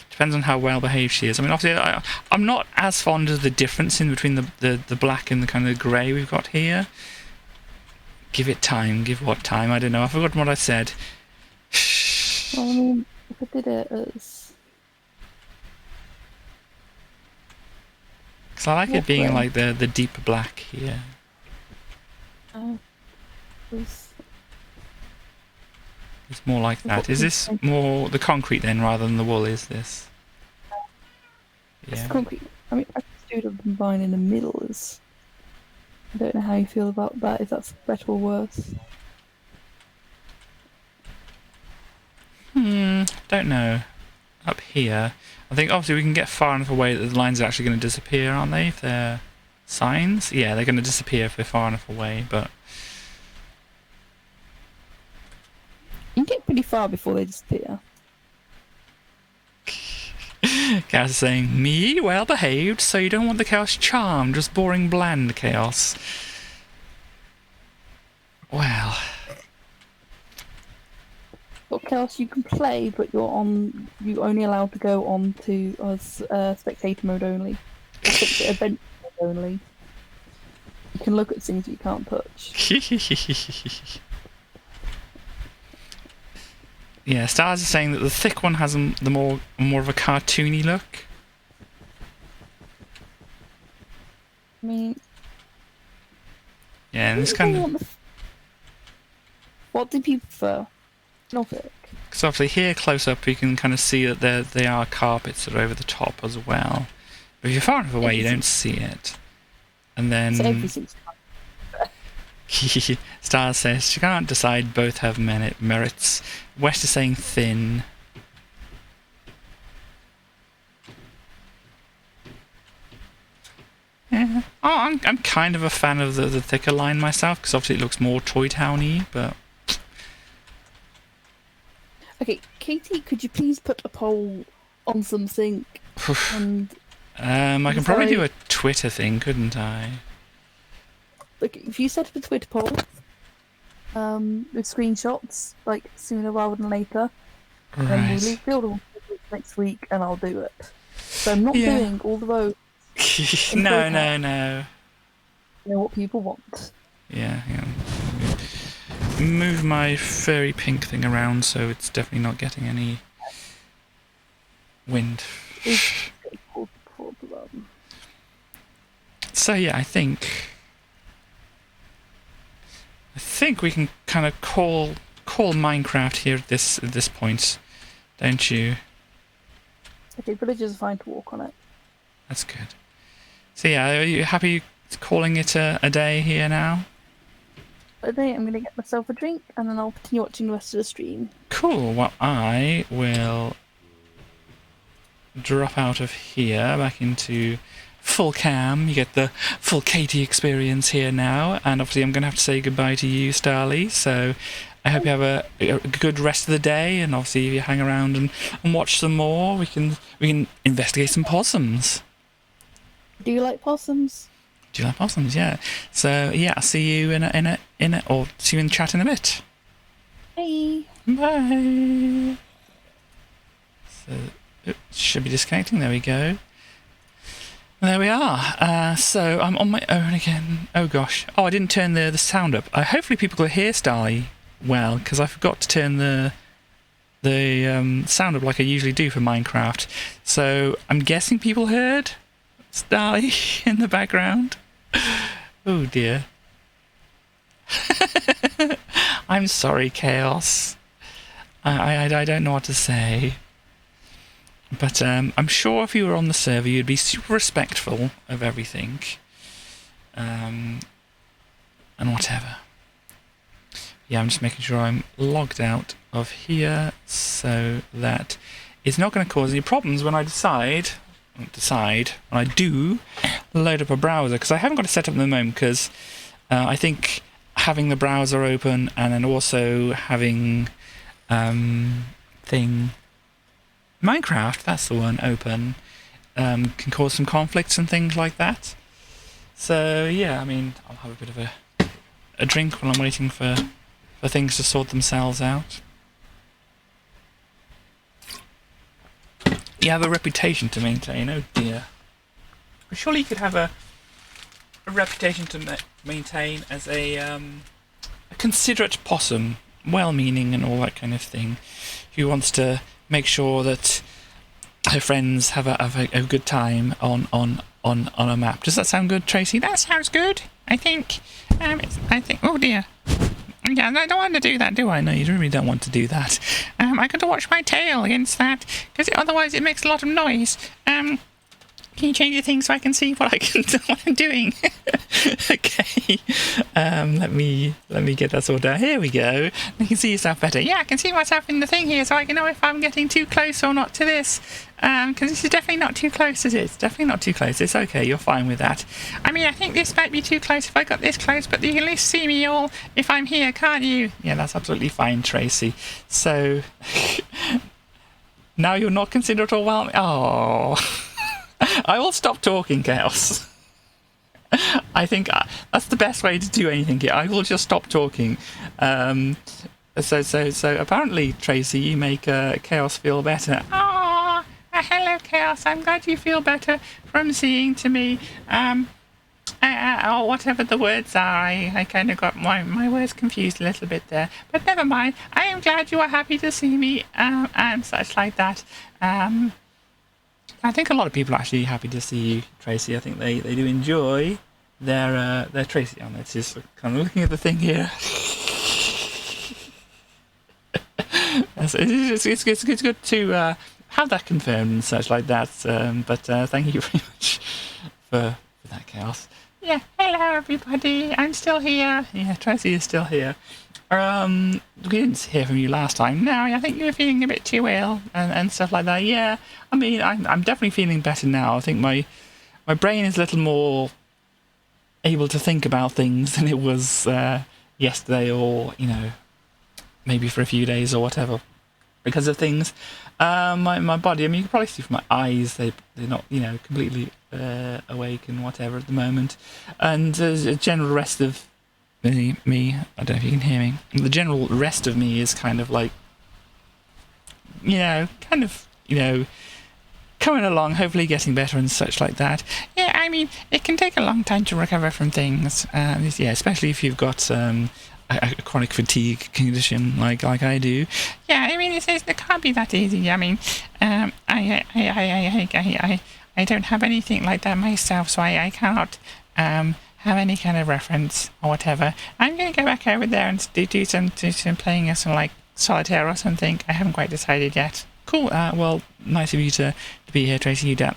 Depends on how well behaved she is. I mean, obviously, I'm not as fond of the difference in between the black and the kind of grey we've got here. Give it time. Give what time? I don't know. I've forgotten what I said.
Well, I mean, if I did it as.
Because I like it being like the deep black here. It's more like that. Is this more the concrete then, rather than the wool? Is this?
It's
Yeah.
concrete. I mean, I could do the combine in the middle. I don't know how you feel about that. If that's better or worse.
Don't know. Up here, I think obviously we can get far enough away that the lines are actually going to disappear, aren't they? If they're signs, yeah, they're going to disappear if we're far enough away. But
You can get pretty far before they disappear.
Chaos is saying, me, well behaved, so you don't want the Chaos charm, just boring bland Chaos. Well.
Well, Chaos, you can play, but you're only allowed to go on to spectator mode only. Or event mode only. You can look at things you can't touch.
Yeah, Stars is saying that the thick one has the more of a cartoony look.
I mean,
Yeah, and it's kind of.
What do people prefer? Norfolk.
Because obviously here close up you can kind of see that they are carpets that are over the top as well. But if you're far enough away you don't see it. And then.
So everything's
Star says she can't decide. Both have merits. West is saying thin. Yeah. Oh, I'm kind of a fan of the thicker line myself, because obviously it looks more Toy Towny, but...
Okay, Katie, could you please put a poll on something? And
I can probably do a Twitter thing, couldn't I?
look, if you set up a Twitter poll, with screenshots, like sooner rather than later, then we'll
Right.
build one next week, and I'll do it. So I'm not
Yeah.
doing all the votes.
No.
You know what people want.
Yeah, move my furry pink thing around so it's definitely not getting any wind. So yeah, I think we can kind of call Minecraft here at this point, don't you?
Okay, villagers are fine to walk on it.
That's good. So yeah, are you happy calling it a day here now?
Today I'm going to get myself a drink, and then I'll continue watching the rest of the stream.
Cool. Well, I will drop out of here back into full cam. You get the full Katie experience here now, and obviously I'm going to have to say goodbye to you, Starly. So I hope you have a good rest of the day, and obviously if you hang around and watch some more, we can investigate some possums.
Do you like possums?
Do you like possums? Yeah. So yeah, I'll see you or see you in the chat in a bit.
Hey.
Bye. So should be disconnecting. There we go. There we are. So I'm on my own again. Oh gosh. Oh, I didn't turn the sound up. Hopefully people could hear Starly well, because I forgot to turn the sound up like I usually do for Minecraft. So I'm guessing people heard Starly in the background. Oh dear. I'm sorry, Chaos. I don't know what to say. But I'm sure if you were on the server, you'd be super respectful of everything. And whatever. Yeah, I'm just making sure I'm logged out of here so that it's not going to cause any problems when I when I do load up a browser, because I haven't got it set up at the moment, because I think having the browser open and then also having Minecraft, that's the one, open, can cause some conflicts and things like that. So yeah, I mean, I'll have a bit of a drink while I'm waiting for things to sort themselves out. You have a reputation to maintain, oh dear. Surely you could have a reputation to maintain as a considerate possum, well-meaning and all that kind of thing, who wants to make sure that her friends have a good time on a map. Does that sound good, Tracy? That sounds good. I think. Oh dear. Yeah, I don't want to do that, do I? No, you really don't want to do that. I got to watch my tail against that, because otherwise it makes a lot of noise. Can you change the thing so I can see what I'm doing? Okay. Let me get that sorted out. Here we go. You can see yourself better. Yeah, I can see myself in the thing here, so I can know if I'm getting too close or not to this. Because this is definitely not too close, is it? It's definitely not too close. It's okay, you're fine with that. I mean, I think this might be too close if I got this close, but you can at least see me all if I'm here, can't you? Yeah, that's absolutely fine, Tracy. So, now you're not considered overwhelming. Oh, I will stop talking, Chaos. I think that's the best way to do anything here. I will just stop talking. So apparently, Tracy, you make Chaos feel better. Oh, hello, Chaos. I'm glad you feel better from seeing to me. Or whatever the words are. I kind of got my words confused a little bit there. But never mind. I am glad you are happy to see me and such like that. I think a lot of people are actually happy to see you, Tracy. I think they do enjoy their Tracy. Oh, it's just kind of looking at the thing here. It's good to have that confirmed and such like that. But thank you very much for that, Chaos. Yeah, hello everybody, I'm still here. Yeah, Tracy is still here. We didn't hear from you last time. No, I think you were feeling a bit too ill and stuff like that. Yeah, I mean, I'm definitely feeling better now. I think my brain is a little more able to think about things than it was yesterday, or, you know, maybe for a few days or whatever, because of things. My body, I mean, you can probably see from my eyes, they're not, you know, completely awake and whatever at the moment. And a general rest of me, I don't know if you can hear me, the general rest of me is kind of like, you know, coming along, hopefully getting better and such like that. Yeah, I mean, it can take a long time to recover from things. Yeah, especially if you've got a chronic fatigue condition like I do. Yeah, I mean, it can't be that easy. I mean, I don't have anything like that myself, so I cannot have any kind of reference or whatever. I'm going to go back over there and do some playing of some like solitaire or something. I haven't quite decided yet. Cool. Well, nice of you to be here, Tracy. You do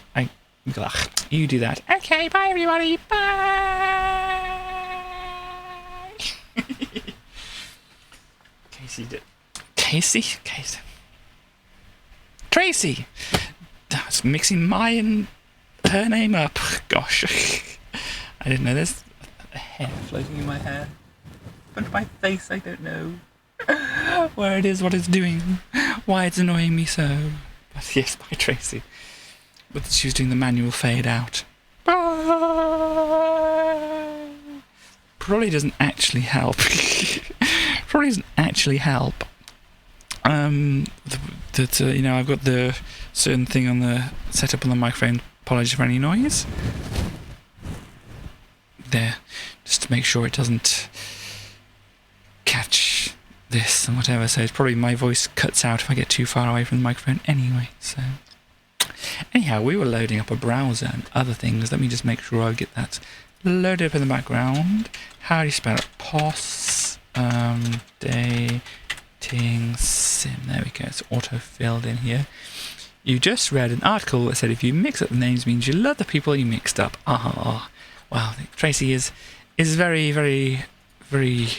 that. Okay. Bye, everybody. Bye. Casey. Tracy. That's mixing my and her name up. Gosh. I didn't know there's a hair floating in my hair. Under my face, I don't know where it is, what it's doing, why it's annoying me so. But yes, by Tracy. But she was doing the manual fade out. Probably doesn't actually help. You know, I've got the certain thing on the setup on the microphone. Apologies for any noise. There, just to make sure it doesn't catch this and whatever. So it's probably my voice cuts out if I get too far away from the microphone anyway. So anyhow, we were loading up a browser and other things. Let me just make sure I get that loaded up in the background. How do you spell it? Dating sim. There we go. It's auto-filled in here. You just read an article that said if you mix up the names means you love the people you mixed up. Wow, Tracy is very, very, very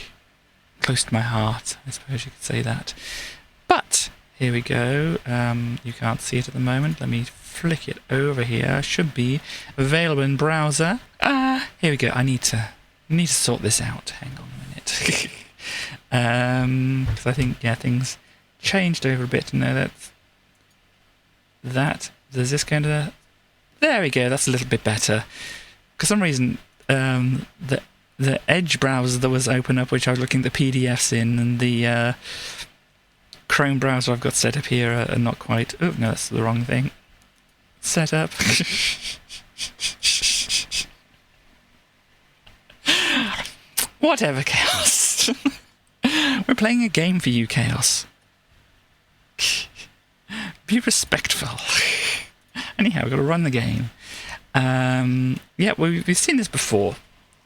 close to my heart. I suppose you could say that. But here we go. You can't see it at the moment. Let me flick it over here. Should be available in browser. Here we go. I need to sort this out. Hang on a minute. Because I think, yeah, things changed over a bit. No, there's this going to... There we go. That's a little bit better. For some reason, the Edge browser that was open up, which I was looking at the PDFs in, and the Chrome browser I've got set up here are not quite... Oh, no, that's the wrong thing. Set up. Whatever, Chaos. We're playing a game for you, Chaos. Be respectful. Anyhow, we've got to run the game. Yeah, we've seen this before.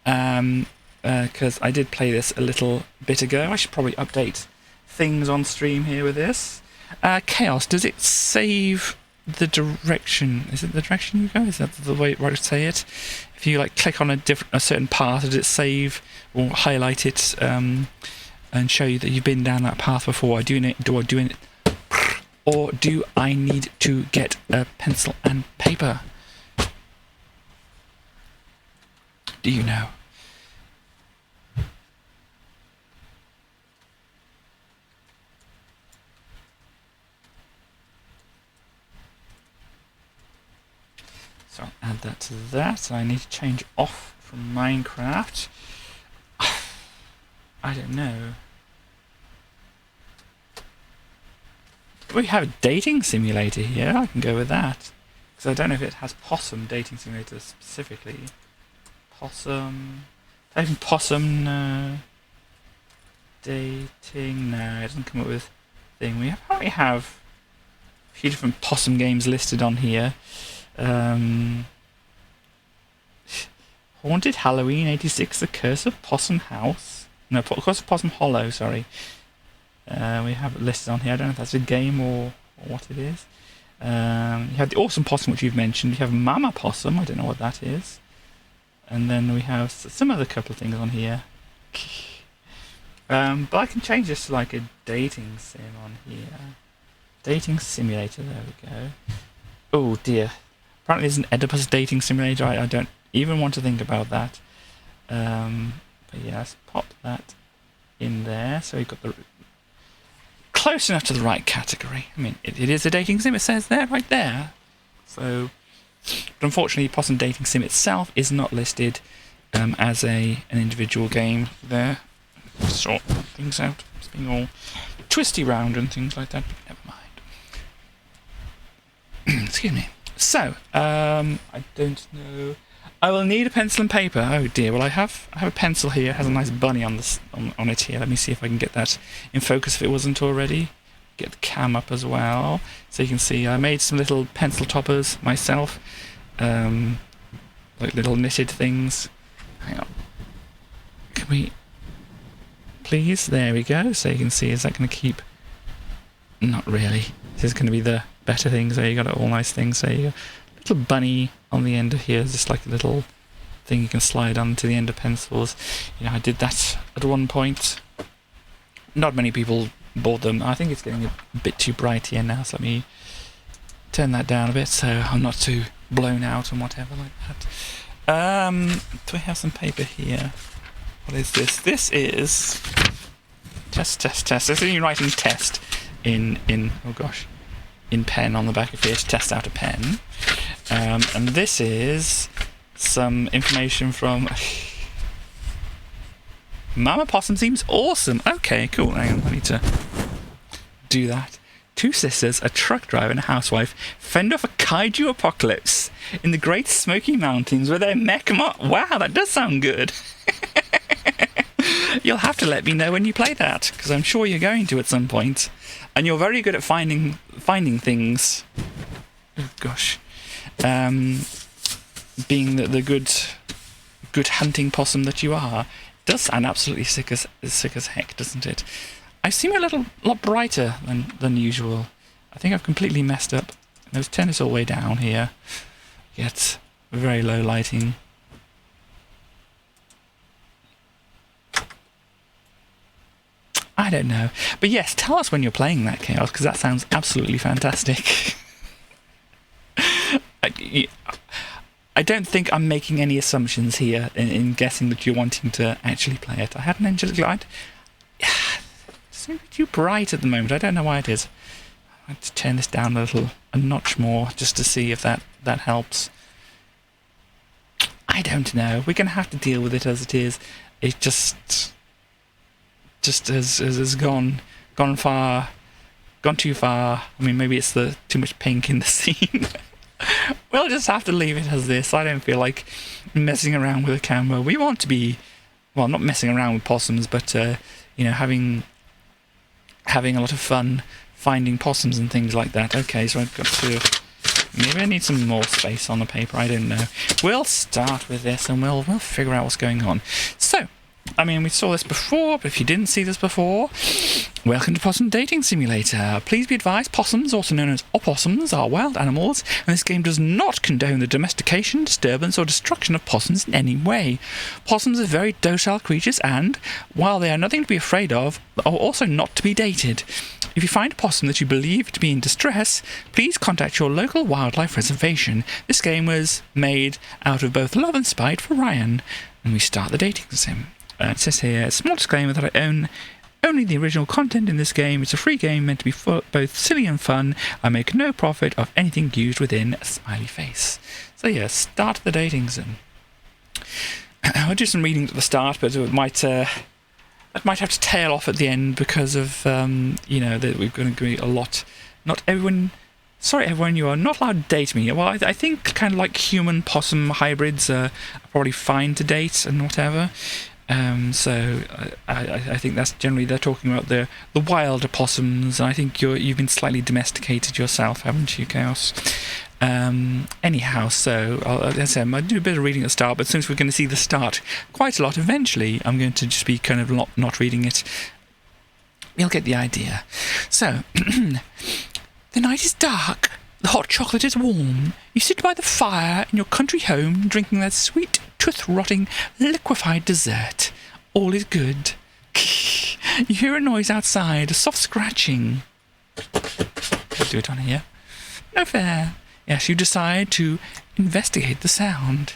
Because I did play this a little bit ago. I should probably update things on stream here with this. Chaos, does it save the direction? Is it the direction you go? Is that the way to say it? If you like click on a certain path, does it save or highlight it and show you that you've been down that path before? Or do I need to get a pencil and paper? Do you know? So I'll add that to that. I need to change off from Minecraft. I don't know. We have a dating simulator here. I can go with that. Because I don't know if it has Possum dating simulator specifically. Possum. Even Possum, no. Dating, no. It doesn't come up with thing. We probably have a few different Possum games listed on here. Haunted Halloween 86, The Curse of Possum House. No, Curse of Possum Hollow, sorry. We have it listed on here. I don't know if that's a game or what it is. You have the Awesome Possum, which you've mentioned. You have Mama Possum. I don't know what that is. And then we have some other couple of things on here. But I can change this to like a dating sim on here. Dating simulator, there we go. Oh dear. Apparently there's an Oedipus dating simulator. I don't even want to think about that. But yeah, let's pop that in there. So we've got the close enough to the right category. I mean, it is a dating sim, it says there, right there. So, but unfortunately, Possum Dating Sim itself is not listed as an individual game there. Sort things out. It's being all twisty round and things like that, but never mind. Excuse me. So, I don't know. I will need a pencil and paper. Oh dear. Well, I have a pencil here. It has a nice bunny on it here. Let me see if I can get that in focus if it wasn't already. Get the cam up as well, so you can see I made some little pencil toppers myself, like little knitted things. Hang on. Can we please? There we go. So you can see, is that going to keep? Not really. This is going to be the better things. There you got it, all nice things. So you got a little bunny on the end of here, just like a little thing you can slide onto the end of pencils. You know, I did that at one point. Not many people bought them. I think it's getting a bit too bright here now, so let me turn that down a bit so I'm not too blown out and whatever like that. Do I have some paper here? What is this? This is test. This is you writing test in oh gosh, in pen on the back of here to test out a pen. And this is some information from Mama Possum seems awesome. Okay, cool. Hang on, I need to do that. Two sisters, a truck driver and a housewife, fend off a kaiju apocalypse in the Great Smoky Mountains with their mech Wow, that does sound good. You'll have to let me know when you play that, because I'm sure you're going to at some point. And you're very good at finding things. Oh gosh. Being the good hunting possum that you are. Does sound absolutely sick as heck, doesn't it? I seem a lot brighter than usual. I think I've completely messed up. Let's turn this all the way down here. Get very low lighting. I don't know. But yes, tell us when you're playing that, Chaos, because that sounds absolutely fantastic. I don't think I'm making any assumptions here in guessing that you're wanting to actually play it. I had an angelic light. It's too bright at the moment. I don't know why it is. I have to turn this down a notch more, just to see if that helps. I don't know. We're going to have to deal with it as it is. It just has gone too far. I mean, maybe it's the too much pink in the scene. We'll just have to leave it as this. I don't feel like messing around with a camera. We want to be, well, not messing around with possums, but you know, having a lot of fun finding possums and things like that. Okay, so I've got to. Maybe I need some more space on the paper. I don't know. We'll start with this and we'll figure out what's going on. So, I mean, we saw this before, but if you didn't see this before, welcome to Possum Dating Simulator. Please be advised, possums, also known as opossums, are wild animals, and this game does not condone the domestication, disturbance, or destruction of possums in any way. Possums are very docile creatures and, while they are nothing to be afraid of, are also not to be dated. If you find a possum that you believe to be in distress, please contact your local wildlife reservation. This game was made out of both love and spite for Ryan. And we start the dating sim. It says here, a small disclaimer that I own only the original content in this game. It's a free game meant to be both silly and fun. I make no profit of anything used within a smiley face. So yeah, start the dating sim. I'll do some reading at the start, but it might have to tail off at the end because of, you know, that we're going to be a lot. Not everyone. Sorry, everyone, you are not allowed to date me. Well, I think kind of like human possum hybrids are probably fine to date and whatever. So I think that's generally they're talking about the wilder possums. I think you've been slightly domesticated yourself, haven't you, Chaos? Anyhow, so as I said, I'll do a bit of reading at the start, but since we're going to see the start quite a lot eventually, I'm going to just be kind of not reading it. You'll get the idea. So, the night is dark. The hot chocolate is warm. You sit by the fire in your country home, drinking that sweet, tooth-rotting, liquefied dessert. All is good. You hear a noise outside, a soft scratching. Let's do it on here. No fair. Yes, you decide to investigate the sound.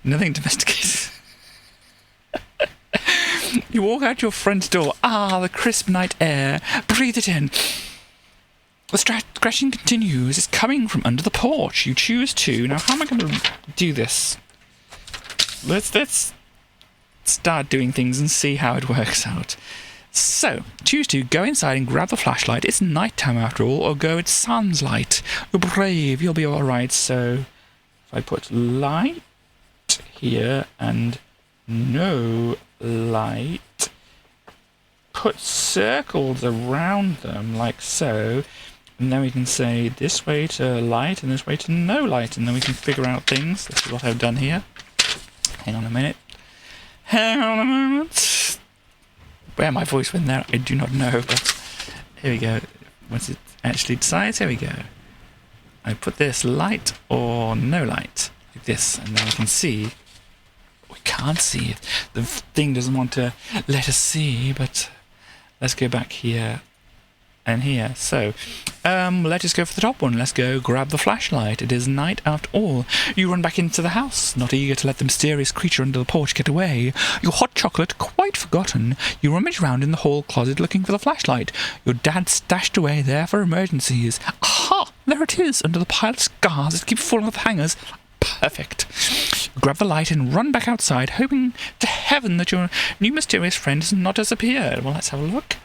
Nothing to investigate. You walk out your front door. Ah, the crisp night air. Breathe it in. The scratching continues. It's coming from under the porch. You choose to. Now, how am I going to do this? Let's start doing things and see how it works out. So, choose to go inside and grab the flashlight. It's night time after all, or go, it's sans light. You're brave, you'll be alright. So, if I put light here and no light, put circles around them like so, and then we can say this way to light and this way to no light, and then we can figure out things. This is what I've done here. Hang on a minute. Hang on a moment. Where my voice went there, I do not know, but here we go. Once it actually decides, here we go. I put this light or no light, like this, and then we can see. We can't see it. The thing doesn't want to let us see, but let's go back here and here. So, let us go for the top one. Let's go grab the flashlight. It is night after all. You run back into the house, not eager to let the mysterious creature under the porch get away. Your hot chocolate quite forgotten. You rummage round in the hall closet looking for the flashlight. Your dad stashed away there for emergencies. Aha! There it is, under the pile of scars that keep falling off the hangers. Perfect. You grab the light and run back outside, hoping to heaven that your new mysterious friend has not disappeared. Well, let's have a look.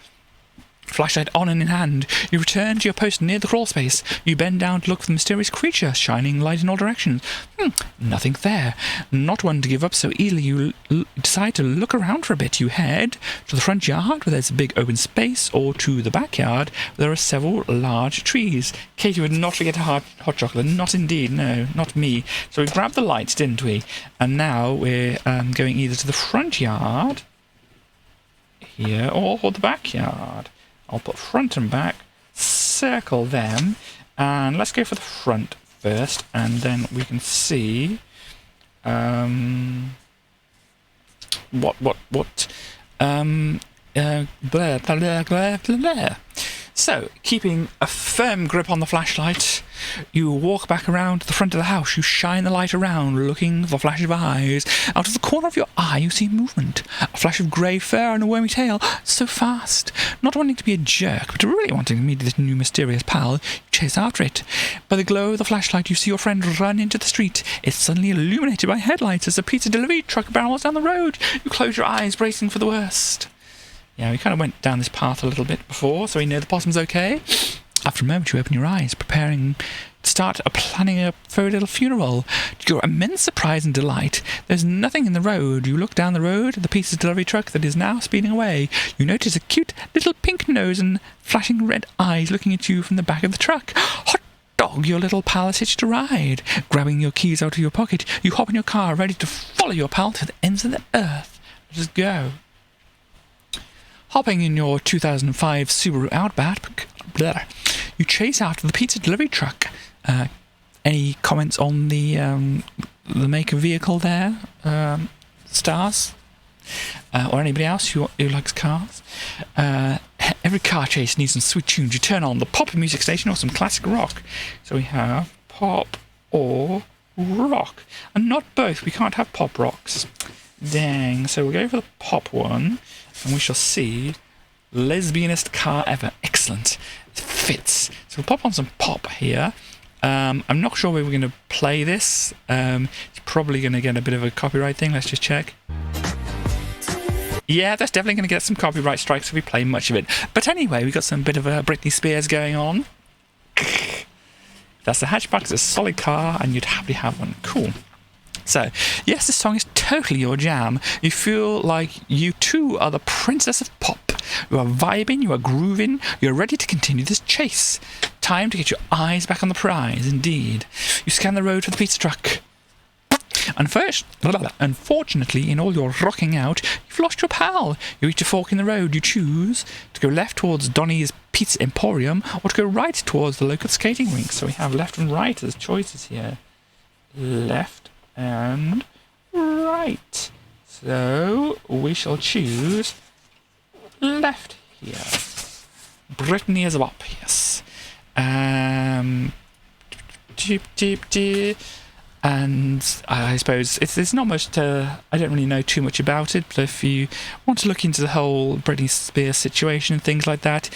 Flashlight on and in hand, you return to your post near the crawl space. You bend down to look for the mysterious creature, shining light in all directions. Nothing there. Not one to give up so easily. You decide to look around for a bit. You head to the front yard, where there's a big open space, or to the backyard, where there are several large trees. Katie would not forget a hot chocolate. Not indeed, no, not me. So we grabbed the lights, didn't we? And now we're going either to the front yard, here, or the backyard. I'll put front and back, circle them, and let's go for the front first, and then we can see blah, blah, blah, blah, blah. So, keeping a firm grip on the flashlight, you walk back around to the front of the house. You shine the light around, looking for flashes of eyes. Out of the corner of your eye, you see movement. A flash of grey fur and a wormy tail. So fast. Not wanting to be a jerk, but really wanting to meet this new mysterious pal, you chase after it. By the glow of the flashlight, you see your friend run into the street. It's suddenly illuminated by headlights as a pizza delivery truck barrels down the road. You close your eyes, bracing for the worst. Yeah, we kind of went down this path a little bit before, so we know the possum's okay. After a moment, you open your eyes, preparing to start planning a furry little funeral. To your immense surprise and delight, there's nothing in the road. You look down the road at the pizza delivery truck that is now speeding away. You notice a cute little pink nose and flashing red eyes looking at you from the back of the truck. Hot dog, your little pal is hitched a ride. Grabbing your keys out of your pocket, you hop in your car, ready to follow your pal to the ends of the earth. Let us go. Hopping in your 2005 Subaru Outback, you chase after the pizza delivery truck. Any comments on the make of vehicle there, Stars? Or anybody else who likes cars? Every car chase needs some sweet tunes. You turn on the pop music station or some classic rock. So we have pop or rock. And not both. We can't have pop rocks. Dang. So we'll go for the pop one. And we shall see lesbianest car ever. Excellent. It fits. So we'll pop on some pop here. I'm not sure where we're going to play this. It's probably going to get a bit of a copyright thing. Let's just check. Yeah, that's definitely going to get some copyright strikes if we play much of it. But anyway, we've got some bit of a Britney Spears going on. That's the hatchback. It's a solid car, and you'd happily have one. Cool. So, yes, this song is totally your jam. You feel like you too are the princess of pop. You are vibing, you are grooving, you're ready to continue this chase. Time to get your eyes back on the prize, indeed. You scan the road for the pizza truck. Unfortunately, in all your rocking out, you've lost your pal. You reach a fork in the road. You choose to go left towards Donny's Pizza Emporium or to go right towards the local skating rink. So we have left and right as choices here. Left and right. So we shall choose left here. Brittany is up, yes. And I suppose it's not much to... I don't really know too much about it, but if you want to look into the whole Britney Spears situation and things like that,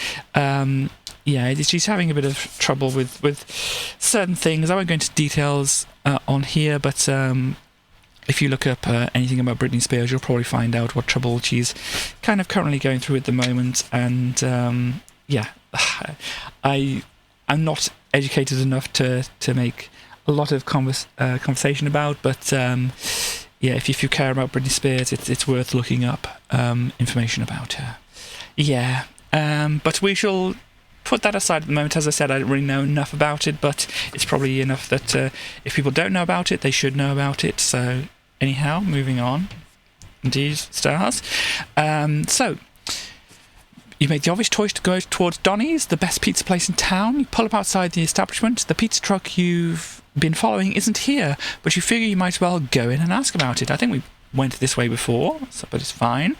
yeah, she's having a bit of trouble with certain things. I won't go into details on here, but if you look up anything about Britney Spears, you'll probably find out what trouble she's kind of currently going through at the moment. And yeah, I'm not educated enough to make a lot of conversation about, but yeah, if you care about Britney Spears, it's worth looking up information about her. Yeah, but we shall put that aside at the moment. As I said, I don't really know enough about it, but it's probably enough that if people don't know about it, they should know about it. So anyhow, moving on. Indeed, stars. So you make the obvious choice to go towards Donny's, the best pizza place in town. You pull up outside the establishment. The pizza truck you've been following isn't here, but you figure you might as well go in and ask about it. I think we went this way before, but it's fine.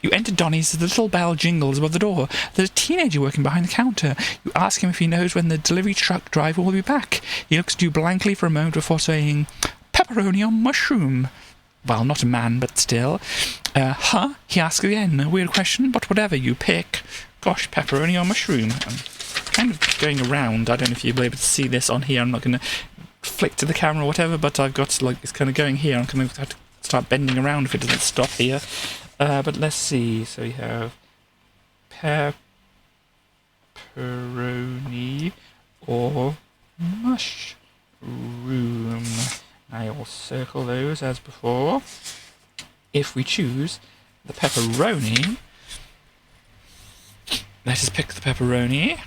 You enter Donny's, the little bell jingles above the door. There's a teenager working behind the counter. You ask him if he knows when the delivery truck driver will be back. He looks at you blankly for a moment before saying, "Pepperoni on mushroom." Well, not a man, but still. Huh? He asks again. A weird question, but whatever you pick. Gosh, pepperoni or mushroom. I'm kind of going around. I don't know if you'll be able to see this on here. I'm not going to flick to the camera or whatever, but I've got, like, it's kind of going here. I'm going to have to start bending around if it doesn't stop here. But let's see. So we have pepperoni or mushroom. I will circle those as before. If we choose the pepperoni, let us pick the pepperoni.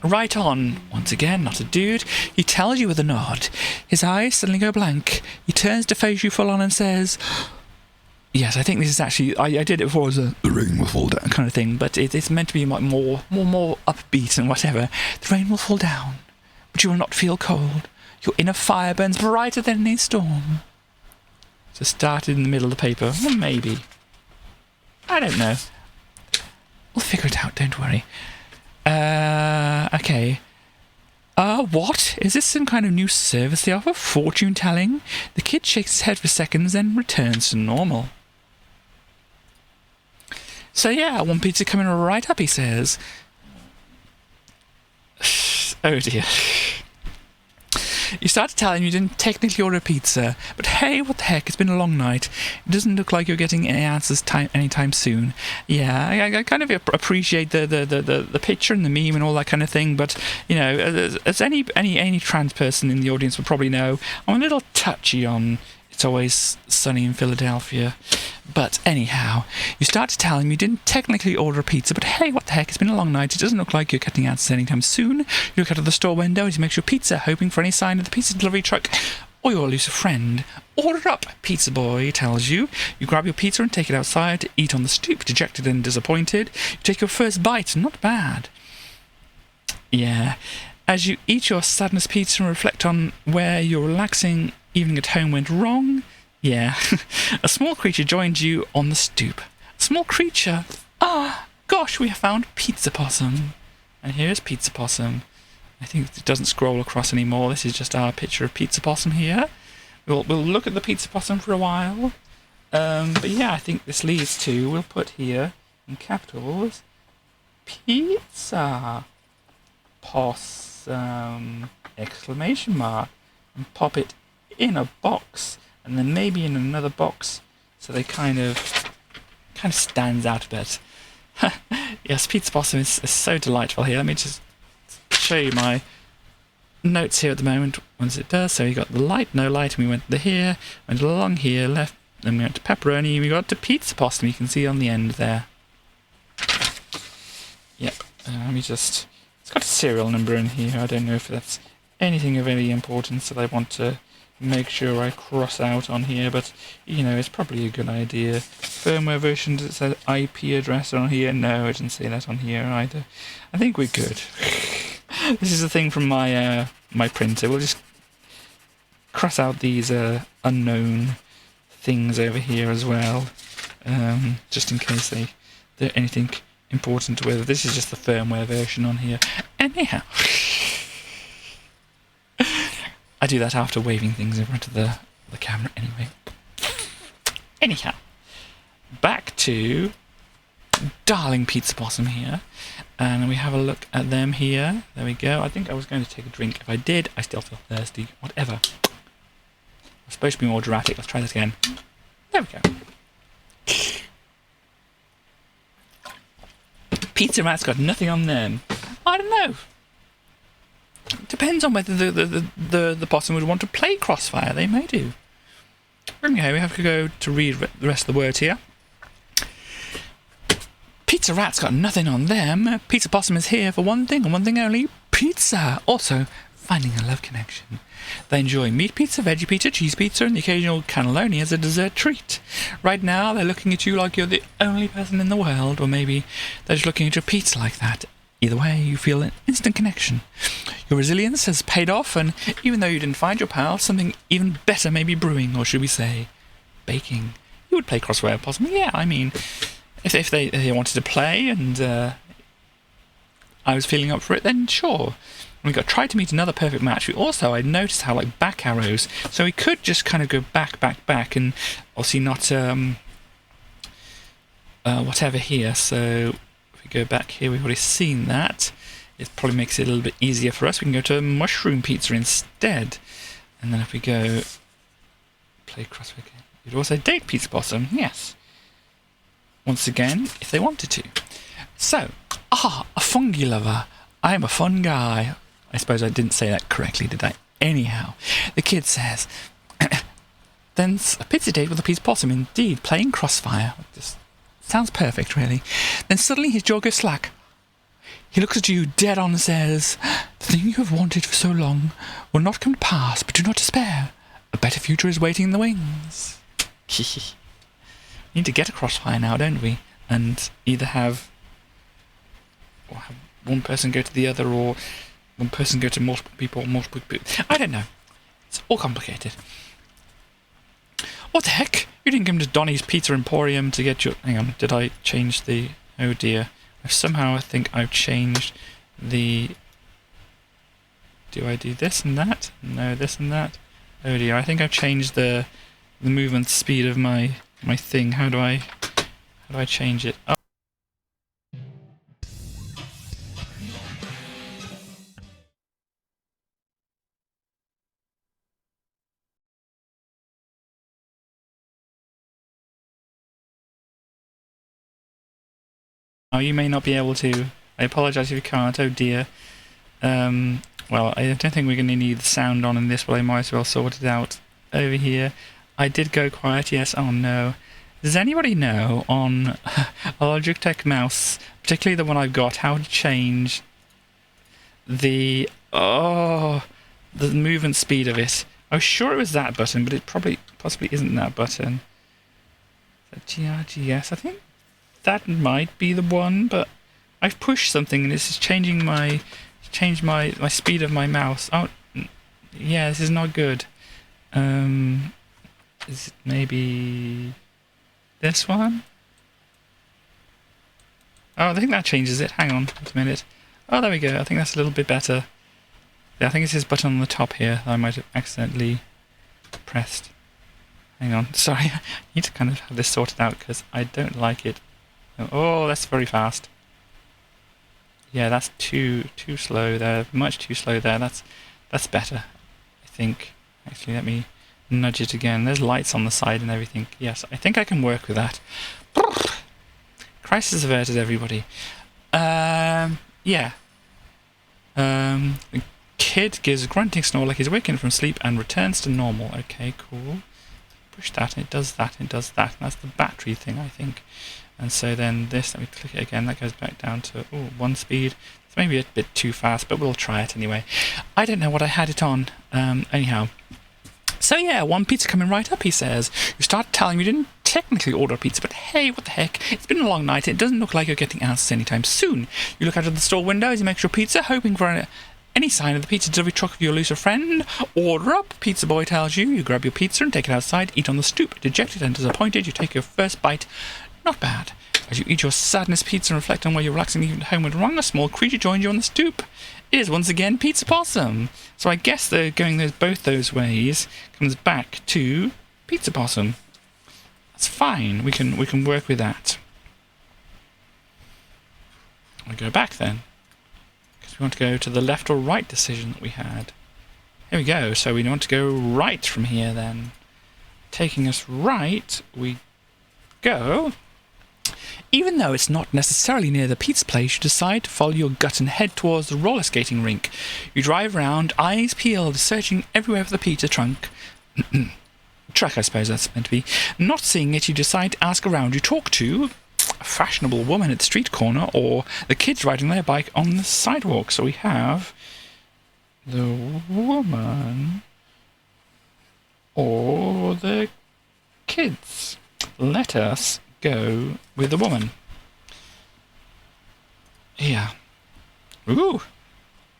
Right on. Once again, not a dude. He tells you with a nod. His eyes suddenly go blank. He turns to face you full on and says, yes, I think this is actually... I did it before as a "the rain will fall down" kind of thing, but it's meant to be more upbeat and whatever. The rain will fall down, but you will not feel cold. Your inner fire burns brighter than any storm. So started in the middle of the paper. Well, maybe. I don't know. We'll figure it out, don't worry. Okay. What? Is this some kind of new service they offer? Fortune telling? The kid shakes his head for seconds, then returns to normal. So yeah, one pizza coming right up, he says. Oh dear. You start to tell him you didn't technically order a pizza, but hey, what the heck, it's been a long night. It doesn't look like you're getting any answers anytime soon. Yeah, I kind of appreciate the picture and the meme and all that kind of thing, but, you know, as any trans person in the audience would probably know, I'm a little touchy on It's Always Sunny in Philadelphia. But anyhow, you start to tell him you didn't technically order a pizza, but hey, what the heck, it's been a long night. It doesn't look like you're getting answers anytime soon. You look out of the store window as you make your pizza, hoping for any sign of the pizza delivery truck or your elusive friend. Order up, pizza boy tells you. You grab your pizza and take it outside to eat on the stoop, dejected and disappointed. You take your first bite, not bad. Yeah. As you eat your sadness pizza and reflect on where your relaxing evening at home went wrong, yeah, a small creature joined you on the stoop. A small creature? Ah, gosh, we have found Pizza Possum. And here's Pizza Possum. I think it doesn't scroll across anymore. This is just our picture of Pizza Possum here. We'll look at the Pizza Possum for a while. But yeah, I think this leads to, we'll put here in capitals, Pizza Possum, exclamation mark, and pop it in a box, and then maybe in another box, so they kind of stands out a bit. Yes, Pizza Possum is so delightful here. Let me just show you my notes here at the moment once it does. So you got the light, no light, and we went to here, went along here, left, then we went to pepperoni, we got to Pizza Possum, you can see on the end there. Yep, let me just... It's got a serial number in here. I don't know if that's anything of any importance that I want to make sure I cross out on here, but you know, it's probably a good idea. Firmware version, does it say IP address on here? No, it doesn't say that on here either. I think we're good. This is the thing from my my printer. We'll just cross out these unknown things over here as well, just in case there's anything important with it. This is just the firmware version on here. Anyhow, I do that after waving things in front of the camera anyway. Anyhow, back to darling Pizza Possum here, and we have a look at them here. There we go. I think I was going to take a drink. If I did, I still feel thirsty. Whatever. I'm supposed to be more dramatic. Let's try this again. There we go. Pizza Rat's got nothing on them. I don't know. Depends on whether the possum would want to play Crossfire. They may do. Okay, we have to go to read the rest of the words here. Pizza Rat's got nothing on them. Pizza Possum is here for one thing and one thing only: pizza. Also, finding a love connection. They enjoy meat pizza, veggie pizza, cheese pizza, and the occasional cannelloni as a dessert treat. Right now, they're looking at you like you're the only person in the world, or maybe they're just looking at your pizza like that. Either way, you feel an instant connection. Your resilience has paid off, and even though you didn't find your pal, something even better may be brewing, or should we say, baking. You would play Crossfire Possum. Yeah, I mean, if they wanted to play and I was feeling up for it, then sure. We got try to meet another perfect match. We also, I noticed how like back arrows, so we could just kind of go back, and obviously not whatever here. So if we go back here, we've already seen that. It probably makes it a little bit easier for us. We can go to mushroom pizza instead, and then if we go play Crossfire, you'd also date Pizza Possum. Yes. Once again, if they wanted to. So, a fungi lover. I am a fun guy. I suppose I didn't say that correctly, did I? Anyhow, the kid says, then a pizza date with a Pizza Possum, indeed, playing Crossfire. Just sounds perfect, really. Then suddenly his jaw goes slack. He looks at you dead on and says, the thing you have wanted for so long will not come to pass, but do not despair. A better future is waiting in the wings. We need to get a Crossfire now, don't we? And either have one person go to the other, or one person go to multiple people. I don't know. It's all complicated. What the heck? You didn't come to Donny's Pizza Emporium to get your... Hang on, did I change the... Oh dear. Somehow I think I've changed the... Do I do this and that? No, this and that. Oh dear, I think I've changed the movement speed of my thing. How do I change it? Oh. Oh, you may not be able to. I apologise if you can't. Oh dear. Well, I don't think we're going to need the sound on in this, but I might as well sort it out over here. I did go quiet, yes. Oh no. Does anybody know on a Logitech mouse, particularly the one I've got, how to change the movement speed of it? I was sure it was that button, but it possibly isn't that button. GRGS, I think that might be the one, but I've pushed something and this is changed my speed of my mouse. Oh, yeah, this is not good. Is it maybe this one? Oh, I think that changes it. Hang on, wait a minute. Oh, there we go. I think that's a little bit better. Yeah, I think it's this button on the top here that I might have accidentally pressed. Hang on, sorry. I need to kind of have this sorted out because I don't like it. Oh, that's very fast. Yeah, that's too slow there. Much too slow there. That's better, I think. Actually, let me nudge it again. There's lights on the side and everything. Yes, I think I can work with that. Crisis averted, everybody. Yeah. The kid gives a grunting snore like he's waking from sleep and returns to normal. Okay, cool. Push that and it does that and it does that. That's the battery thing, I think. And so then this, let me click it again, that goes back down to 1 speed. It's maybe a bit too fast, but we'll try it anyway. I don't know what I had it on. Anyhow, So yeah, one pizza coming right up, he says. You start telling him you didn't technically order a pizza, but hey, what the heck? It's been a long night and it doesn't look like you're getting answers anytime soon. You look out of the store window as he makes your pizza, hoping for any sign of the pizza delivery truck of your elusive friend. Order up, pizza boy tells you. You grab your pizza and take it outside, eat on the stoop. Dejected and disappointed, you take your first bite. Not bad. As you eat your sadness pizza and reflect on where you're relaxing even at home went wrong, a small creature joins you on the stoop. It is once again Pizza Possum. So I guess they're going both those ways comes back to Pizza Possum. That's fine. We can work with that. We'll go back then, because we want to go to the left or right decision that we had. Here we go. So we want to go right from here then. Taking us right, we go. Even though it's not necessarily near the pizza place, you decide to follow your gut and head towards the roller skating rink. You drive around, eyes peeled, searching everywhere for the pizza trunk. Truck, I suppose that's meant to be. Not seeing it, you decide to ask around. You talk to a fashionable woman at the street corner or the kids riding their bike on the sidewalk. So we have the woman or the kids. Let us go with the woman. Yeah. Ooh.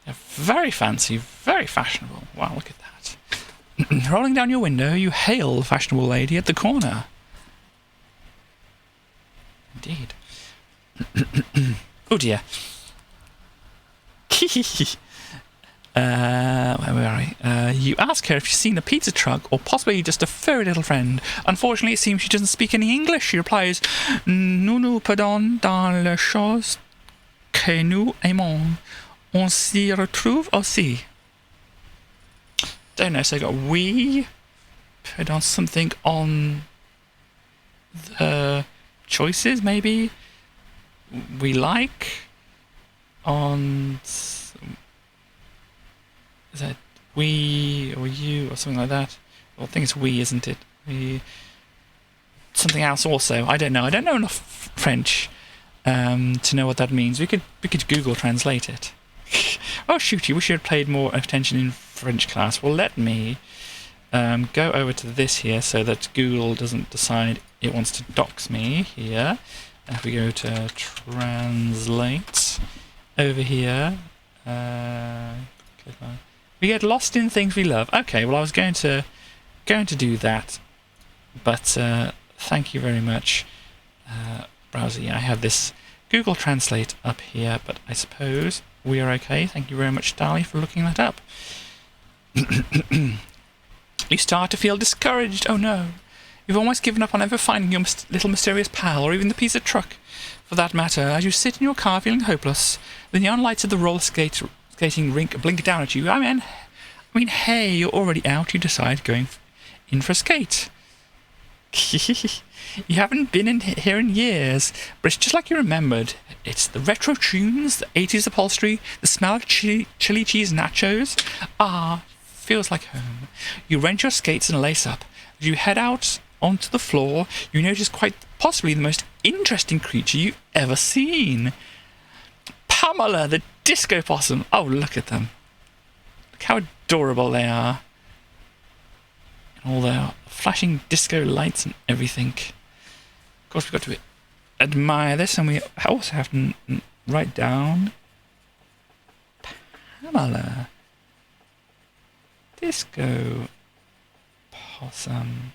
They're very fancy, very fashionable. Wow, look at that. Rolling down your window, you hail the fashionable lady at the corner. Indeed. Oh dear. Where are we? You ask her if she's seen a pizza truck or possibly just a furry little friend. Unfortunately, it seems she doesn't speak any English. She replies, "Nous pardon dans les choses que nous aimons. On s'y retrouve aussi." Don't know, so I got we put on something on the choices, maybe? We like on... Is that we or you or something like that? Well, I think it's we, isn't it? We... Something else also. I don't know. I don't know enough French to know what that means. We could Google translate it. Oh shoot, you wish you had paid more attention in French class. Well, let me go over to this here so that Google doesn't decide it wants to dox me here. If we go to translate over here, click on. We get lost in things we love. Okay, well I was going to do that, but thank you very much, browser. Yeah, I have this Google Translate up here, but I suppose we are okay. Thank you very much, Dali, for looking that up. You start to feel discouraged. Oh no. You've almost given up on ever finding your little mysterious pal, or even the pizza truck, for that matter, as you sit in your car feeling hopeless. The neon lights of the roller skating rink blink down at you. I mean, hey, you're already out. You decide going in for a skate. You haven't been in here in years, but it's just like you remembered. It's the retro tunes, the 80s upholstery, the smell of chili cheese nachos. Ah, feels like home. You rent your skates and lace up. As you head out onto the floor, you notice quite possibly the most interesting creature you've ever seen. Pamela, the disco possum. Oh, look at them. Look how adorable they are. All their flashing disco lights and everything. Of course, we've got to admire this, and we also have to write down Pamela. Disco possum.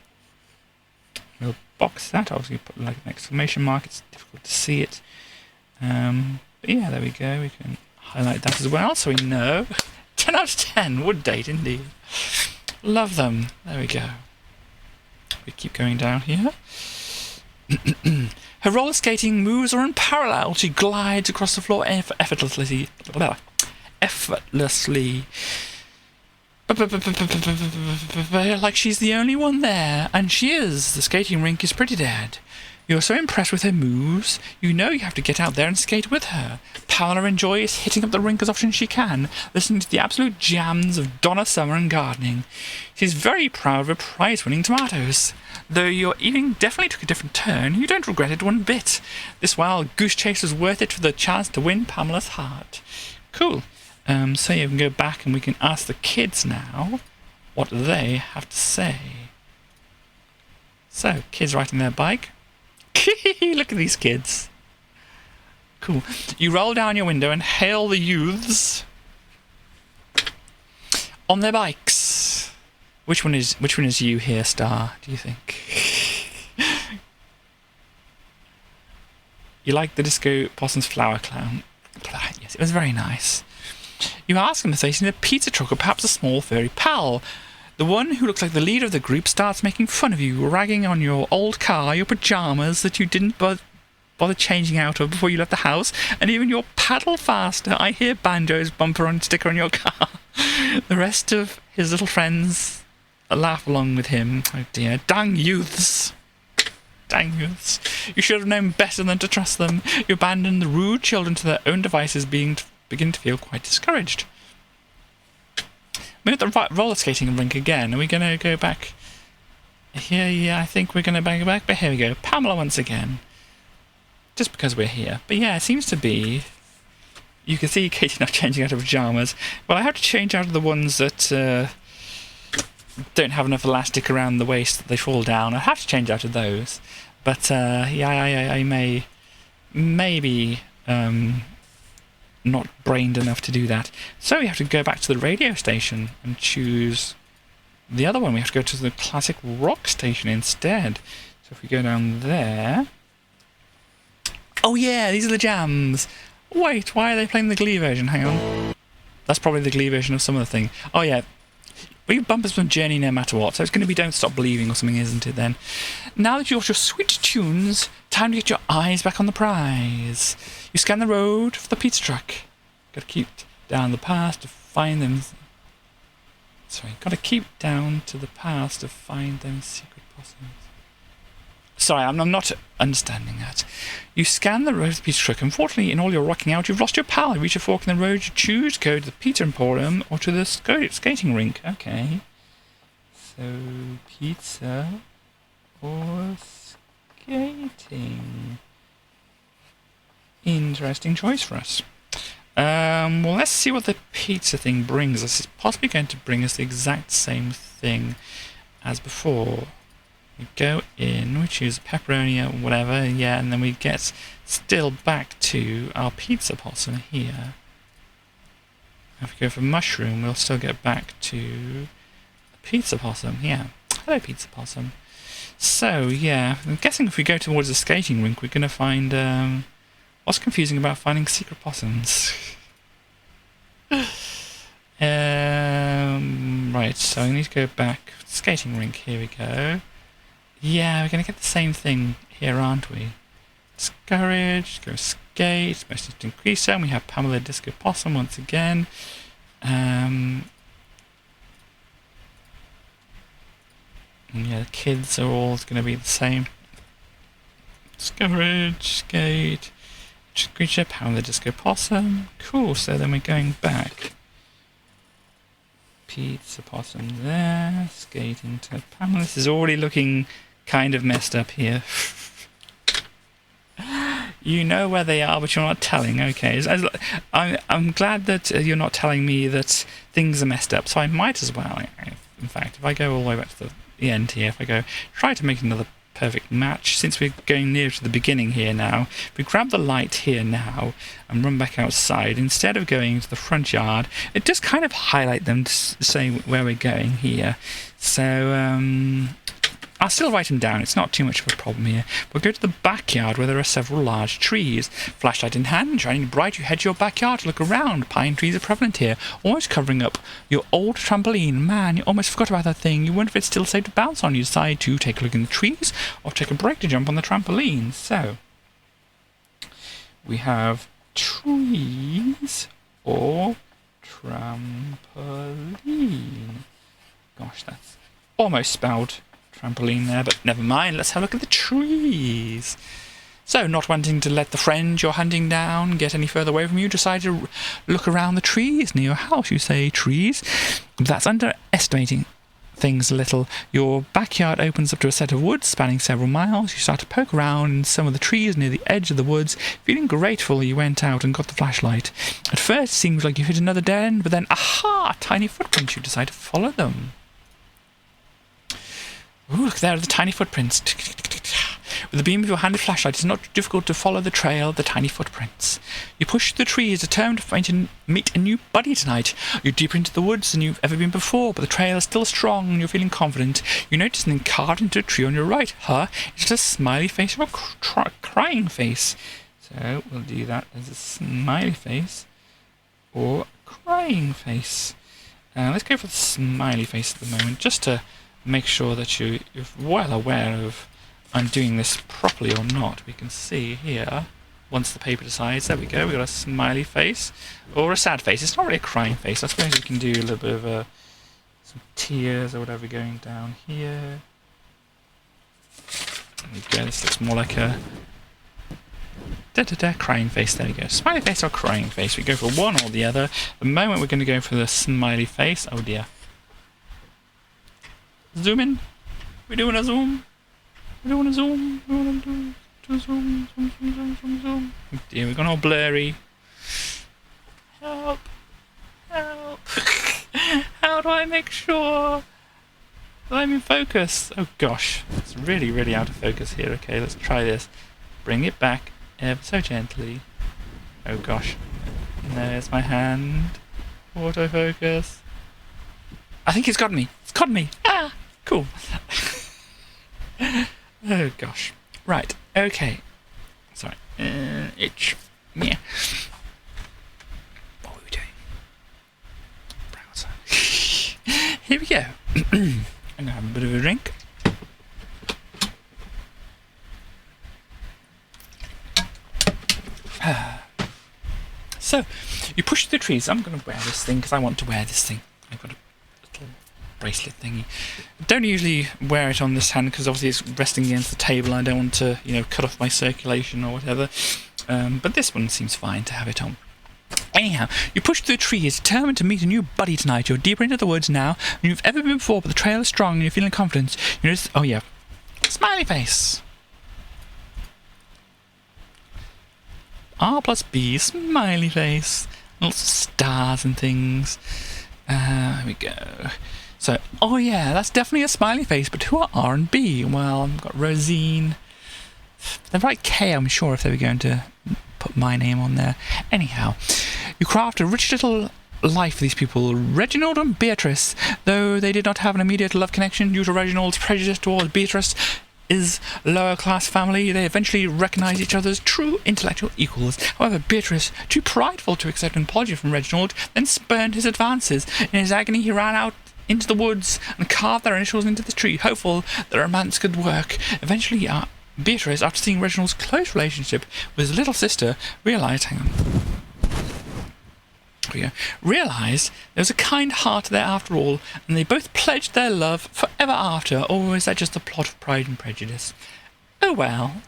We'll box that. Obviously, put like an exclamation mark. It's difficult to see it. But yeah, there we go. We can highlight that as well, so we know. 10 out of 10. Would date indeed. Love them. There we go. We keep going down here. Her roller skating moves are unparalleled. She glides across the floor effortlessly. Like she's the only one there. And she is. The skating rink is pretty dead. You're so impressed with her moves, you know you have to get out there and skate with her. Pamela enjoys hitting up the rink as often as she can, listening to the absolute jams of Donna Summer and gardening. She's very proud of her prize-winning tomatoes. Though your evening definitely took a different turn, you don't regret it one bit. This wild goose chase was worth it for the chance to win Pamela's heart. Cool. So you can go back and we can ask the kids now what they have to say. So, kids riding their bike. Look at these kids. Cool. You roll down your window and hail the youths on their bikes. Which one is you here, Star, do you think? You like the Disco Possum's flower clown? Yes, it was very nice. You ask them if they've seen a pizza truck or perhaps a small furry pal. The one who looks like the leader of the group starts making fun of you, ragging on your old car, your pyjamas that you didn't bother changing out of before you left the house, and even your paddle faster. I hear Banjo's bumper and sticker on your car. The rest of his little friends laugh along with him. Oh dear. Dang youths. Dang youths. You should have known better than to trust them. You abandoned the rude children to their own devices, begin to feel quite discouraged. We're at the roller skating rink again. Are we going to go back here? Yeah, I think we're going to go back. But here we go. Pamela once again. Just because we're here. But yeah, it seems to be... You can see Katie not changing out of pyjamas. Well, I have to change out of the ones that don't have enough elastic around the waist that they fall down. I have to change out of those. But yeah, I maybe not brained enough to do that. So we have to go back to the radio station and choose the other one. We have to go to the classic rock station instead. So if we go down there... Oh yeah, these are the jams. Wait, why are they playing the Glee version? Hang on. That's probably the Glee version of some of the thing. Oh yeah. We bump us from Journey no matter what, so it's going to be Don't Stop Believing or something, isn't it then? Now that you've got your sweet tunes, time to get your eyes back on the prize. You scan the road for the pizza truck. Got to keep down the path to find them... Sorry, got to keep down to the path to find them secret possums. Sorry, I'm not understanding that. You scan the road of the pizza truck. Unfortunately, in all your rocking out, you've lost your pal. You reach a fork in the road. You choose to go to the Pizza Emporium or to the skating rink. Okay. So, pizza or skating. Interesting choice for us. Well, let's see what the pizza thing brings us. It's possibly going to bring us the exact same thing as before. We go in, we choose pepperoni or whatever, yeah, and then we get still back to our pizza possum here. If we go for mushroom, we'll still get back to pizza possum, yeah. Hello, pizza possum. So, yeah, I'm guessing if we go towards the skating rink, we're going to find, what's confusing about finding secret possums? Right, so we need to go back. Skating rink, here we go. Yeah, we're going to get the same thing here, aren't we? Discourage, go skate, message to increase, and we have Pamela Disco Possum once again. Yeah, the kids are all going to be the same. Discourage, skate, creature, Pamela Disco Possum. Cool, so then we're going back. Pizza Possum there, skating to Pamela. This is already looking kind of messed up here. You know where they are, but you're not telling. Okay, I'm glad that you're not telling me that things are messed up, so I might as well. In fact, if I go all the way back to the end here, if I go try to make another perfect match, since we're going near to the beginning here now, if we grab the light here now and run back outside, instead of going into the front yard, it does kind of highlight them to say where we're going here. So, I'll still write them down, it's not too much of a problem here. We'll go to the backyard where there are several large trees. Flashlight in hand, shining bright, you head to your backyard to look around. Pine trees are prevalent here, almost covering up your old trampoline. Man, you almost forgot about that thing. You wonder if it's still safe to bounce on. You decide to take a look in the trees or take a break to jump on the trampoline. So, we have trees or trampoline. Gosh, that's almost spelled trampoline there, but never mind. Let's have a look at the trees. So, not wanting to let the friend you're hunting down get any further away from you, decide to look around the trees near your house. You say trees. That's underestimating things a little. Your backyard opens up to a set of woods spanning several miles. You start to poke around in some of the trees near the edge of the woods. Feeling grateful, you went out and got the flashlight. At first, it seems like you hit another dead end, but then, aha! Tiny footprints. You decide to follow them. Ooh, look there are the tiny footprints. With the beam of your handy flashlight, it's not difficult to follow the trail of the tiny footprints. You push through the trees, determined to meet a new buddy tonight. You're deeper into the woods than you've ever been before, but the trail is still strong and you're feeling confident. You notice something carved into a tree on your right. It's just a smiley face or a crying face. So we'll do that as a smiley face or a crying face. Let's go for the smiley face at the moment, just to make sure that you're well aware of I'm doing this properly or not. We can see here, once the paper decides, there we go, we've got a smiley face, or a sad face. It's not really a crying face. I suppose we can do a little bit of some tears or whatever going down here. There we go, this looks more like a crying face. There we go. Smiley face or crying face. We go for one or the other. At the moment we're going to go for the smiley face. Oh dear. Zoom in. We're doing a zoom. We're doing a zoom. We want to do zoom. Oh dear, we've gone all blurry. Help. Help. How do I make sure that I'm in focus? Oh gosh. It's really, really out of focus here. Okay, let's try this. Bring it back ever so gently. Oh gosh. There's my hand. Autofocus. I think it's got me. It's got me. Ah! Cool. Oh gosh. Right. Okay. Sorry. Itch. Yeah. What were we doing? Browser. Here we go. I'm gonna have a bit of a drink. So, you push the trees. I'm going to wear this thing because I want to wear this thing. I've got a little bracelet thingy. I don't usually wear it on this hand because obviously it's resting against the table. I don't want to, cut off my circulation or whatever. But this one seems fine to have it on. Anyhow, you push through the trees, determined to meet a new buddy tonight. You're deeper into the woods now than you've ever been before, but the trail is strong and you're feeling confident. You notice, oh yeah, smiley face. R plus B, smiley face, little stars and things. There we go. So, oh yeah, that's definitely a smiley face, but who are R and B? Well, I've got Rosine. They'd write K, I'm sure, if they were going to put my name on there. Anyhow, you craft a rich little life for these people, Reginald and Beatrice. Though they did not have an immediate love connection due to Reginald's prejudice towards Beatrice, is lower class family, they eventually recognize each other as true intellectual equals. However, Beatrice, too prideful to accept an apology from Reginald, then spurned his advances. In his agony, he ran out into the woods and carved their initials into the tree, hopeful that romance could work. Eventually, Beatrice, after seeing Reginald's close relationship with his little sister, realized there was a kind heart there after all, and they both pledged their love forever after, or is that just a plot of Pride and Prejudice? Oh well.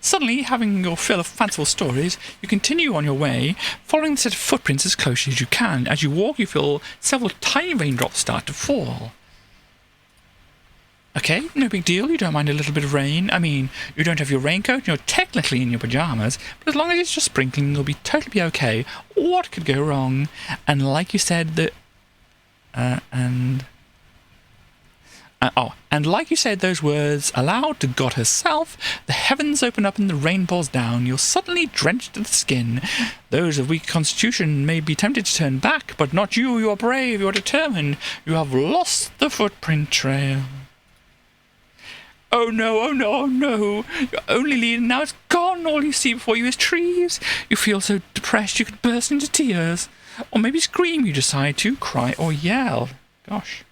Suddenly, having your fill of fanciful stories, you continue on your way, following the set of footprints as closely as you can. As you walk, you feel several tiny raindrops start to fall. Okay, no big deal, you don't mind a little bit of rain. I mean, you don't have your raincoat and you're technically in your pyjamas, but as long as it's just sprinkling, you'll totally be okay. What could go wrong? And like you said, and like you said those words aloud to God herself, the heavens open up and the rain pours down. You're suddenly drenched to the skin. Those of weak constitution may be tempted to turn back, but not you. You're brave, you're determined. You have lost the footprint trail. Oh no, oh no, oh no. You're only leading now, it's gone. All you see before you is trees. You feel so depressed you could burst into tears. Or maybe scream, you decide to. Cry or yell. Gosh.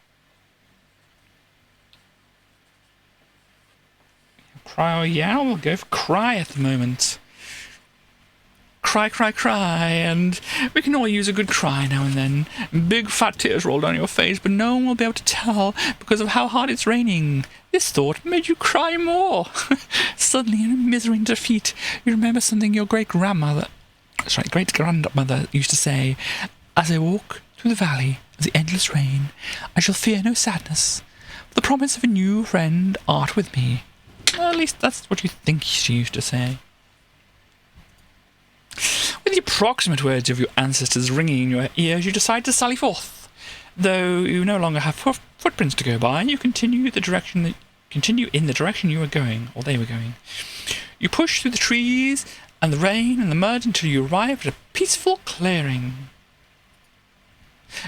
Cry or yell? We'll go for cry at the moment. Cry, cry, cry, and we can all use a good cry now and then. Big fat tears roll down your face, but no one will be able to tell because of how hard it's raining. This thought made you cry more. Suddenly, in a misery and defeat, you remember something your great-grandmother used to say. As I walk through the valley of the endless rain, I shall fear no sadness, for the promise of a new friend art with me. Well, at least that's what you think she used to say. With the approximate words of your ancestors ringing in your ears, you decide to sally forth. Though you no longer have footprints to go by, you continue in the direction you were going, or they were going. You push through the trees and the rain and the mud until you arrive at a peaceful clearing.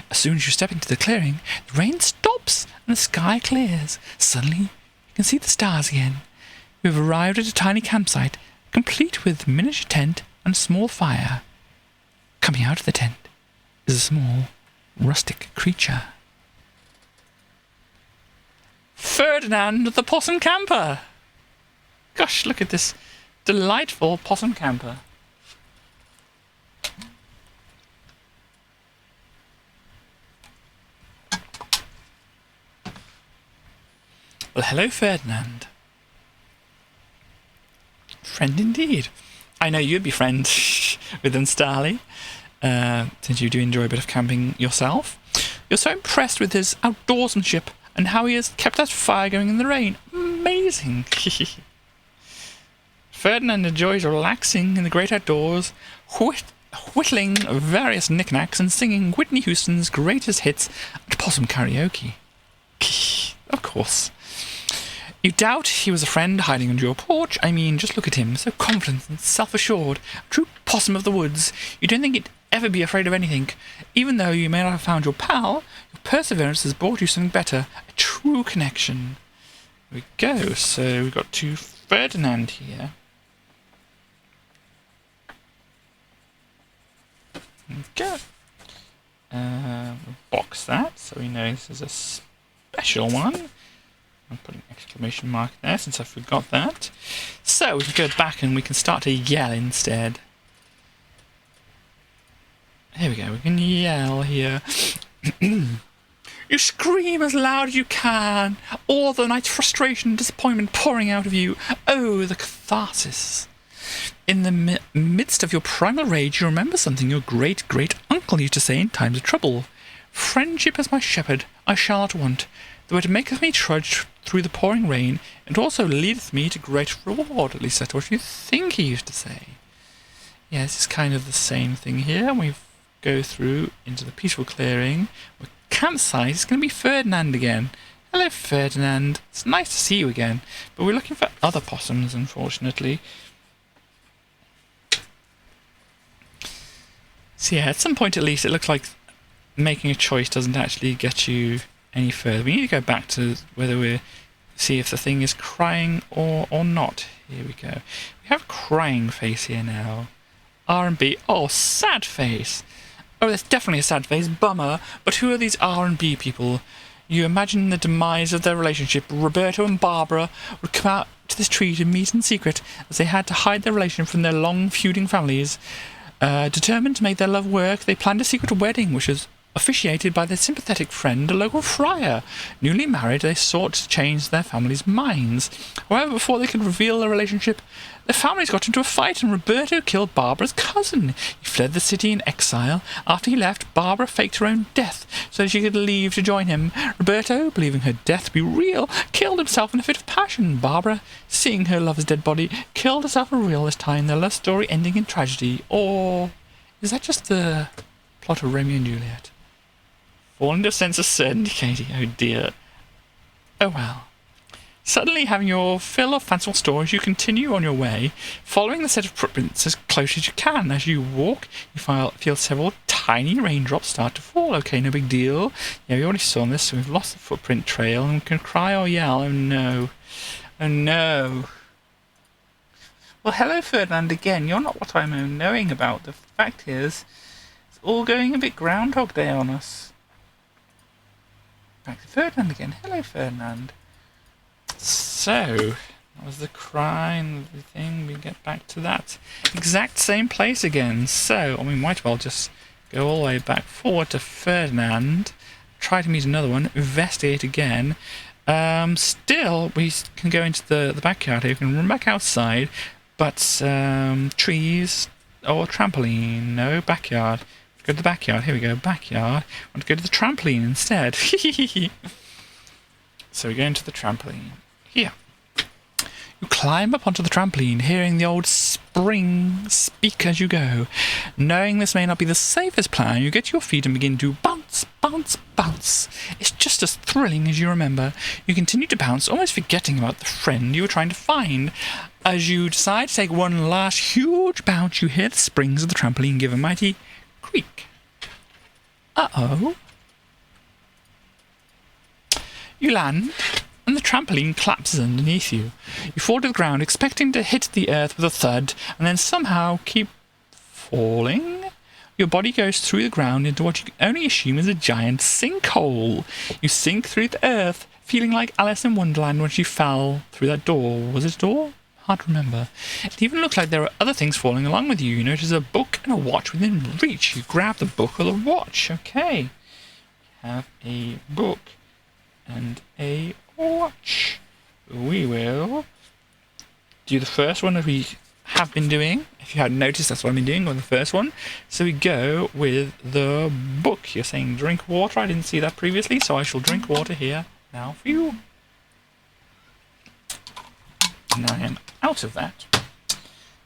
As soon as you step into the clearing, the rain stops and the sky clears. Suddenly, you can see the stars again. You have arrived at a tiny campsite, complete with miniature tent and a small fire. Coming out of the tent is a small, rustic creature. Ferdinand the possum camper! Gosh, look at this delightful possum camper. Well, hello, Ferdinand. Friend indeed. I know you'd be friends with Starly, since you do enjoy a bit of camping yourself. You're so impressed with his outdoorsmanship and how he has kept that fire going in the rain. Amazing. Ferdinand enjoys relaxing in the great outdoors, whittling various knickknacks and singing Whitney Houston's greatest hits at possum karaoke. Of course. You doubt he was a friend hiding under your porch? I mean, just look at him, so confident and self-assured, a true possum of the woods. You don't think he'd ever be afraid of anything. Even though you may not have found your pal, your perseverance has brought you something better, a true connection. Here we go, so we've got to Ferdinand here. Go. Box that, so we know this is a special one. I'll put an exclamation mark there since I forgot that. So we can go back and we can start to yell instead. Here we go, we can yell here. You scream as loud as you can, all the night's frustration and disappointment pouring out of you. Oh, the catharsis. In the midst of your primal rage, you remember something your great-great-uncle used to say in times of trouble. Friendship is my shepherd, I shall not want. Though it maketh me trudge through the pouring rain, it also leadeth me to great reward. At least that's what you think he used to say. Yeah, this is kind of the same thing here. We go through into the peaceful clearing. We're campsite. It's going to be Ferdinand again. Hello, Ferdinand. It's nice to see you again. But we're looking for other possums, unfortunately. So yeah, at some point at least, it looks like making a choice doesn't actually get you any further. We need to go back to whether we see if the thing is crying or not. Here we go. We have a crying face here now. R&B. Oh, sad face. Oh, that's definitely a sad face. Bummer. But who are these R&B people? You imagine the demise of their relationship. Roberto and Barbara would come out to this tree to meet in secret, as they had to hide their relation from their long feuding families. Determined to make their love work, they planned a secret wedding, which was officiated by their sympathetic friend, a local friar. Newly married, they sought to change their families' minds. However, before they could reveal their relationship, their families got into a fight and Roberto killed Barbara's cousin. He fled the city in exile. After he left, Barbara faked her own death so that she could leave to join him. Roberto, believing her death to be real, killed himself in a fit of passion. Barbara, seeing her lover's dead body, killed herself for real this time, their love story ending in tragedy. Or is that just the plot of Romeo and Juliet? Falling into a sense of certainty, Katie. Oh dear. Oh well. Suddenly having your fill of fanciful stories, you continue on your way, following the set of footprints as close as you can. As you walk, you feel several tiny raindrops start to fall. Okay, no big deal. Yeah, we already saw this, so we've lost the footprint trail, and we can cry or yell. Oh no. Oh no. Well, hello, Ferdinand, again. You're not what I'm knowing about. The fact is, it's all going a bit Groundhog Day on us. Back to Ferdinand again. Hello, Ferdinand. So, that was the cry and the thing. We get back to that exact same place again. So, we might well just go all the way back forward to Ferdinand, try to meet another one, investigate again. Still, we can go into the backyard here. We can run back outside, but trees or trampoline. No, backyard. Go to the backyard. Here we go. Backyard. I want to go to the trampoline instead. So we go into the trampoline. Here. You climb up onto the trampoline, hearing the old spring speak as you go. Knowing this may not be the safest plan, you get to your feet and begin to bounce bounce, bounce, bounce. It's just as thrilling as you remember. You continue to bounce, almost forgetting about the friend you were trying to find. As you decide to take one last huge bounce, you hear the springs of the trampoline give a mighty creak. Uh-oh. You land, and the trampoline collapses underneath you. You fall to the ground, expecting to hit the earth with a thud, and then somehow keep falling. Your body goes through the ground into what you can only assume is a giant sinkhole. You sink through the earth, feeling like Alice in Wonderland when she fell through that door. Was it a door? Hard to remember. It even looks like there are other things falling along with you. You notice a book and a watch within reach. You grab the book or the watch. Okay. We have a book and a watch. We will do the first one that we have been doing. If you hadn't noticed, that's what I've been doing on the first one. So we go with the book. You're saying drink water. I didn't see that previously, so I shall drink water here now for you. Now I am out of that.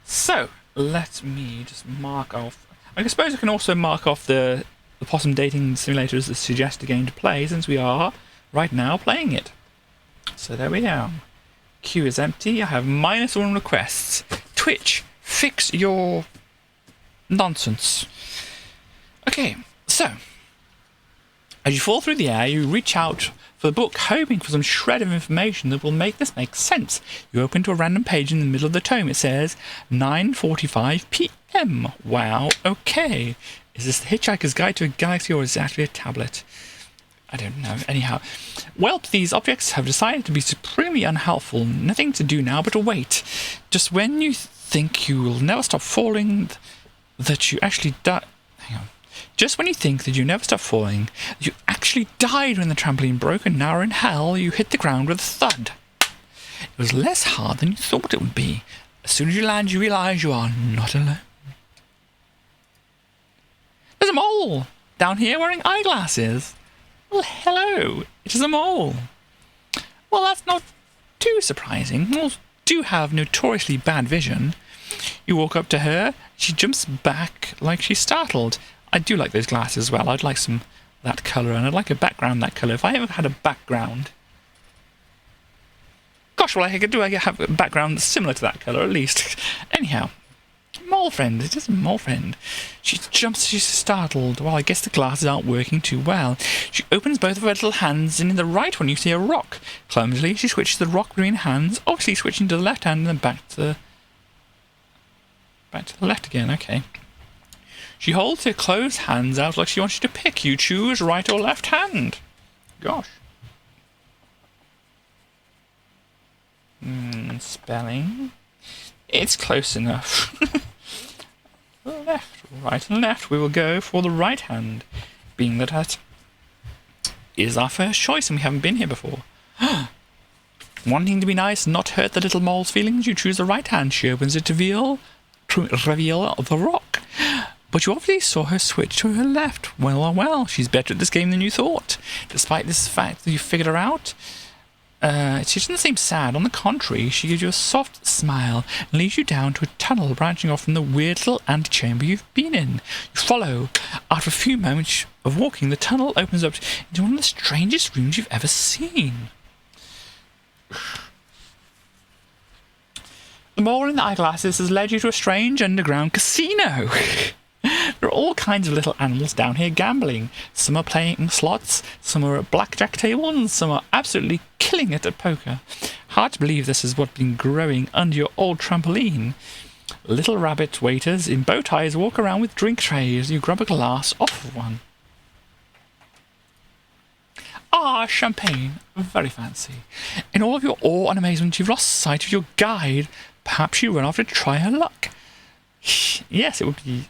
So let me just mark off. I suppose I can also mark off the possum dating simulator as a suggested game to play, since we are right now playing it. So there we are. Queue is empty. I have -1 requests. Twitch, fix your nonsense. Okay, so as you fall through the air, you reach out for the book, hoping for some shred of information that will make this make sense. You open to a random page in the middle of the tome. It says 9:45 p.m. Wow, okay. Is this the Hitchhiker's Guide to a Galaxy, or is it actually a tablet? I don't know. Anyhow, well, these objects have decided to be supremely unhelpful. Nothing to do now but to wait. Just when you think you will never stop falling, that you actually die. Hang on. Just when you think that you never stop falling, you actually died when the trampoline broke, and now in hell you hit the ground with a thud. It was less hard than you thought it would be. As soon as you land, you realize you are not alone. There's a mole down here wearing eyeglasses. Well, hello. It is a mole. Well, that's not too surprising. Moles do have notoriously bad vision. You walk up to her. She jumps back like she's startled. I do like those glasses as well. I'd like some that colour, and I'd like a background that colour. If I ever had a background... Gosh, well, I could do I have a background that's similar to that colour, at least. Anyhow, mole friend. It is a mole friend. She jumps, she's startled. Well, I guess the glasses aren't working too well. She opens both of her little hands, and in the right one you see a rock. Clumsily, she switches the rock between hands, obviously switching to the left hand and then back to the left again. Okay. She holds her closed hands out like she wants you to pick. You choose right or left hand. Gosh. Spelling. It's close enough. Left, right and left. We will go for the right hand, being that is our first choice and we haven't been here before. Wanting to be nice and not hurt the little mole's feelings, you choose the right hand. She opens it to reveal the rock. But you obviously saw her switch to her left. Well, she's better at this game than you thought. Despite this fact that you figured her out, she doesn't seem sad. On the contrary, she gives you a soft smile and leads you down to a tunnel branching off from the weird little antechamber you've been in. You follow. After a few moments of walking, the tunnel opens up into one of the strangest rooms you've ever seen. The mole in the eyeglasses has led you to a strange underground casino. There are all kinds of little animals down here gambling. Some are playing slots, some are at blackjack tables, and some are absolutely killing it at poker. Hard to believe this is what's been growing under your old trampoline. Little rabbit waiters in bow ties walk around with drink trays. You grab a glass off of one. Ah, champagne. Very fancy. In all of your awe and amazement, you've lost sight of your guide. Perhaps you run off to try her luck. Yes, it would be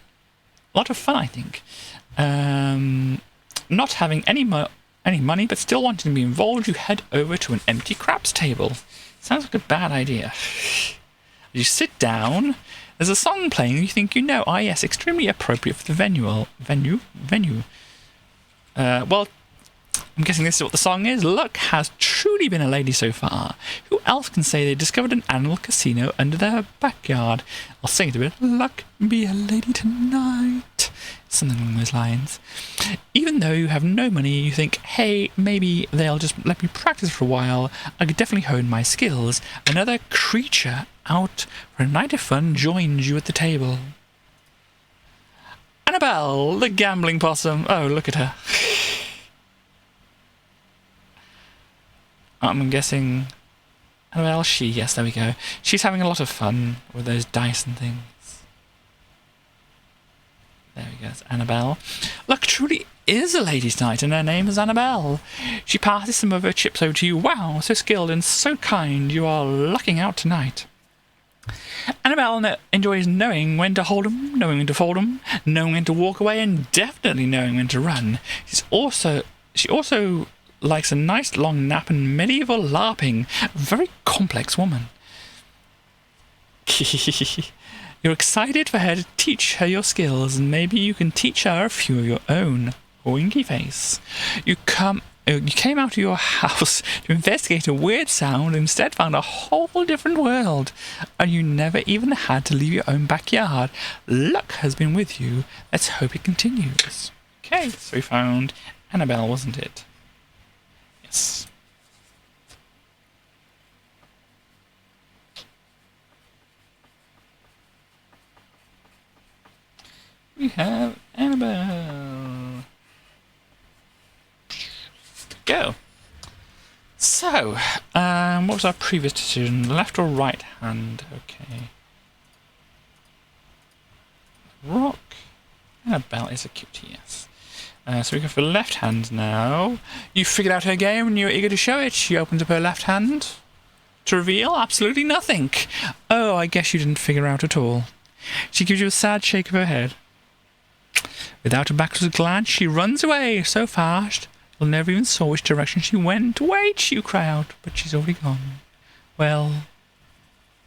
a lot of fun, I think. Not having any money, but still wanting to be involved, you head over to an empty craps table. Sounds like a bad idea. You sit down. There's a song playing you think you know. Ah, yes, extremely appropriate for the venue. Well, I'm guessing this is what the song is. Luck has truly been a lady so far. Who else can say they discovered an animal casino under their backyard? I'll sing it a bit. Luck be a lady tonight. Something along those lines. Even though you have no money, you think, hey, maybe they'll just let me practice for a while. I could definitely hone my skills. Another creature out for a night of fun joins you at the table. Annabelle, the gambling possum. Oh, look at her. I'm guessing Annabelle, yes, there we go. She's having a lot of fun with those dice and things. There we go, it's Annabelle. Look, truly is a ladies' night, and her name is Annabelle. She passes some of her chips over to you. Wow, so skilled and so kind. You are lucking out tonight. Annabelle enjoys knowing when to hold 'em, knowing when to fold 'em, knowing when to walk away, and definitely knowing when to run. She also likes a nice long nap and medieval LARPing. A very complex woman. You're excited for her to teach her your skills, and maybe you can teach her a few of your own. Winky face. You came out of your house to investigate a weird sound and instead found a whole different world. And you never even had to leave your own backyard. Luck has been with you. Let's hope it continues. Okay, so we found Annabelle, wasn't it? Yes. We have Annabelle. Go. So, what was our previous decision? Left or right hand? Okay. Rock. Annabelle is a cutie, yes. So we go for left hand now. You figured out her game and you're eager to show it. She opens up her left hand. To reveal absolutely nothing. Oh, I guess you didn't figure out at all. She gives you a sad shake of her head. Without a backward glance, she runs away so fast you'll never even saw which direction she went. Wait, you cry out, but she's already gone. Well,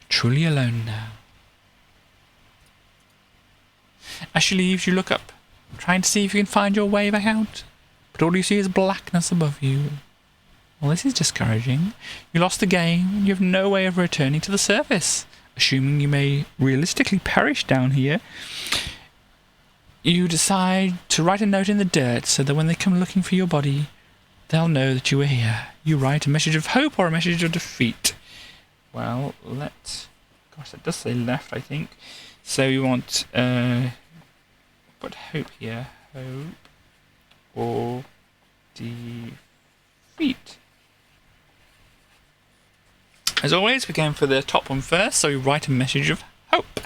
truly alone now. As she leaves, you look up, trying to see if you can find your way back out, but all you see is blackness above you. Well, this is discouraging. You lost the game, and you have no way of returning to the surface. Assuming you may realistically perish down here, you decide to write a note in the dirt so that when they come looking for your body, they'll know that you were here. You write a message of hope or a message of defeat. Well, gosh, that does say left, I think. So we want, put hope here. Hope or defeat. As always, we're going for the top one first, so we write a message of hope.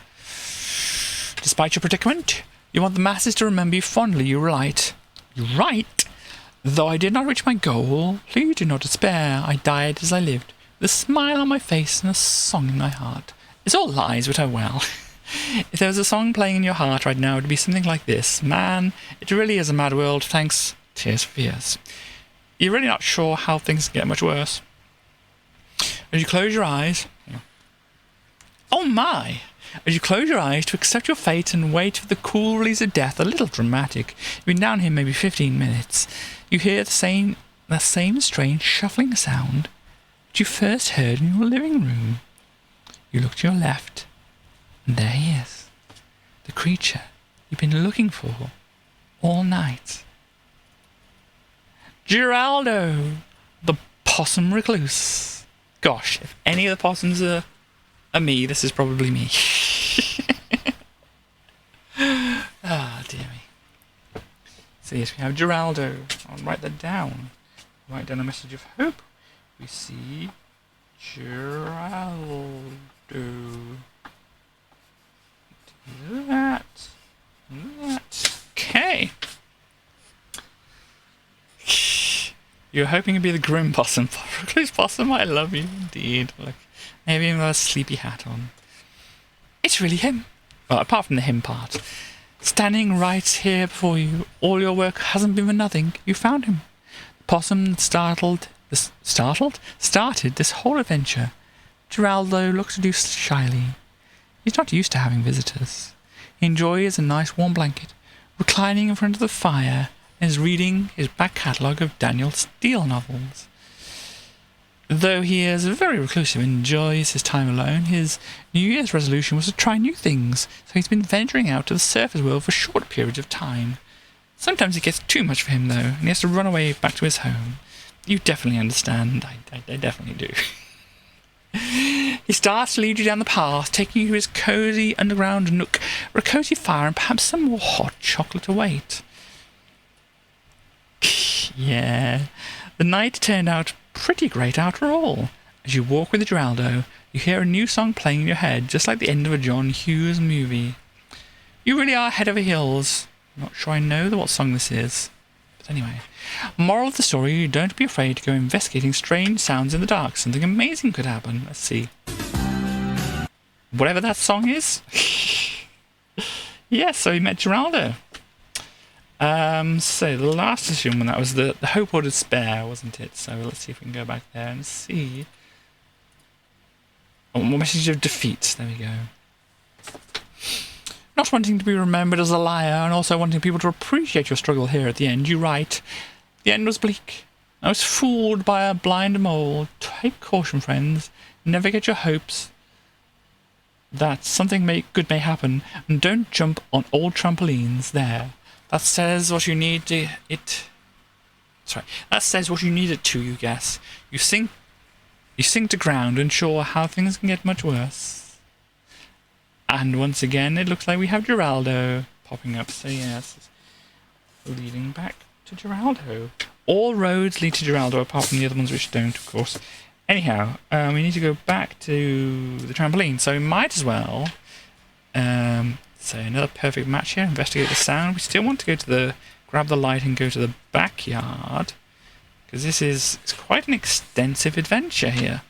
Despite your predicament, you want the masses to remember you fondly. You write, though I did not reach my goal, please do not despair. I died as I lived, with a smile on my face and a song in my heart. It's all lies, but oh well. If there was a song playing in your heart right now, it would be something like this. Man, it really is a mad world, thanks, Tears for Fears. You're really not sure how things get much worse. As you close your eyes... Oh my! As you close your eyes to accept your fate and wait for the cool release of death, a little dramatic. You've been down here maybe 15 minutes. You hear the same strange shuffling sound that you first heard in your living room. You look to your left, and there he is. The creature you've been looking for all night. Geraldo, the possum recluse. Gosh, if any of the possums are me, this is probably me. Ah, dear me. So yes, we have Geraldo. I'll write that down. Write down a message of hope. We see Geraldo. That. Okay. You're hoping to be the grim possum. Recluse possum, I love you indeed. Look, maybe even got a sleepy hat on. It's really him. Well, apart from the him part. Standing right here before you. All your work hasn't been for nothing. You found him. The possum that started this whole adventure. Geraldo looks at you shyly. He's not used to having visitors. He enjoys a nice warm blanket, reclining in front of the fire, and is reading his back catalogue of Daniel Steele novels. Though he is very reclusive and enjoys his time alone, his New Year's resolution was to try new things, so he's been venturing out to the surface world for short periods of time. Sometimes it gets too much for him, though, and he has to run away back to his home. You definitely understand. I definitely do. He starts to lead you down the path, taking you to his cosy underground nook, where a cosy fire and perhaps some more hot chocolate await. Yeah, the night turned out pretty great after all. As you walk with the Geraldo, you hear a new song playing in your head, just like the end of a John Hughes movie. You really are head over heels. Not sure I know what song this is. But anyway, moral of the story, don't be afraid to go investigating strange sounds in the dark. Something amazing could happen. Let's see. Whatever that song is. Yes, so he met Geraldo. So the last issue one, that was the Hope or Despair, wasn't it? So let's see if we can go back there and see. Oh, more message of defeat. There we go. Not wanting to be remembered as a liar, and also wanting people to appreciate your struggle here at the end, you write, the end was bleak. I was fooled by a blind mole. Take caution, friends. Never get your hopes that something good may happen, and don't jump on old trampolines there. That says what you need to That says what you need it to, you guess. You sink to ground, unsure how things can get much worse. And once again, it looks like we have Geraldo popping up. So yes, leading back to Geraldo. All roads lead to Geraldo, apart from the other ones which don't, of course. Anyhow, we need to go back to the trampoline, so we might as well. So another perfect match here. Investigate the sound. We still want to go to grab the light and go to the backyard, because this is quite an extensive adventure here.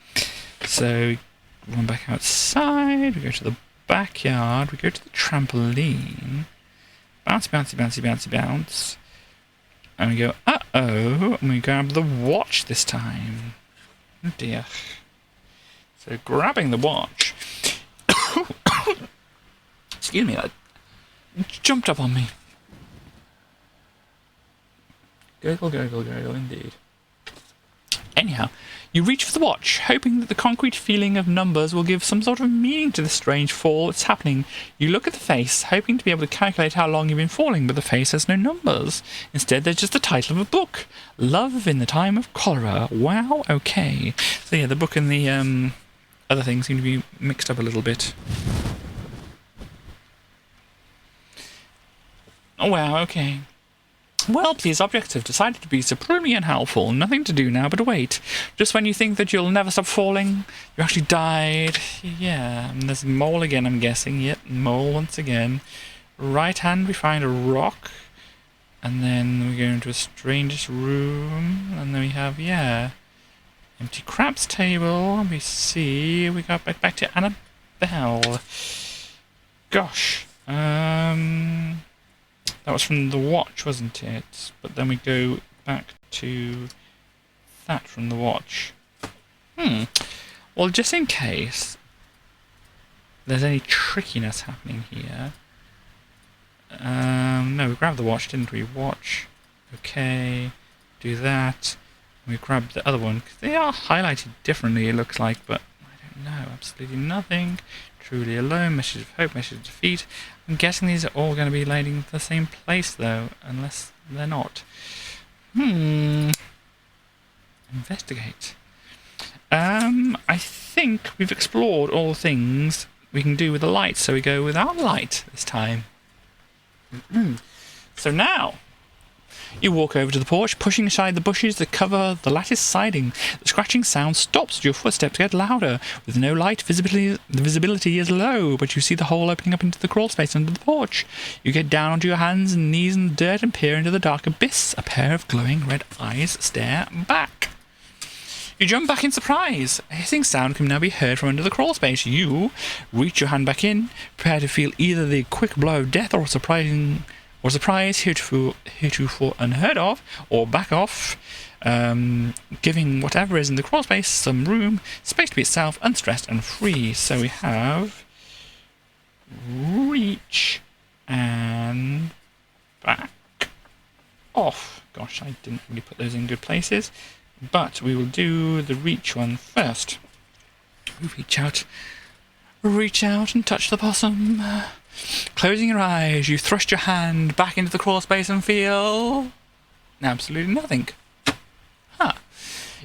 So run back outside. We go to the backyard. We go to the trampoline. Bouncy, bouncy, bouncy, bouncy, bounce. And we go, uh-oh, and we grab the watch this time. Oh dear. So grabbing the watch. Excuse me, that jumped up on me. Gurgle, gurgle, gurgle, indeed. Anyhow, you reach for the watch, hoping that the concrete feeling of numbers will give some sort of meaning to the strange fall that's happening. You look at the face, hoping to be able to calculate how long you've been falling, but the face has no numbers. Instead, there's just the title of a book. Love in the Time of Cholera. Wow, okay. So yeah, the book and the other things seem to be mixed up a little bit. Oh wow, okay. Well, these objects have decided to be supremely unhelpful. Nothing to do now but wait. Just when you think that you'll never stop falling, you actually died. Yeah, and there's mole again, I'm guessing. Yep, mole once again. Right hand, we find a rock. And then we go into a strangest room. And then we have, yeah, empty craps table. We see, we got back to Annabelle. Gosh. That was from the watch, wasn't it? But then we go back to that from the watch. Well, just in case there's any trickiness happening here. No, we grabbed the watch, didn't we? Watch. Okay. Do that. We grabbed the other one, because they are highlighted differently, it looks like, but I don't know. Absolutely nothing. Truly alone. Message of hope. Message of defeat. I'm guessing these are all going to be leading to the same place, though, unless they're not. Investigate. I think we've explored all the things we can do with the light, so we go without light this time. So now, you walk over to the porch, pushing aside the bushes that cover the lattice siding. The scratching sound stops as your footsteps get louder. With no light, the visibility is low, but you see the hole opening up into the crawl space under the porch. You get down onto your hands and knees in the dirt and peer into the dark abyss. A pair of glowing red eyes stare back. You jump back in surprise. A hissing sound can now be heard from under the crawl space. You reach your hand back in, prepare to feel either the quick blow of death or surprise heretofore unheard of, or back off, giving whatever is in the crawl space some room, space to be itself, unstressed and free. So we have reach and back off. Gosh, I didn't really put those in good places. But we will do the reach one first. Reach out and touch the possum. Closing your eyes, you thrust your hand back into the crawl space and feel absolutely nothing. Huh.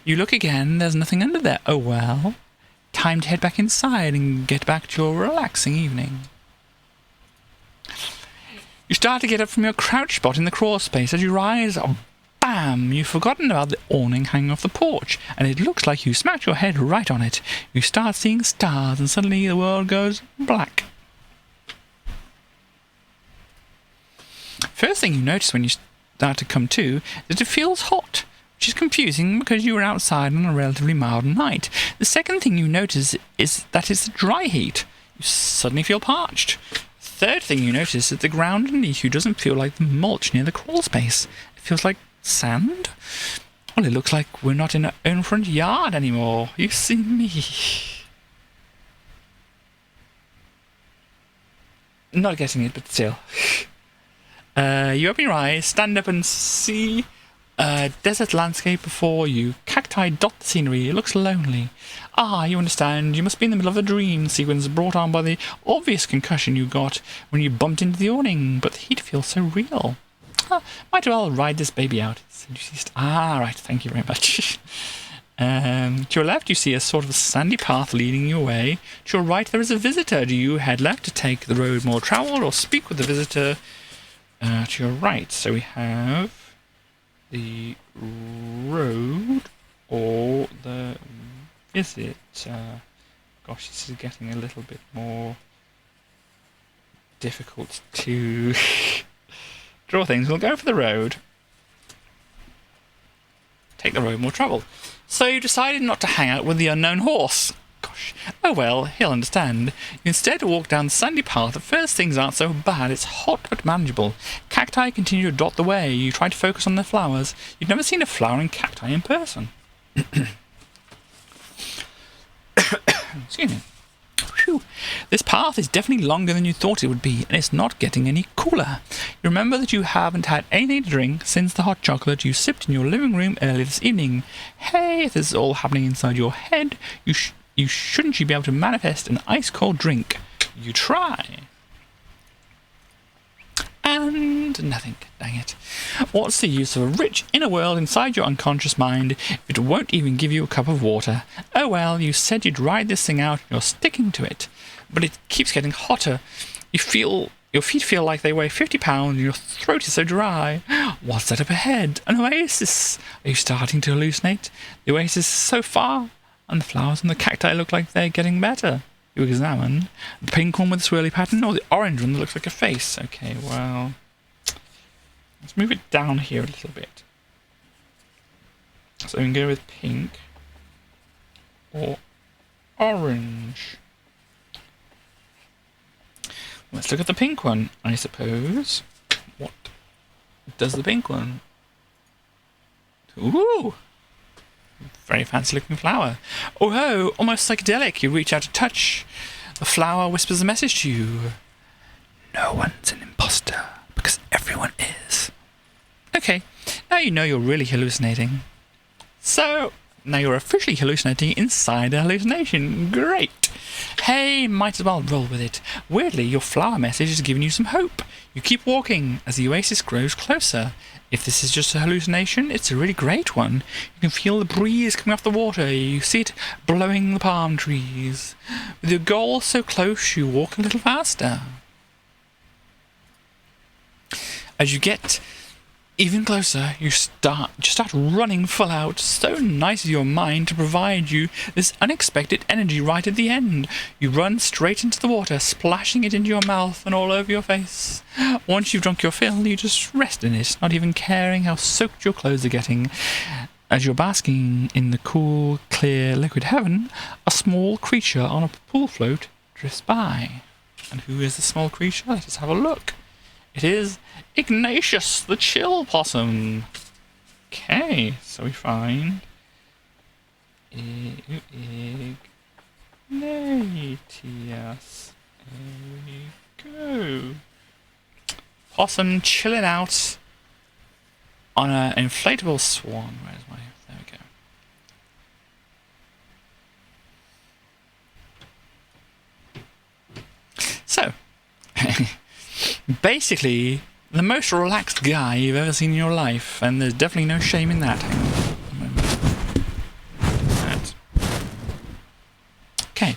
You look again, there's nothing under there. Oh well. Time to head back inside and get back to your relaxing evening. You start to get up from your crouch spot in the crawl space. As you rise, bam! You've forgotten about the awning hanging off the porch, and it looks like you smacked your head right on it. You start seeing stars, and suddenly the world goes black. First thing you notice when you start to come to is that it feels hot, which is confusing because you were outside on a relatively mild night. The second thing you notice is that it's dry heat. You suddenly feel parched. Third thing you notice is that the ground underneath you doesn't feel like the mulch near the crawl space. It feels like sand. Well, it looks like we're not in our own front yard anymore. You see me. Not getting it, but still. You open your eyes, stand up and see a desert landscape before you. Cacti dot the scenery. It looks lonely. Ah, you understand. You must be in the middle of a dream sequence brought on by the obvious concussion you got when you bumped into the awning, but the heat feels so real. Might as well ride this baby out. Right, thank you very much. To your left, you see a sort of sandy path leading you away. To your right, there is a visitor. Do you head left to take the road more travelled or speak with the visitor to your right? So we have the road or the visit. Gosh, this is getting a little bit more difficult to draw things. We'll go for the road. Take the road more trouble. So you decided not to hang out with the unknown horse. Gosh. Oh well, he'll understand. You instead walk down the sandy path. At first things aren't so bad. It's hot but manageable. Cacti continue to dot the way. You try to focus on their flowers. You've never seen a flowering cacti in person. Excuse me. Whew. This path is definitely longer than you thought it would be, and it's not getting any cooler. You remember that you haven't had anything to drink since the hot chocolate you sipped in your living room earlier this evening. Hey, if this is all happening inside your head, shouldn't you be able to manifest an ice-cold drink? You try. And nothing. Dang it. What's the use of a rich inner world inside your unconscious mind if it won't even give you a cup of water? Oh well, you said you'd ride this thing out and you're sticking to it. But it keeps getting hotter. Your feet feel like they weigh 50 pounds and your throat is so dry. What's that up ahead? An oasis. Are you starting to hallucinate? The oasis is so far, and the flowers and the cacti look like they're getting better. You examine the pink one with the swirly pattern or the orange one that looks like a face. Okay, well, let's move it down here a little bit. So we can go with pink or orange. Let's look at the pink one, I suppose. What does the pink one? Ooh! Very fancy looking flower. Oh ho, almost psychedelic. You reach out to touch. The flower whispers a message to you. No one's an imposter, because everyone is. Okay, now you know you're really hallucinating. So, now you're officially hallucinating inside a hallucination. Great! Hey, might as well roll with it. Weirdly, your flower message is giving you some hope. You keep walking as the oasis grows closer. If this is just a hallucination, it's a really great one. You can feel the breeze coming off the water. You see it blowing the palm trees. With your goal so close, you walk a little faster. As you get even closer, you start running full out. So nice of your mind to provide you this unexpected energy right at the end. You run straight into the water, splashing it into your mouth and all over your face. Once you've drunk your fill, you just rest in it, not even caring how soaked your clothes are getting. As you're basking in the cool, clear, liquid heaven, a small creature on a pool float drifts by. And who is the small creature? Let us have a look. It is Ignatius, the chill possum. Okay, so we find Ignatius. There we go. Possum chilling out on an inflatable swan. Where's my... There we go. Basically, the most relaxed guy you've ever seen in your life, and there's definitely no shame in that. Hang on a moment. That. Okay.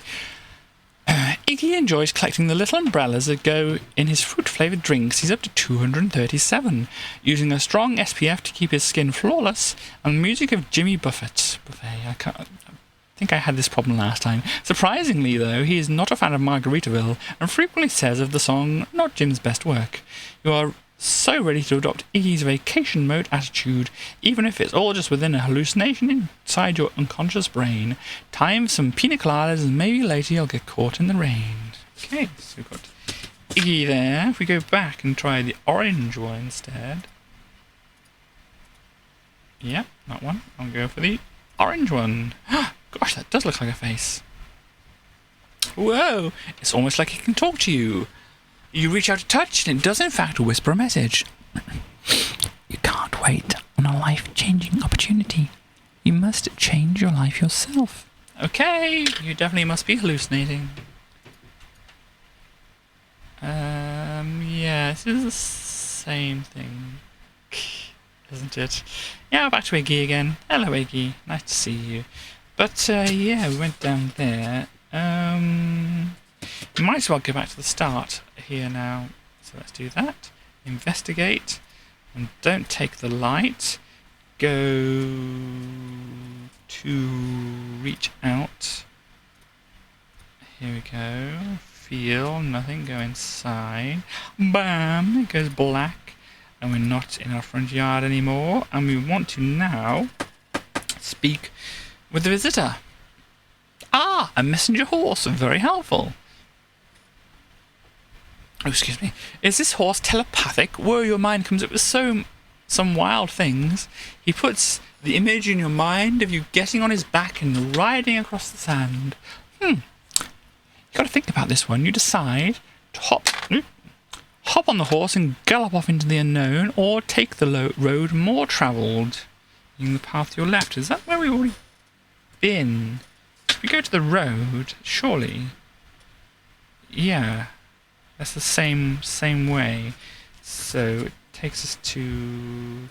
Iggy enjoys collecting the little umbrellas that go in his fruit-flavoured drinks. He's up to 237, using a strong SPF to keep his skin flawless, and the music of Jimmy Buffett. I think I had this problem last time. Surprisingly, though, he is not a fan of Margaritaville, and frequently says of the song, not Jim's best work. You are so ready to adopt Iggy's vacation mode attitude, even if it's all just within a hallucination inside your unconscious brain. Time for some pina coladas, and maybe later you'll get caught in the rain. Okay, so we've got Iggy there. If we go back and try the orange one instead. Yep, that one. I'll go for the orange one. Gosh, that does look like a face. Whoa, it's almost like it can talk to you. You reach out to touch, and it does in fact whisper a message. You can't wait on a life-changing opportunity. You must change your life yourself. Okay, you definitely must be hallucinating. Yeah, this is the same thing, isn't it? Yeah, back to Iggy again. Hello, Iggy. Nice to see you. But, yeah, we went down there. We might as well go back to the start here now. So let's do that. Investigate. And don't take the light. Go to reach out. Here we go. Feel. Nothing. Go inside. Bam! It goes black. And we're not in our front yard anymore. And we want to now speak with the visitor. Ah! A messenger horse. Very helpful. Oh, excuse me. Is this horse telepathic? Whoa, your mind comes up with some wild things. He puts the image in your mind of you getting on his back and riding across the sand. You got to think about this one. You decide to hop on the horse and gallop off into the unknown, or take the road more travelled, using the path to your left. Is that where we've already been? If we go to the road, surely. Yeah. That's the same way. So it takes us to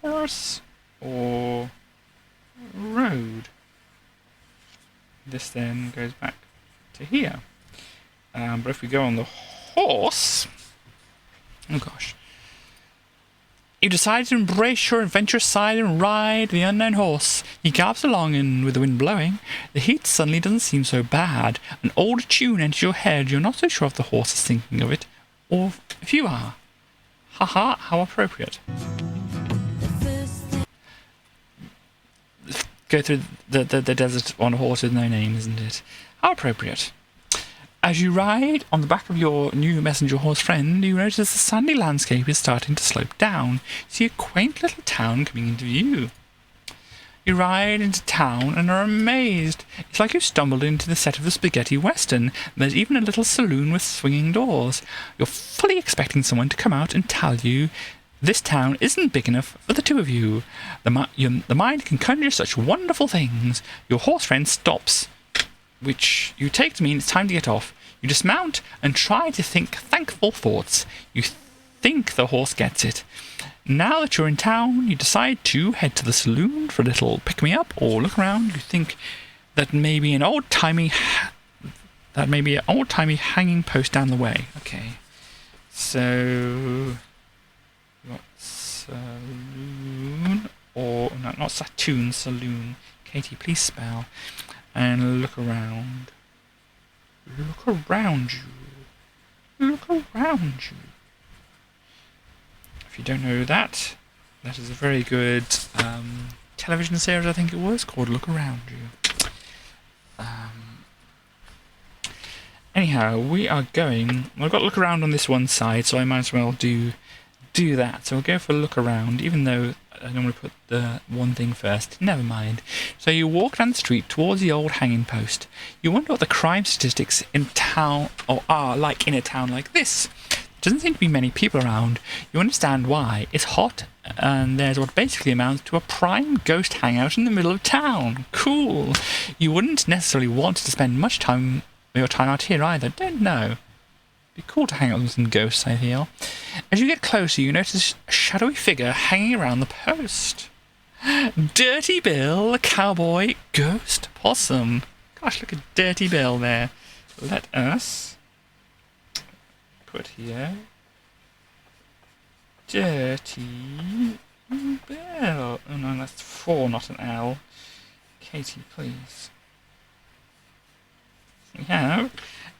horse or road. This then goes back to here. But if we go on the horse, oh gosh. You decide to embrace your adventurous side and ride the unknown horse. He gallops along, and with the wind blowing, the heat suddenly doesn't seem so bad. An old tune enters your head. You're not so sure if the horse is thinking of it, or if you are. Haha, how appropriate. Go through the desert on a horse with no name, isn't it? How appropriate. As you ride on the back of your new messenger horse friend, you notice the sandy landscape is starting to slope down. You see a quaint little town coming into view. You ride into town and are amazed. It's like you stumbled into the set of a spaghetti western. There's even a little saloon with swinging doors. You're fully expecting someone to come out and tell you this town isn't big enough for the two of you. The mind can conjure such wonderful things. Your horse friend stops, which you take to mean it's time to get off. You dismount and try to think thankful thoughts. You think the horse gets it. Now that you're in town, you decide to head to the saloon for a little pick-me-up or look around. You think that maybe an old-timey hanging post down the way. Okay, so what saloon, or no, not Satoon, saloon. Katie, please spell. And look around. Look around you. Look around you. If you don't know that, that is a very good television series, I think it was, called Look Around You. Anyhow, we are going. I've got to look around on this one side, so I might as well do that. So we'll go for look around, even though I normally put the one thing first. Never mind. So you walk down the street towards the old hanging post. You wonder what the crime statistics in town are like in a town like this. There doesn't seem to be many people around. You understand why. It's hot, and there's what basically amounts to a prime ghost hangout in the middle of town. Cool. You wouldn't necessarily want to spend much time your time out here either. Don't know. Be cool to hang out with some ghosts, I feel. As you get closer, you notice a shadowy figure hanging around the post. Dirty Bill, the cowboy ghost possum. Gosh, look at Dirty Bill there. Let us put here Dirty Bill. Oh no, that's 4, not an L. Katie, please. We have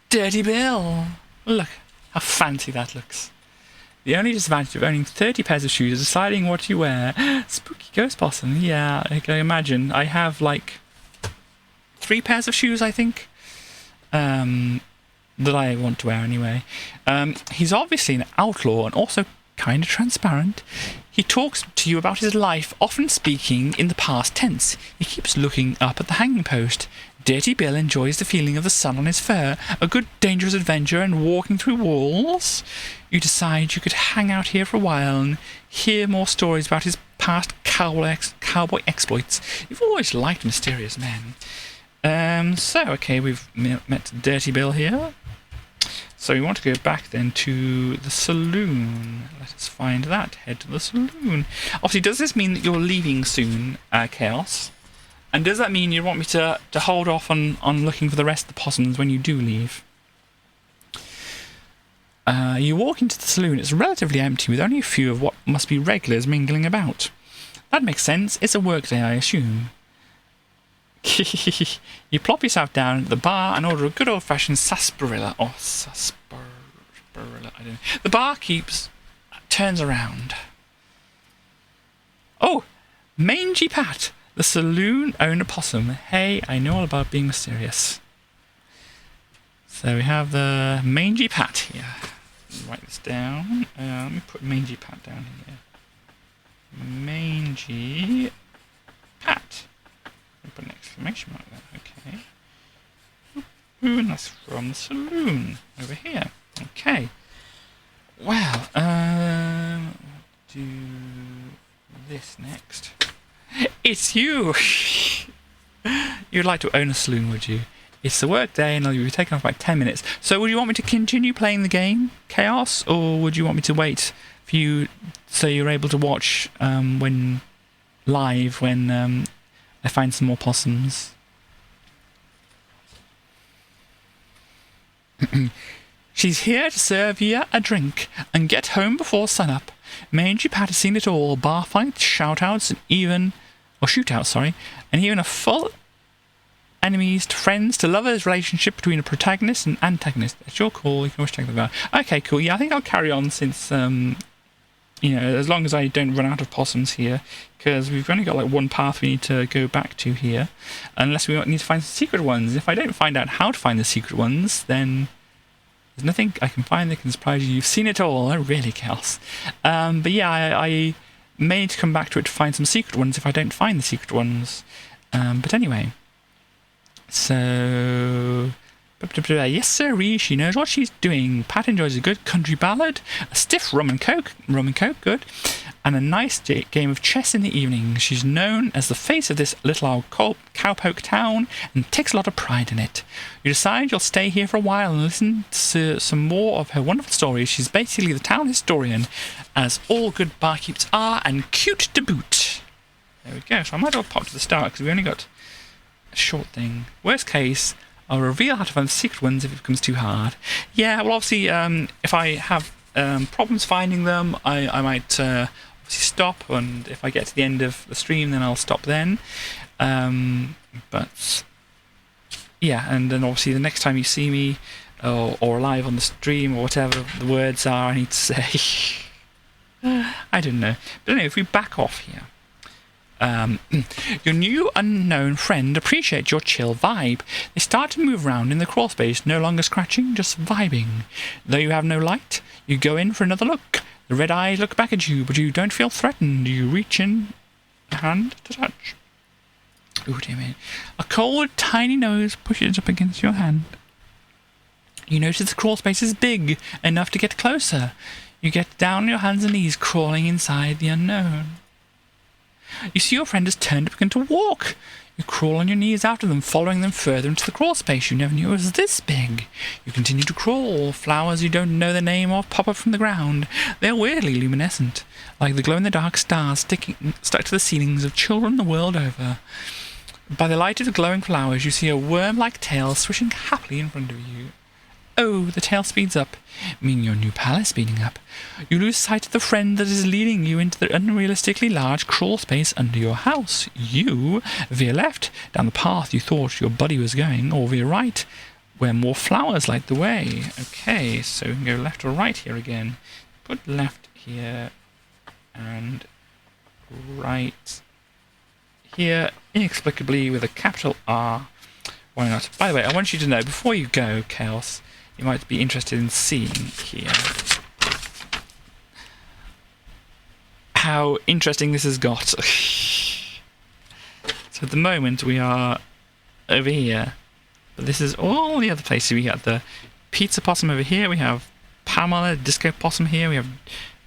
Dirty Bill. Look how fancy that looks. The only disadvantage of owning 30 pairs of shoes is deciding what you wear. Spooky ghost possum. Yeah, I can imagine. I have like 3 pairs of shoes, I think, that I want to wear anyway. He's obviously an outlaw and also kind of transparent. He talks to you about his life, often speaking in the past tense. He keeps looking up at the hanging post. Dirty Bill enjoys the feeling of the sun on his fur, a good dangerous adventure and walking through walls. You decide you could hang out here for a while and hear more stories about his past cowboy exploits. You've always liked mysterious men. Okay, we've met Dirty Bill here. So we want to go back then to the saloon. Let us find that. Head to the saloon. Obviously, does this mean that you're leaving soon, Chaos? And does that mean you want me to hold off on looking for the rest of the possums when you do leave? You walk into the saloon. It's relatively empty, with only a few of what must be regulars mingling about. That makes sense. It's a work day, I assume. You plop yourself down at the bar and order a good old-fashioned sarsaparilla. Or sarsaparilla, I don't know. The barkeep turns around. Oh, Mangy Pat, the saloon owner possum. Hey, I know all about being mysterious. So we have the Mangy Pat here. Write this down. Let me put Mangy Pat down here. Mangy Pat. Put an exclamation mark there. Okay. And that's from the saloon over here. Okay. Well, do this next. It's you. You'd like to own a saloon, would you? It's the work day and you'll be taken off by 10 minutes. So would you want me to continue playing the game, Chaos, or would you want me to wait for you so you're able to watch when I find some more possums? She's here to serve you a drink and get home before sunup. Mangy Pat has seen it all: bar fights, shoutouts, and even a full enemies to friends to lovers relationship between a protagonist and antagonist. That's your call. You can always check that out. Okay, cool. Yeah, I think I'll carry on since as long as I don't run out of possums here, because we've only got like one path we need to go back to here, unless we need to find some secret ones. If I don't find out how to find the secret ones, then there's nothing I can find that can surprise you. You've seen it all. Oh, really, Kels? But yeah, I may need to come back to it to find some secret ones if I don't find the secret ones. But anyway, so... Yes, sirree, she knows what she's doing. Pat enjoys a good country ballad, a stiff rum and coke, good, and a nice game of chess in the evening. She's known as the face of this little old cowpoke town and takes a lot of pride in it. You decide you'll stay here for a while and listen to some more of her wonderful stories. She's basically the town historian, as all good barkeeps are, and cute to boot. There we go. So I might as well pop to the start because we only got a short thing. Worst case, I'll reveal how to find the secret ones if it becomes too hard. Yeah, well, obviously, if I have problems finding them, I might obviously stop, and if I get to the end of the stream, then I'll stop then. But, yeah, and then obviously the next time you see me, or live on the stream, or whatever the words are I need to say, I don't know. But anyway, if we back off here. Your new unknown friend appreciates your chill vibe. They start to move around in the crawl space, no longer scratching, just vibing. Though you have no light, you go in for another look. The red eyes look back at you, but you don't feel threatened. You reach in a hand to touch. Ooh, dear me. A cold, tiny nose pushes up against your hand. You notice the crawl space is big enough to get closer. You get down on your hands and knees, crawling inside the unknown. You see your friend has turned to begin to walk. You crawl on your knees after them, following them further into the crawl space. You never knew it was this big. You continue to crawl. Flowers you don't know the name of pop up from the ground. They're weirdly luminescent, like the glow-in-the-dark stars stuck to the ceilings of children the world over. By the light of the glowing flowers, you see a worm-like tail swishing happily in front of you. Oh, the tail speeds up, meaning your new pal is speeding up. You lose sight of the friend that is leading you into the unrealistically large crawl space under your house. You veer left, down the path you thought your buddy was going, or veer right, where more flowers light the way. Okay, so we can go left or right here again. Put left here, and right here, inexplicably with a capital R. Why not? By the way, I want you to know, before you go, Chaos, you might be interested in seeing here how interesting this has got. So at the moment we are over here, but this is all the other places. We got the pizza possum over here, we have Pamela, disco possum here, we have,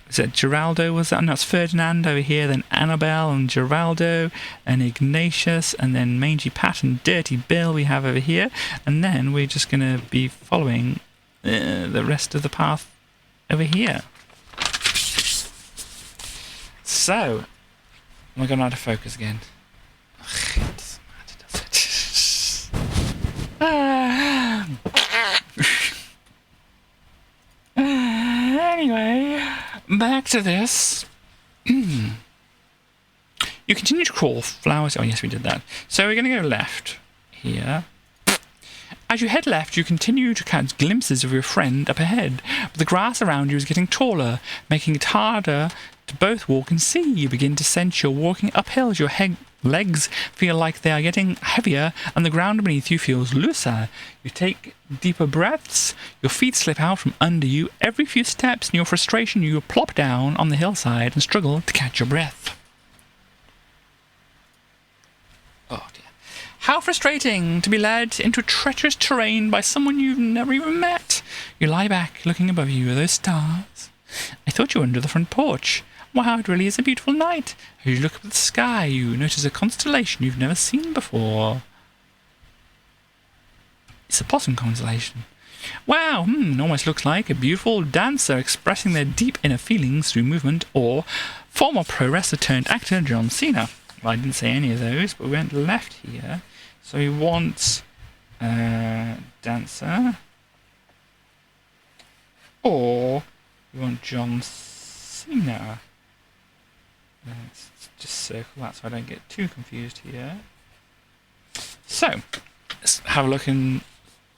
is that Geraldo, was that? No, it's Ferdinand over here, then Annabelle and Geraldo and Ignatius, and then Mangy Pat and Dirty Bill we have over here, and then we're just going to be following the rest of the path over here. So, am I going out of focus again? Ugh, it doesn't matter, does it? Anyway, back to this. You continue to crawl. Flowers. Oh, yes, we did that. So we're going to go left here. As you head left, you continue to catch glimpses of your friend up ahead, but the grass around you is getting taller, making it harder to both walk and see. You begin to sense you're walking uphill as your legs feel like they are getting heavier and the ground beneath you feels looser. You take deeper breaths, your feet slip out from under you. Every few steps in your frustration, you plop down on the hillside and struggle to catch your breath. Oh dear. How frustrating to be led into treacherous terrain by someone you've never even met. You lie back, looking above you at those stars. I thought you were under the front porch. Wow, it really is a beautiful night. As you look up at the sky, you notice a constellation you've never seen before. It's a possum constellation. Wow, almost looks like a beautiful dancer expressing their deep inner feelings through movement, or former pro wrestler turned actor John Cena. Well, I didn't say any of those, but we went left here. So we want dancer, or we want John Cena. Let's just circle that so I don't get too confused here. So let's have a look and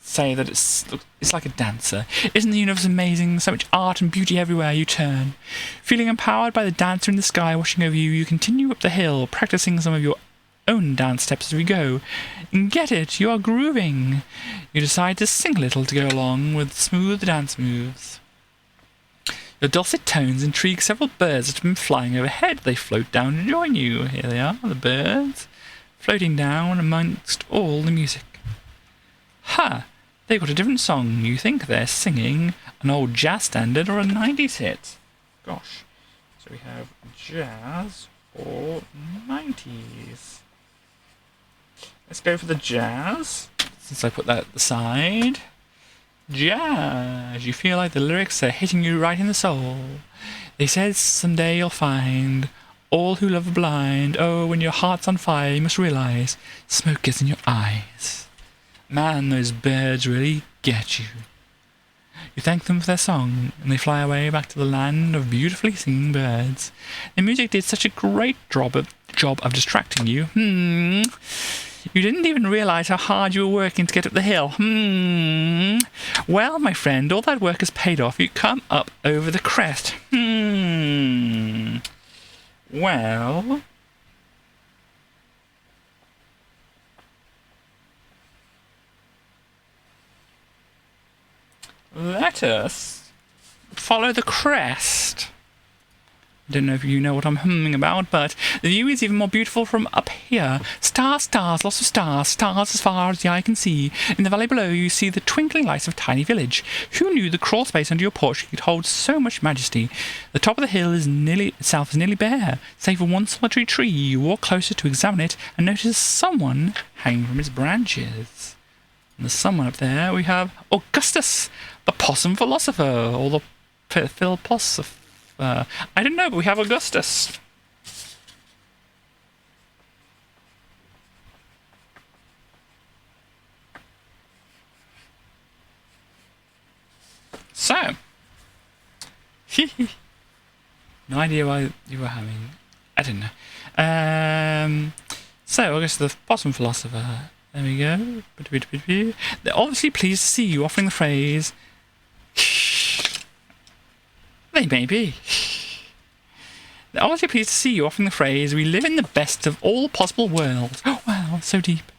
say that it's like a dancer. Isn't the universe amazing? So much art and beauty everywhere you turn. Feeling empowered by the dancer in the sky washing over you, you continue up the hill, practicing some of your own dance steps as we go. And get it, you are grooving. You decide to sing a little to go along with smooth dance moves. Your dulcet tones intrigue several birds that have been flying overhead. They float down to join you. Here they are, the birds, floating down amongst all the music. Ha! They've got a different song. You think they're singing an old jazz standard or a 90s hit. Gosh. So we have jazz or 90s. Let's go for the jazz, since I put that at the side. Jazz. You feel like the lyrics are hitting you right in the soul. They said someday you'll find all who love are blind. Oh, when your heart's on fire, you must realize smoke gets in your eyes. Man, those birds really get you. You thank them for their song, and they fly away back to the land of beautifully singing birds. The music did such a great job of distracting you. You didn't even realize how hard you were working to get up the hill. Well, my friend, all that work has paid off. You come up over the crest. Well, let us follow the crest. I don't know if you know what I'm humming about, but the view is even more beautiful from up here. Stars, stars, lots of stars, stars as far as the eye can see. In the valley below, you see the twinkling lights of a tiny village. Who knew the crawl space under your porch could hold so much majesty? The top of the hill is nearly bare, save for one solitary tree. You walk closer to examine it and notice someone hanging from its branches. And there's someone up there. We have Augustus, the possum philosopher, or the philosopher. I don't know, but we have Augustus. So, no idea why you were having. I don't know. So, Augustus, the possum philosopher. There we go. They're obviously pleased to see you, offering the phrase. They may be. They're obviously pleased to see you, offering the phrase, we live in the best of all possible worlds. Oh, wow, so deep.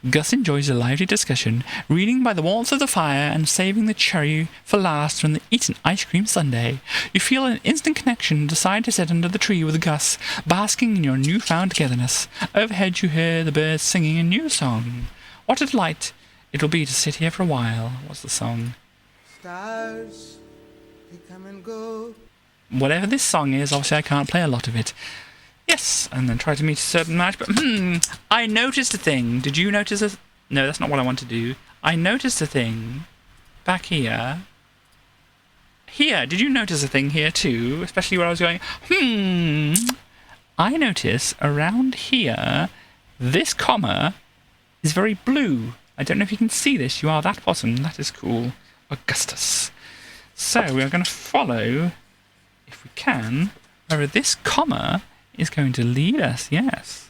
Gus enjoys a lively discussion, reading by the warmth of the fire and saving the cherry for last from the eaten ice cream sundae. You feel an instant connection and decide to sit under the tree with Gus, basking in your newfound togetherness. Overhead you hear the birds singing a new song. What a delight it will be to sit here for a while. What's the song?
Stars, they come and go.
Whatever this song is, obviously I can't play a lot of it. Yes, and then try to meet a certain match, but I noticed a thing. Did you notice a... No, that's not what I want to do. I noticed a thing back here. Here, did you notice a thing here too? Especially where I was going, I notice around here, this comma is very blue. I don't know if you can see this. You are that possum. That is cool. Augustus. So we are going to follow, if we can, where this comma is going to lead us. Yes.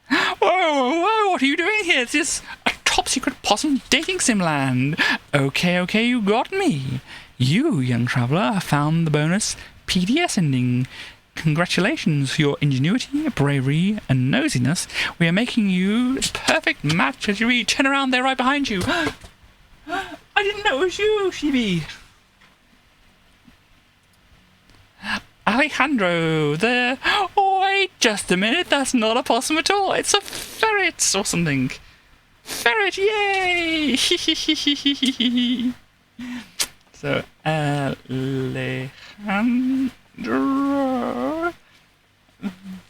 Whoa, whoa, what are you doing here? This is a top secret possum dating sim land. Okay, you got me. You, young traveller, have found the bonus PDS ending. Congratulations for your ingenuity, bravery, and nosiness. We are making you the perfect match as you read. Turn around, they're right behind you. I didn't know it was you, Phoebe. Alejandro, there. Oh, wait just a minute. That's not a possum at all. It's a ferret or something. Ferret, yay! So, Alejandro,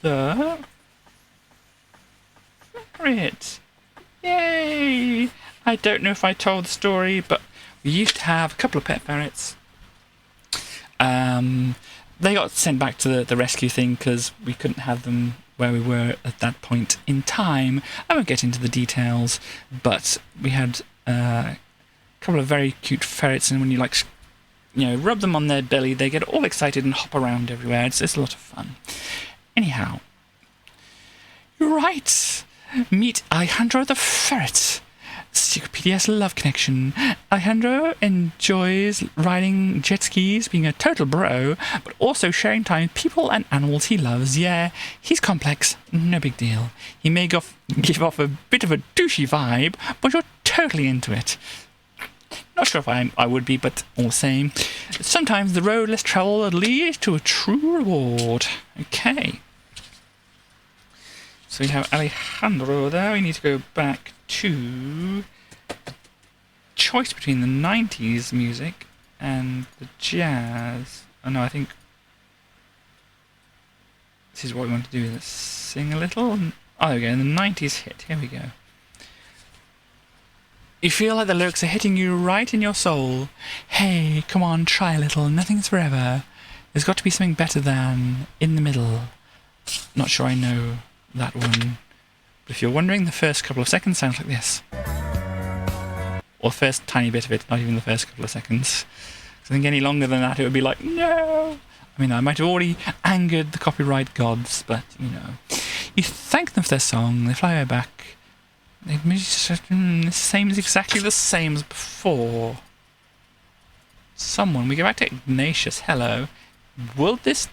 the ferret. Yay! I don't know if I told the story, but we used to have a couple of pet ferrets. They got sent back to the rescue thing because we couldn't have them where we were at that point in time. I won't get into the details, but we had a couple of very cute ferrets, and when you rub them on their belly, they get all excited and hop around everywhere. It's a lot of fun. Anyhow, you're right. Meet Alejandro the ferret. Secret PDS love connection. Alejandro enjoys riding jet skis, being a total bro, but also sharing time with people and animals he loves. Yeah, he's complex, no big deal. He may give off a bit of a douchey vibe, but you're totally into it. Not sure if I would be, but all the same. Sometimes the road less traveled leads to a true reward. Okay. So we have Alejandro there. We need to go back to choice between the 90s music and the jazz. Oh no, I think this is what we want to do. Let's sing a little. Oh, there we go. And the 90s hit. Here we go. You feel like the lyrics are hitting you right in your soul. Hey, come on, try a little. Nothing's forever. There's got to be something better than in the middle. Not sure I know that one. But if you're wondering, the first couple of seconds sounds like this. Or the first tiny bit of it, not even the first couple of seconds. I think any longer than that, it would be like, no! I mean, I might have already angered the copyright gods, but, you know. You thank them for their song, they fly away back. Exactly the same as before. We go back to Ignatius, hello. Will this...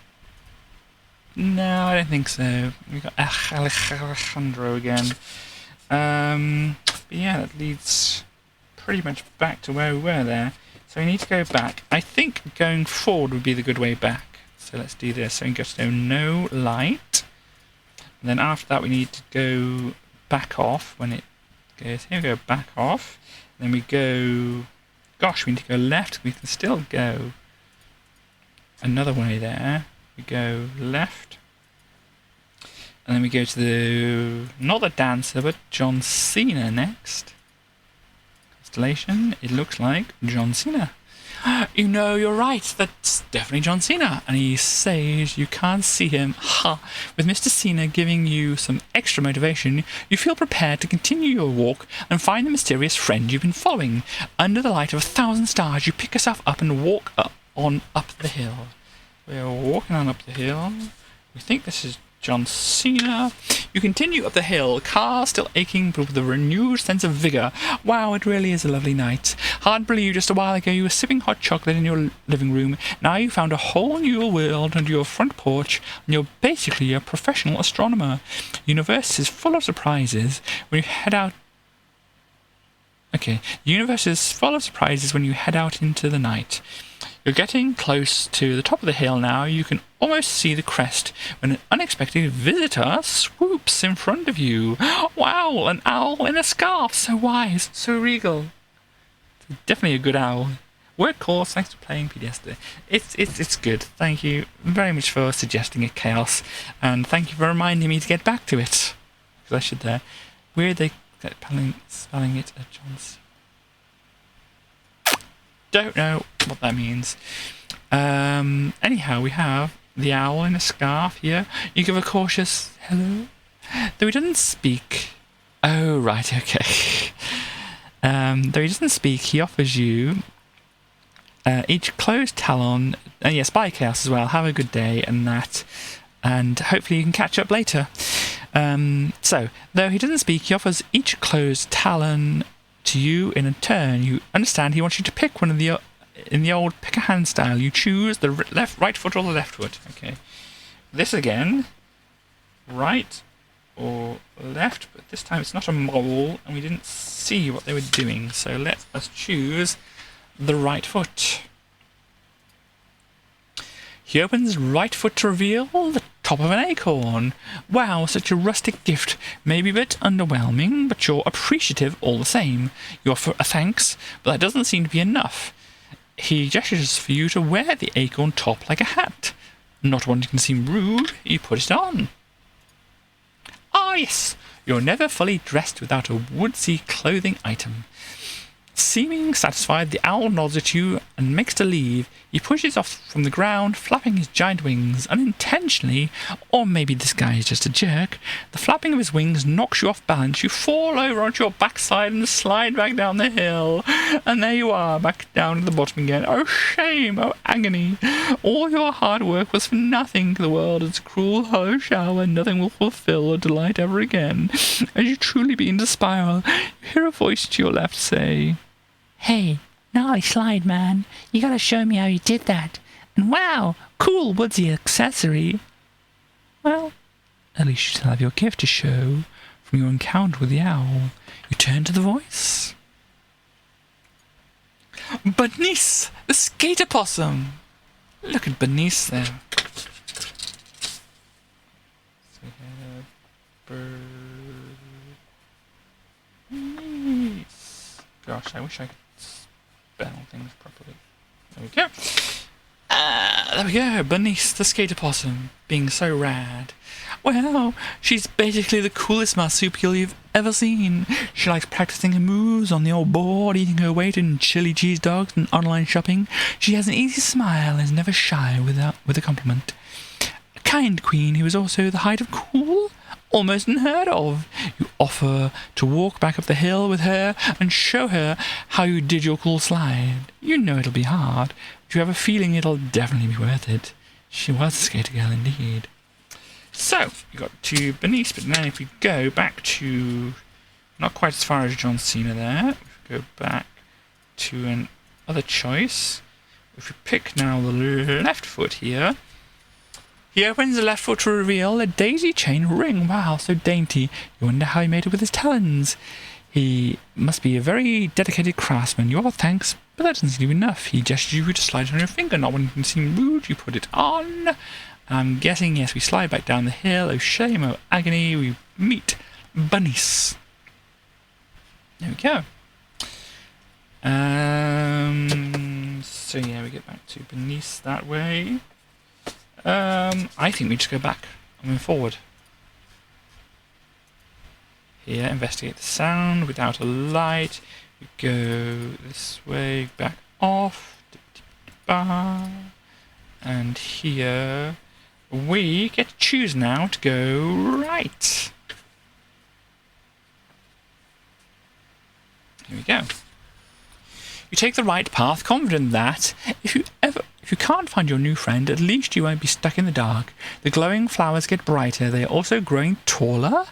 No, I don't think so. We've got Alejandro again. But yeah, that leads pretty much back to where we were there. So we need to go back. I think going forward would be the good way back. So So let's do this. So we go to no light. And then after that we need to go back off when it goes. Here we go, back off. Then we go, gosh, we need to go left. We can still go another way there. We go left. And then we go to the, not the dancer, but John Cena next. Constellation, it looks like John Cena. You know, you're right, that's definitely John Cena. And he says you can't see him. Ha! With Mr. Cena giving you some extra motivation, you feel prepared to continue your walk and find the mysterious friend you've been following. Under the light of 1,000 stars, you pick yourself up and walk on up the hill. We're walking on up the hill. We think this is John Cena. You continue up the hill, car still aching but with a renewed sense of vigour. Wow, it really is a lovely night. Hard to believe just a while ago you were sipping hot chocolate in your living room. Now you found a whole new world under your front porch and you're basically a professional astronomer. The universe is full of surprises when you head out. The universe is full of surprises when you head out into the night. You're getting close to the top of the hill now. You can almost see the crest when an unexpected visitor swoops in front of you. Wow, an owl in a scarf. So wise, so regal. Definitely a good owl. Workhorse, thanks for playing PDS. It's good. Thank you very much for suggesting it, Chaos. And thank you for reminding me to get back to it. Because I should there. Where are they spelling it at John's? Don't know what that means. Anyhow, we have the owl in a scarf here. You give a cautious hello. Though he doesn't speak. Oh, right, okay. Though he doesn't speak, he offers you each closed talon. Yes, bye, Chaos, as well. Have a good day and that. And hopefully you can catch up later. So, though he doesn't speak, he offers each closed talon to you in a turn. You understand he wants you to pick one of the in the old pick a hand style. You choose the right foot or the left foot. Okay, this again, right or left, but this time it's not a mole and we didn't see what they were doing, so let us choose the right foot. He opens right foot to reveal the top of an acorn. Wow, such a rustic gift. Maybe a bit underwhelming, but you're appreciative all the same. You offer a thanks, but that doesn't seem to be enough. He gestures for you to wear the acorn top like a hat. Not wanting to seem rude, you put it on. Ah, yes, you're never fully dressed without a woodsy clothing item. Seeming satisfied, the owl nods at you and makes to leave. He pushes off from the ground, flapping his giant wings unintentionally, or maybe this guy is just a jerk. The flapping of his wings knocks you off balance. You fall over onto your backside and slide back down the hill. And there you are, back down at the bottom again. Oh, shame! Oh, agony! All your hard work was for nothing. The world is a cruel, hollow shell where nothing will fulfill or delight ever again. As you truly begin to spiral, you hear a voice to your left say, "Hey, gnarly slide, man. You gotta show me how you did that. And wow, cool woodsy accessory." Well, at least you still have your gift to show from your encounter with the owl. You turn to the voice. Bernice, the skater possum. Look at Bernice there. So we have Bernice. Gosh, I wish I could spell things properly. There we go. There we go. Bernice, the skater possum, being so rad. Well, she's basically the coolest marsupial you've ever seen. She likes practicing her moves on the old board, eating her weight in chili cheese dogs and online shopping. She has an easy smile and is never shy with a compliment. A kind queen who is also the height of cool, almost unheard of. You offer to walk back up the hill with her and show her how you did your cool slide. You know it'll be hard, but you have a feeling it'll definitely be worth it. She was a skater girl indeed. So, you got to Bernice, but now if we go back to, not quite as far as John Cena there, if we go back to another choice, if we pick now the left foot here, he opens the left foot to reveal a daisy chain ring. Wow, so dainty. You wonder how he made it with his talons. He must be a very dedicated craftsman. Your thanks, But that doesn't seem enough. He gestures you to slide it on your finger. Not wanting to seem rude, you put it on. I'm guessing, yes, we slide back down the hill. Oh shame, oh agony, we meet bunnies. There we go. So yeah, we get back to Bernice that way. I think we just go back and move forward. Here, investigate the sound without a light. We go this way, back off. And here we get to choose now to go right. Here we go. You take the right path, confident that if you can't find your new friend, at least you won't be stuck in the dark. The glowing flowers get brighter. They are also growing taller.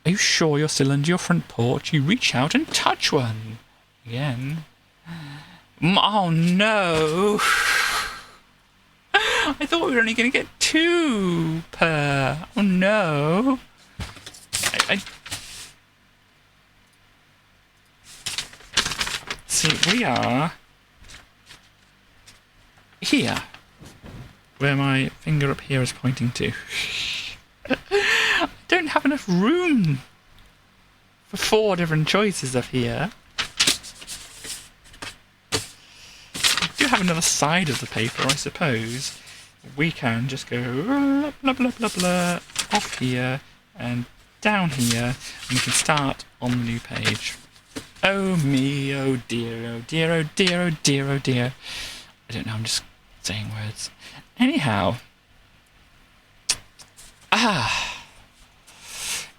Are you sure you're still under your front porch? You reach out and touch one. Again. Oh no! I thought we were only going to get 2 per. Oh no! See, we are here, where my finger up here is pointing to. I don't have enough room for 4 different choices up here. I do have another side of the paper, I suppose. We can just go blah, blah, blah, blah, blah, off here and down here, and we can start on the new page. Oh me, oh dear, oh dear, oh dear, oh dear, oh dear. I don't know, I'm just saying words. Anyhow.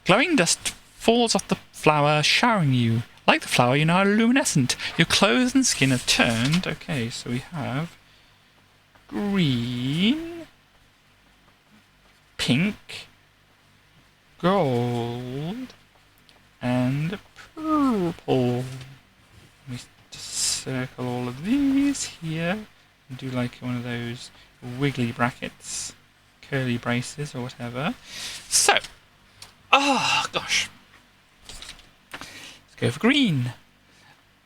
Glowing dust falls off the flower, showering you. Like the flower, you're now luminescent. Your clothes and skin have turned. Okay, so we have green, pink, gold, and purple. Let me just circle all of these here and do like one of those wiggly brackets, curly braces or whatever. So, oh gosh, let's go for green.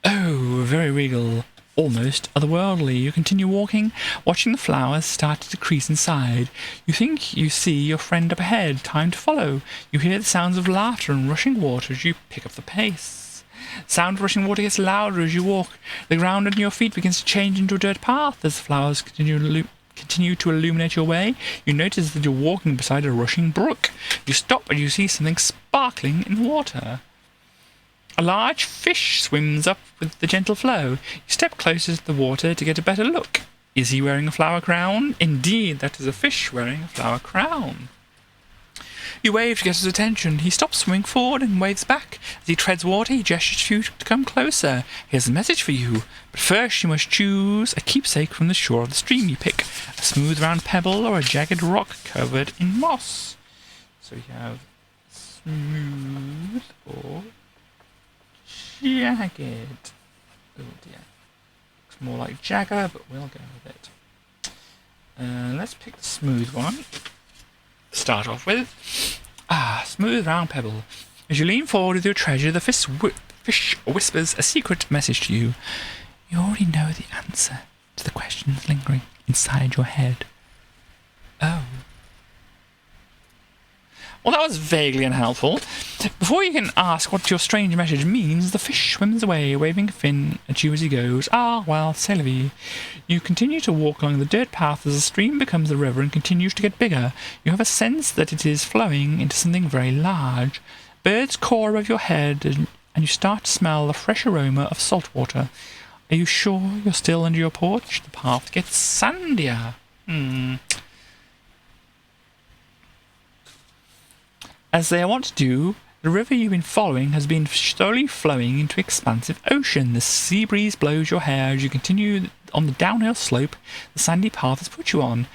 Oh, very regal, almost otherworldly. You continue walking, watching the flowers start to decrease in size. You think you see your friend up ahead. Time to follow. You hear the sounds of laughter and rushing water as you pick up the pace. Sound of rushing water gets louder as you walk. The ground under your feet begins to change into a dirt path as the flowers continue to illuminate your way. You notice that you're walking beside a rushing brook. You stop and you see something sparkling in water. A large fish swims up with the gentle flow. You step closer to the water to get a better look. Is he wearing a flower crown? Indeed, that is a fish wearing a flower crown. You wave to get his attention. He stops swimming forward and waves back. As he treads water, he gestures to you to come closer. He has a message for you. But first you must choose a keepsake from the shore of the stream. You pick a smooth round pebble or a jagged rock covered in moss. So you have smooth or jagged. Oh dear. Looks more like Jagger, but we'll go with it. Let's pick the smooth one. Start off with. Smooth round pebble. As you lean forward with your treasure, the fish whispers a secret message to you. You already know the answer to the questions lingering inside your head. Oh. Well, that was vaguely unhelpful. Before you can ask what your strange message means, the fish swims away, waving a fin at you as he goes. Ah, well, c'est la vie. You continue to walk along the dirt path as the stream becomes a river and continues to get bigger. You have a sense that it is flowing into something very large. Birds caw above your head, and you start to smell the fresh aroma of salt water. Are you sure you're still under your porch? The path gets sandier. As they are wont to do, the river you've been following has been slowly flowing into expansive ocean. The sea breeze blows your hair as you continue on the downhill slope the sandy path has put you on.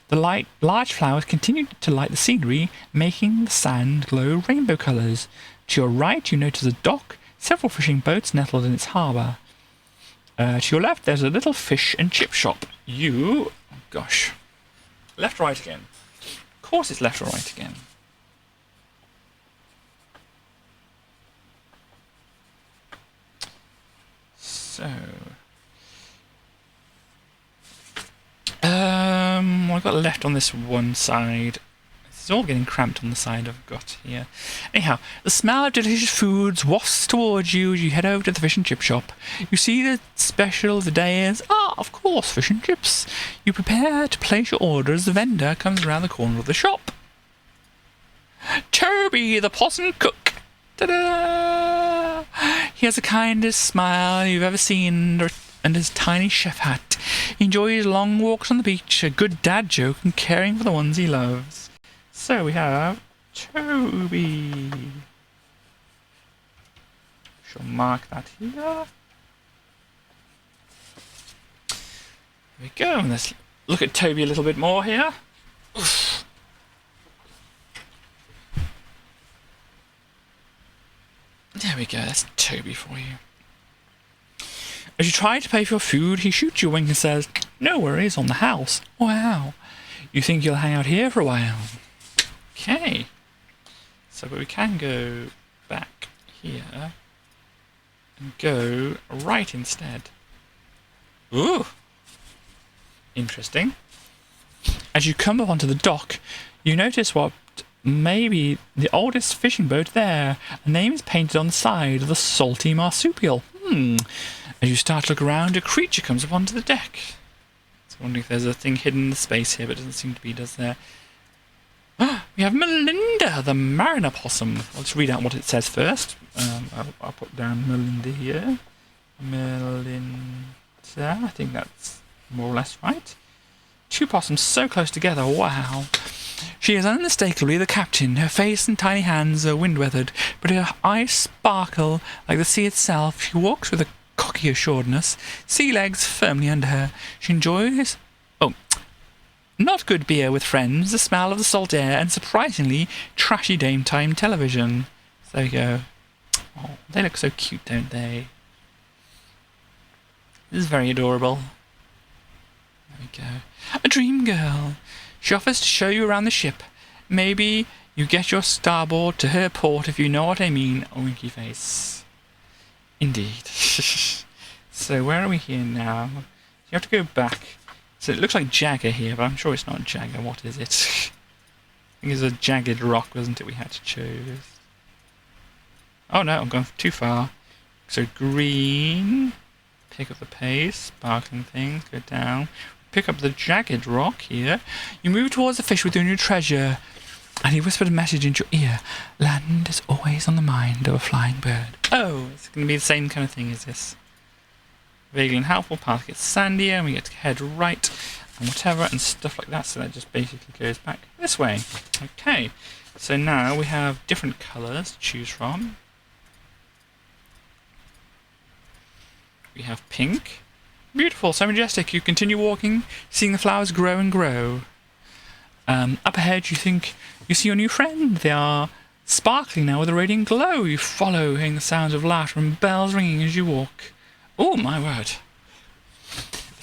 The large flowers continue to light the scenery, making the sand glow rainbow colours. To your right, you notice a dock, several fishing boats nestled in its harbour. To your left, there's a little fish and chip shop. Oh gosh. Left or right again? Of course it's left or right again. So, I've got left on this one side? It's all getting cramped on the side I've got here. Anyhow, the smell of delicious foods wafts towards you as you head over to the fish and chip shop. You see the special of the day is, of course, fish and chips. You prepare to place your order as the vendor comes around the corner of the shop. Toby, the possum cook. Ta-da! He has the kindest smile you've ever seen and his tiny chef hat. He enjoys long walks on the beach, a good dad joke, and caring for the ones he loves. So we have Toby. Shall mark that here. There we go. And let's look at Toby a little bit more here. Oof. There we go. That's Toby for you. As you try to pay for your food, he shoots you a wink and says, "No worries, on the house." Wow. You think you'll hang out here for a while? Okay. So, but we can go back here and go right instead. Ooh. Interesting. As you come up onto the dock, you notice what may be the oldest fishing boat there. A name is painted on the side of the salty marsupial. As you start to look around, a creature comes up onto the deck. I was wondering if there's a thing hidden in the space here, but it doesn't seem to be, does there? We have Melinda, the mariner possum. Let's read out what it says first. I'll put down Melinda here. Melinda, I think that's more or less right. Two possums so close together, wow. She is unmistakably the captain. Her face and tiny hands are wind-weathered, but her eyes sparkle like the sea itself. She walks with a cocky assuredness, sea legs firmly under her. She enjoys... not good beer with friends, the smell of the salt air, and surprisingly trashy daytime television. So there you go. Oh, they look so cute, don't they? This is very adorable. There we go. A dream girl. She offers to show you around the ship. Maybe you get your starboard to her port if you know what I mean. A winky face. Indeed. So where are we here now? You have to go back. So it looks like Jagger here, but I'm sure it's not Jagger. What is it? I think it's a jagged rock, wasn't it, we had to choose? Oh no, I'm going too far. So green. Pick up the pace. Sparkling things. Go down. Pick up the jagged rock here. You move towards the fish with your new treasure. And he whispered a message into your ear. Land is always on the mind of a flying bird. Oh, it's going to be the same kind of thing as this. Vaguely unhelpful, path gets sandier, and we get to head right, and whatever, and stuff like that, so that just basically goes back this way. Okay, so now we have different colours to choose from. We have pink. Beautiful, so majestic. You continue walking, seeing the flowers grow and grow. Up ahead, you think you see your new friend. They are sparkling now with a radiant glow. You follow, hearing the sounds of laughter and bells ringing as you walk. Oh, my word.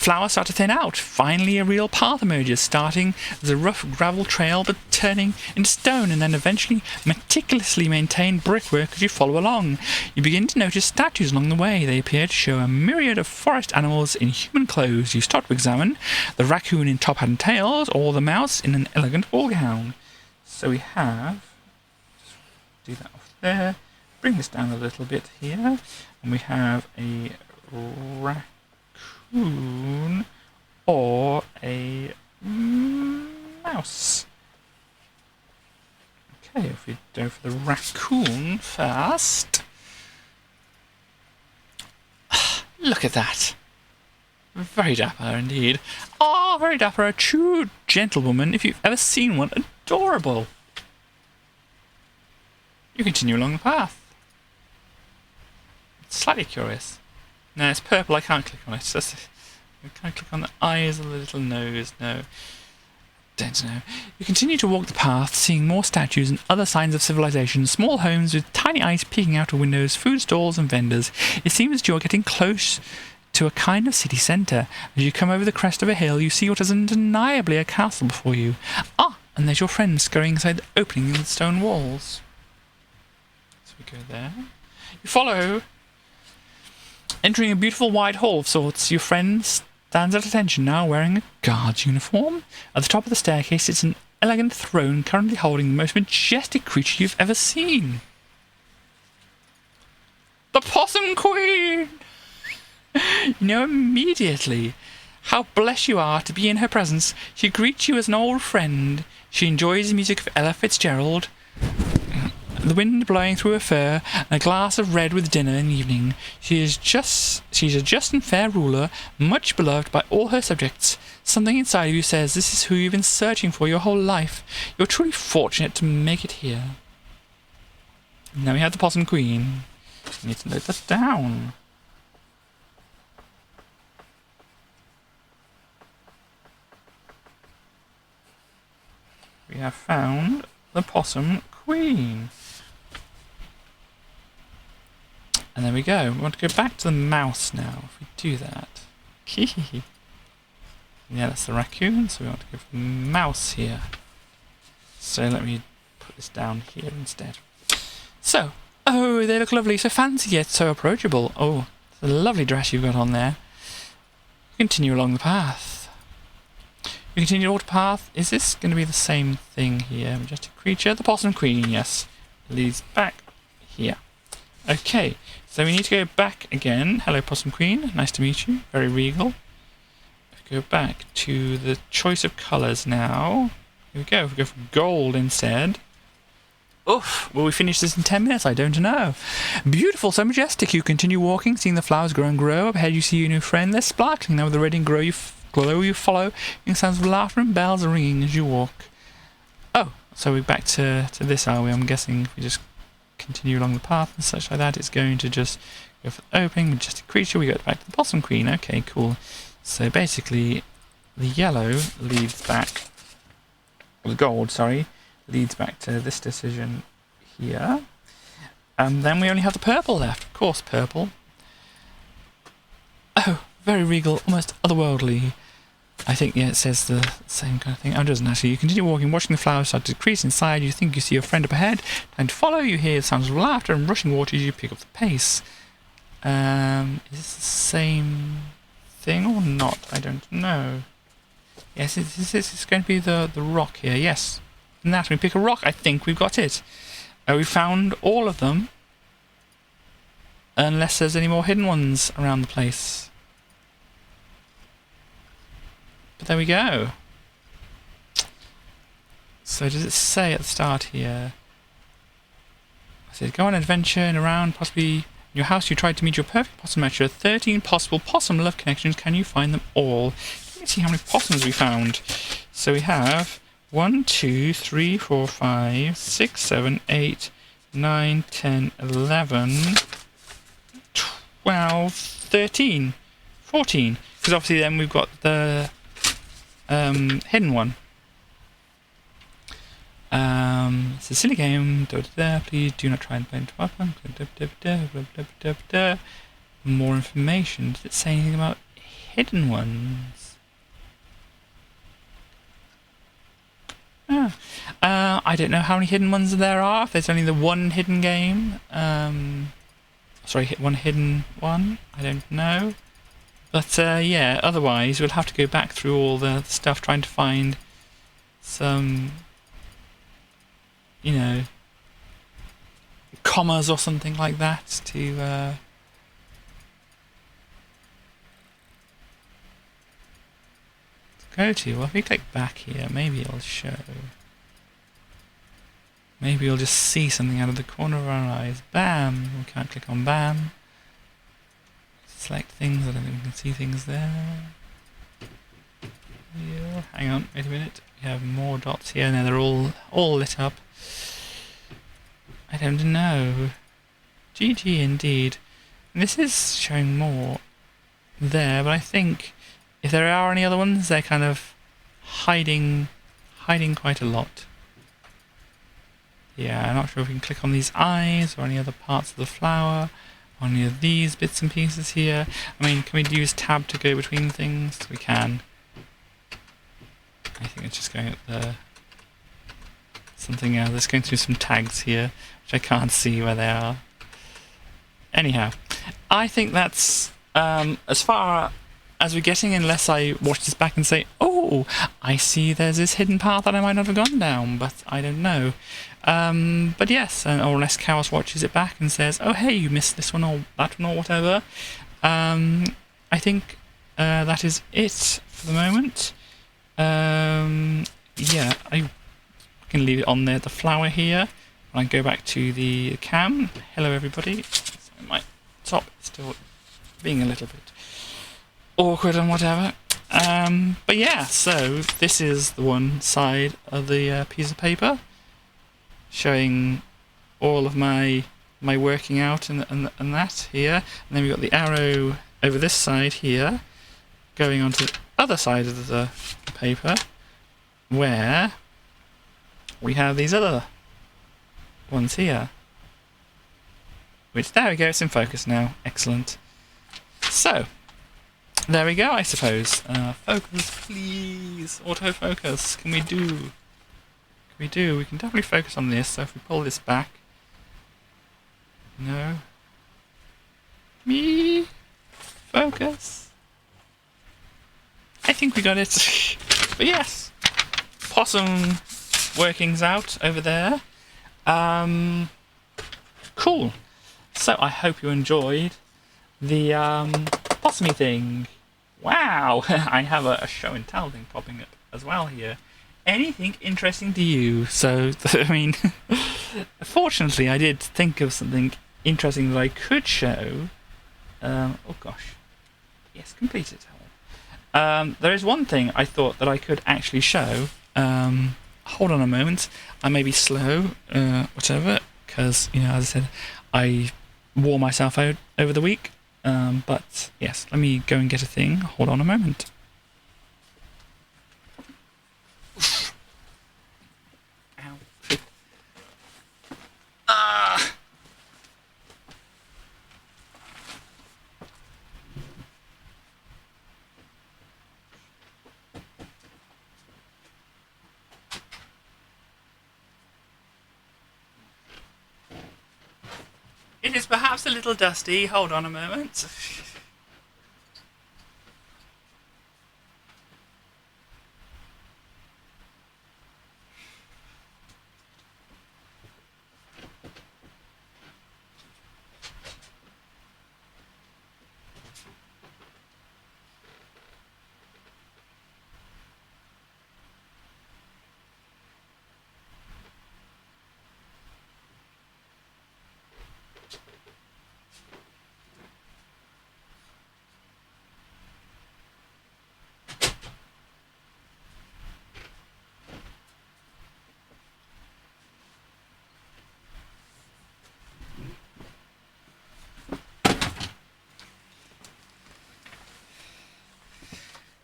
Flowers start to thin out. Finally, a real path emerges, starting as a rough gravel trail, but turning into stone, and then eventually meticulously maintained brickwork as you follow along. You begin to notice statues along the way. They appear to show a myriad of forest animals in human clothes. You start to examine the raccoon in top hat and tails, or the mouse in an elegant ball gown. So we have... do that off there. Bring this down a little bit here. And we have a raccoon or a mouse. Okay, if we go for the raccoon first. Look at that. Very dapper indeed. Oh, very dapper. A true gentlewoman, if you've ever seen one. Adorable. You continue along the path. Slightly curious. No, it's purple. I can't click on it. I can't click on the eyes or the little nose. No. Don't know. You continue to walk the path, seeing more statues and other signs of civilization. Small homes with tiny eyes peeking out of windows, food stalls and vendors. It seems that you are getting close to a kind of city centre. As you come over the crest of a hill, you see what is undeniably a castle before you. Ah, and there's your friend scurrying inside the opening in the stone walls. So we go there. You follow. Entering a beautiful wide hall of sorts, your friend stands at attention now wearing a guard's uniform. At the top of the staircase sits an elegant throne currently holding the most majestic creature you've ever seen. The Possum Queen! You know immediately how blessed you are to be in her presence. She greets you as an old friend. She enjoys the music of Ella Fitzgerald, the wind blowing through her fur, and a glass of red with dinner in the evening. She's a just and fair ruler, much beloved by all her subjects. Something inside of you says this is who you've been searching for your whole life. You're truly fortunate to make it here. Now we have the Possum Queen. We need to note that down. We have found the Possum Queen. And there we go. We want to go back to the mouse now, if we do that. Yeah, that's the raccoon, so we want to go for the mouse here. So let me put this down here instead. So, oh, they look lovely, so fancy yet so approachable. Oh, it's a lovely dress you've got on there. Continue along the path. We continue along the path. Is this going to be the same thing here? Majestic creature, the Possum Queen, yes. Leads back here. Okay, so we need to go back again. Hello, Possum Queen. Nice to meet you. Very regal. Go back to the choice of colours now. Here we go. If we go for gold instead. Oof, will we finish this in 10 minutes? I don't know. Beautiful, so majestic. You continue walking, seeing the flowers grow and grow. Up ahead you see your new friend. They're sparkling now with the red and glow you follow. Hearing sounds of laughter and bells are ringing as you walk. Oh, so we're back to this, are we? I'm guessing if we just continue along the path and such like that, it's going to just go for the opening, majestic creature. We go back to the Possum Queen. Okay, cool. So basically, the yellow leads back, or the gold, sorry, leads back to this decision here. And then we only have the purple left. Of course, purple. Oh, very regal, almost otherworldly. I think, yeah, it says the same kind of thing. Oh, it doesn't actually. You continue walking, watching the flowers start to decrease inside. You think you see your friend up ahead. Time to follow. You hear the sounds of laughter and rushing water as you pick up the pace. Is this the same thing or not? I don't know. Yes, it's going to be the rock here. Yes. And that we pick a rock. I think we've got it. We found all of them. Unless there's any more hidden ones around the place. But there we go. So does it say at the start here? I said go on an adventure and around possibly in your house you tried to meet your perfect possum match. There are 13 possible possum love connections. Can you find them all? Let me see how many possums we found. So we have 1, 2, 3, 4, 5, 6, 7, 8, 9, 10, 11, 12, 13, 14. Because obviously then we've got the hidden one. It's a silly game. Please do not try and play it. More information. Does it say anything about hidden ones? I don't know how many hidden ones there are. If there's only the one hidden game. Sorry, one hidden one. I don't know. But yeah, otherwise we'll have to go back through all the stuff trying to find some, you know, commas or something like that to go to. Well, if we click back here, maybe it'll show. Maybe we'll just see something out of the corner of our eyes. Bam! We can't click on bam. Select things, I don't think we can see things there. Yeah, hang on, wait a minute. We have more dots here. Now they're all lit up. I don't know. GG indeed. And this is showing more there, but I think if there are any other ones, they're kind of hiding quite a lot. Yeah, I'm not sure if we can click on these eyes or any other parts of the flower. Any of these bits and pieces here. I mean, can we use tab to go between things? We can. I think it's just going at the something else. It's going through some tags here, which I can't see where they are. Anyhow, I think that's as far as we're getting, unless I watch this back and say, oh, I see there's this hidden path that I might not have gone down, but I don't know. But yes, or unless Chaos watches it back and says, oh, hey, you missed this one or that one or whatever. I think that is it for the moment. Yeah, I can leave it on there, the flower here. When I go back to the cam. Hello, everybody. So my top is still being a little bit awkward and whatever. But yeah, so this is the one side of the piece of paper showing all of my working out and that here. And then we've got the arrow over this side here going onto the other side of the paper where we have these other ones here. Which, there we go, it's in focus now. Excellent. So, there we go, I suppose. Focus, please. Autofocus. Can we do? Can we do? We can definitely focus on this, so if we pull this back. No. Me. Focus. I think we got it. But yes. Possum workings out over there. Cool. So I hope you enjoyed the possumy thing. Wow, I have a show and tell thing popping up as well here. Anything interesting to you? So, I mean, fortunately I did think of something interesting that I could show. Oh gosh. Yes, completed. There is one thing I thought that I could actually show. Hold on a moment. I may be slow, whatever, because, you know, as I said, I wore myself out over the week. But yes, let me go and get a thing. Hold on a moment. Ow. Ah! It is perhaps a little dusty. Hold on a moment.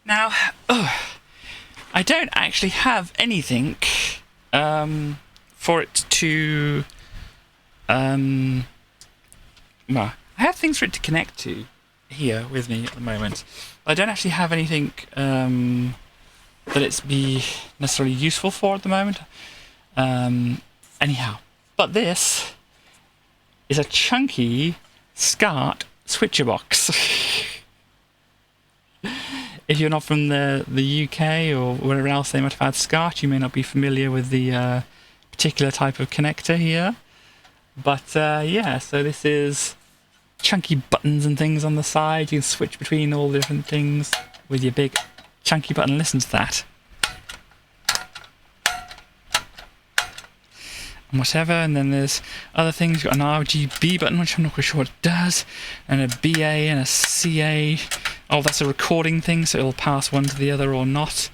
Now, I don't actually have anything for it to... well, I have things for it to connect to here with me at the moment. I don't actually have anything that it's be necessarily useful for at the moment. Anyhow, but this is a chunky SCART switcher box. If you're not from the UK or wherever else they might have had SCART, you may not be familiar with the particular type of connector here. But yeah, so this is chunky buttons and things on the side. You can switch between all the different things with your big chunky button. Listen to that. And whatever, and then there's other things. You've got an RGB button, which I'm not quite sure what it does, and a BA and a CA. Oh, that's a recording thing, so it'll pass one to the other or not,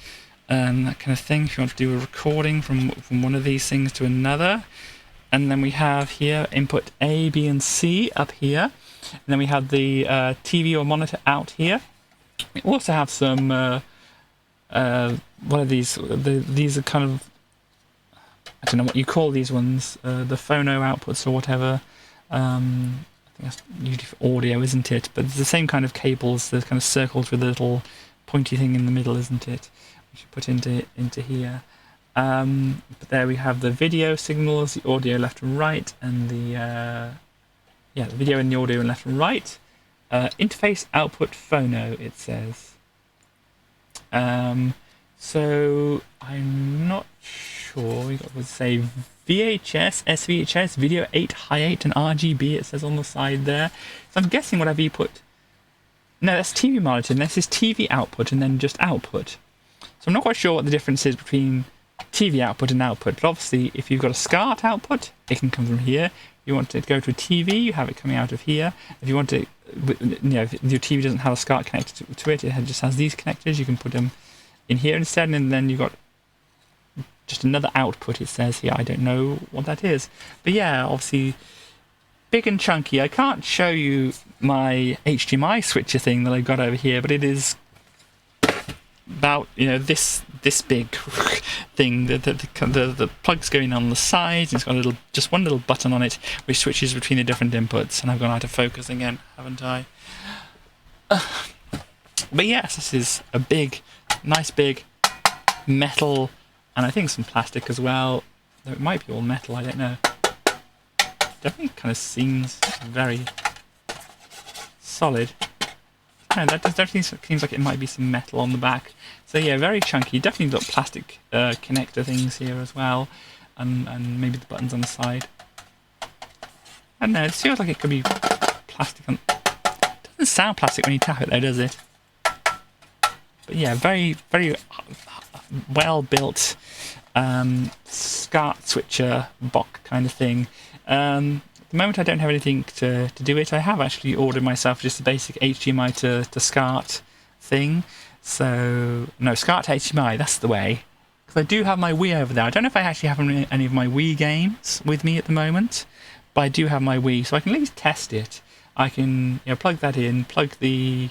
and that kind of thing. If you want to do a recording from one of these things to another. And then we have here input A, B, and C up here. And then we have the TV or monitor out here. We also have some, what are these? These are kind of, I don't know what you call these ones, the phono outputs or whatever. I think that's usually for audio, isn't it? But it's the same kind of cables, the kind of circles with a little pointy thing in the middle, isn't it? Which you put into here. But there we have the video signals, the audio left and right, and the the video and the audio left and right. Interface output phono, it says. So I'm not sure. We got to say VHS, SVHS, Video 8, High 8, and RGB. It says on the side there. So I'm guessing whatever you put. No, that's TV monitor. And this is TV output, and then just output. So I'm not quite sure what the difference is between TV output and output. But obviously, if you've got a SCART output, it can come from here. If you want to go to a TV, you have it coming out of here. If you want to, if your TV doesn't have a SCART connected to it, it just has these connectors. You can put them in here instead, and then you've got just another output, it says here. I don't know what that is. But yeah, obviously, big and chunky. I can't show you my HDMI switcher thing that I've got over here, but it is about, this big thing. The plugs going on the sides. It's got just one little button on it which switches between the different inputs. And I've gone out of focus again, haven't I? But yes, this is a nice big metal, and I think some plastic as well. Though it might be all metal, I don't know. Definitely kind of seems very solid. No, that definitely seems like it might be some metal on the back. So yeah, very chunky. Definitely got plastic connector things here as well, and maybe the buttons on the side. I don't know. It feels like it could be plastic. It doesn't sound plastic when you tap it, though, does it? But yeah, very, very well built SCART switcher box kind of thing. At the moment I don't have anything to do it. I have actually ordered myself just a basic HDMI to SCART thing. So, no, SCART to HDMI, that's the way. Because I do have my Wii over there. I don't know if I actually have any of my Wii games with me at the moment, but I do have my Wii, so I can at least test it. I can plug that in, plug the...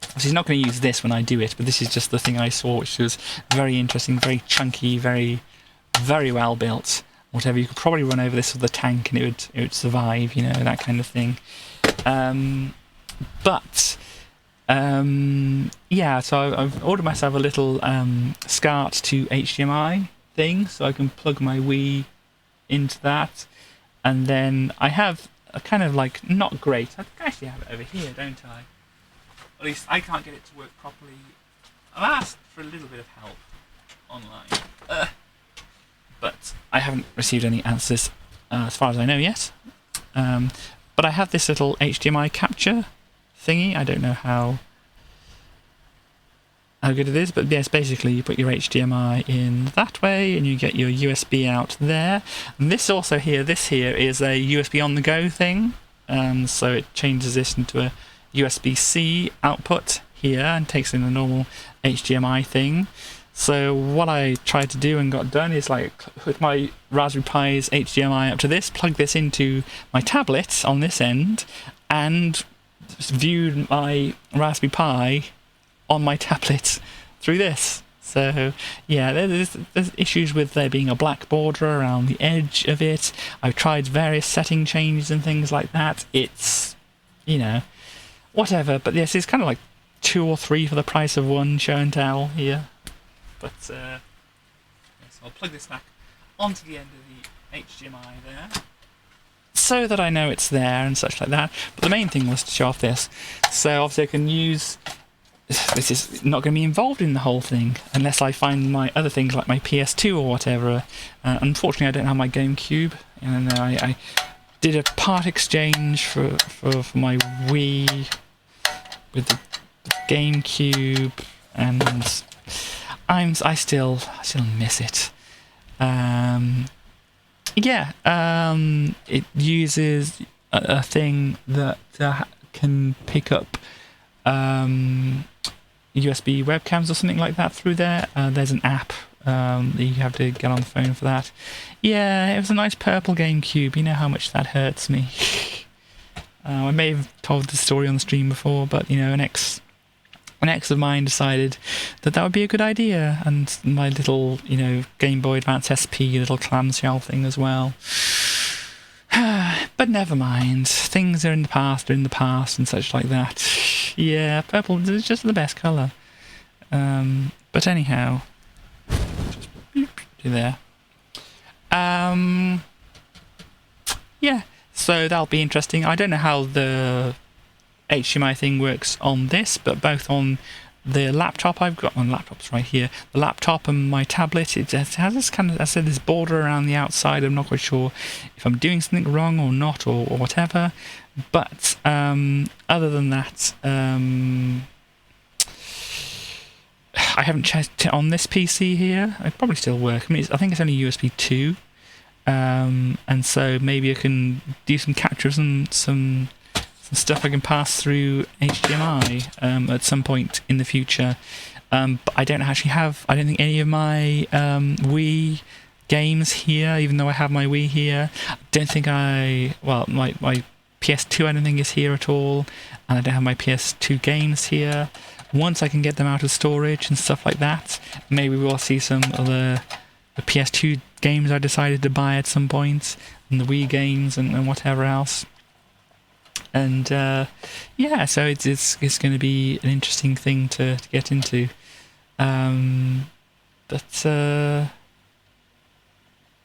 Obviously, he's not going to use this when I do it, but this is just the thing I saw, which was very interesting, very chunky, very, very well built. Whatever, you could probably run over this with a tank and it would survive, that kind of thing. Yeah, so I've ordered myself a little SCART to HDMI thing, so I can plug my Wii into that. And then I have a kind of like, not great, I think I actually have it over here, don't I? At least I can't get it to work properly. I've asked for a little bit of help online, but I haven't received any answers as far as I know yet. But I have this little HDMI capture thingy. I don't know how good it is, but yes, basically you put your HDMI in that way and you get your USB out there. And this here is a USB on the go thing. So it changes this into a USB-C output here and takes in the normal HDMI thing. So what I tried to do and got done is put my Raspberry Pi's HDMI up to this, plug this into my tablet on this end, and viewed my Raspberry Pi on my tablet through this. So yeah, there's issues with there being a black border around the edge of it. I've tried various setting changes and things like that. It's, whatever, but yes, it's kind of like 2 or 3 for the price of one show and tell here. But yes, I'll plug this back onto the end of the HDMI there, so that I know it's there and such like that. But the main thing was to show off this. So obviously I can use... This is not going to be involved in the whole thing unless I find my other things like my PS2 or whatever. Unfortunately, I don't have my GameCube, and I did a part exchange for my Wii with the GameCube, and I still miss it. It uses a thing that can pick up USB webcams or something like that through there. There's an app that you have to get on the phone for that. Yeah, it was a nice purple GameCube. You know how much that hurts me. I may have told the story on the stream before, but an ex of mine decided that would be a good idea, and my little Game Boy Advance SP little clamshell thing as well. But never mind, things are in the past and such like that. Yeah, purple is just the best colour. But anyhow, just do there. Yeah, so that'll be interesting. I don't know how the HDMI thing works on this, but both on the laptop I've got, my laptop's right here, the laptop and my tablet, it has this kind of, I said, this border around the outside. I'm not quite sure if I'm doing something wrong or not, or whatever. But other than that, I haven't checked it on this PC here. It probably still work. I mean, I think it's only USB 2. And so maybe I can do some capture of some stuff I can pass through HDMI at some point in the future. But I don't actually have, I don't think any of my Wii games here, even though I have my Wii here. I don't think my PS2 I don't think is here at all, and I don't have my PS2 games here. Once I can get them out of storage and stuff like that, maybe we'll see some of the PS2 games I decided to buy at some point, and the Wii games and whatever else. And yeah, so it's going to be an interesting thing to get into. But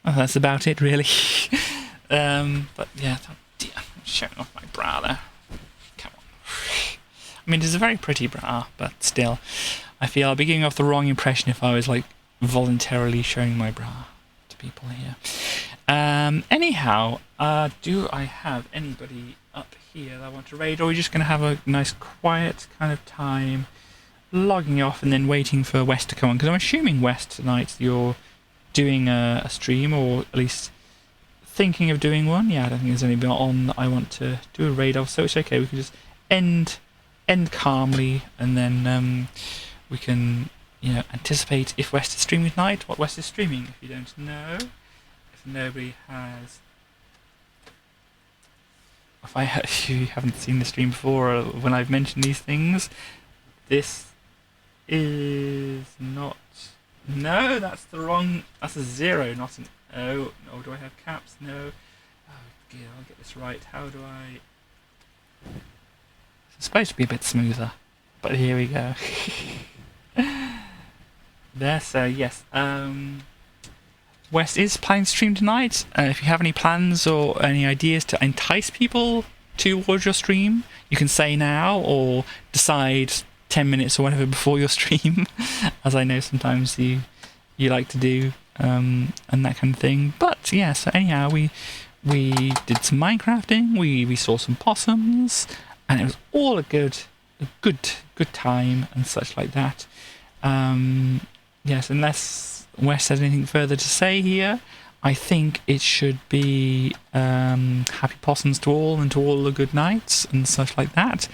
that's about it, really. But yeah, oh dear, I'm showing off my bra there. Come on. I mean, it's a very pretty bra, but still, I feel I'll be giving off the wrong impression if I was like voluntarily showing my bra to people here. Anyhow, do I have anybody up here that I want to raid, or are we just going to have a nice quiet kind of time logging off and then waiting for West to come on? Because I'm assuming, West, tonight you're doing a stream, or at least thinking of doing one. Yeah, I don't think there's anybody on that I want to do a raid of, so it's okay. We can just end calmly, and then we can, you know, anticipate if West is streaming tonight, what West is streaming. If you don't know, if nobody has, if you haven't seen the stream before, or when I've mentioned these things, this is not, no, that's the wrong, that's a 0, not an O. No, do I have caps? No. Oh dear, I'll get this right. How do I, it's supposed to be a bit smoother, but here we go. There, so yes, West is planning to stream tonight. If you have any plans or any ideas to entice people towards your stream, you can say now, or decide 10 minutes or whatever before your stream, as I know sometimes you like to do, and that kind of thing. But yeah, so anyhow, we did some Minecrafting, we saw some possums, and it was all a good time and such like that. Yes, unless Wes has anything further to say here, I think it should be happy possums to all, and to all the good nights and such like that.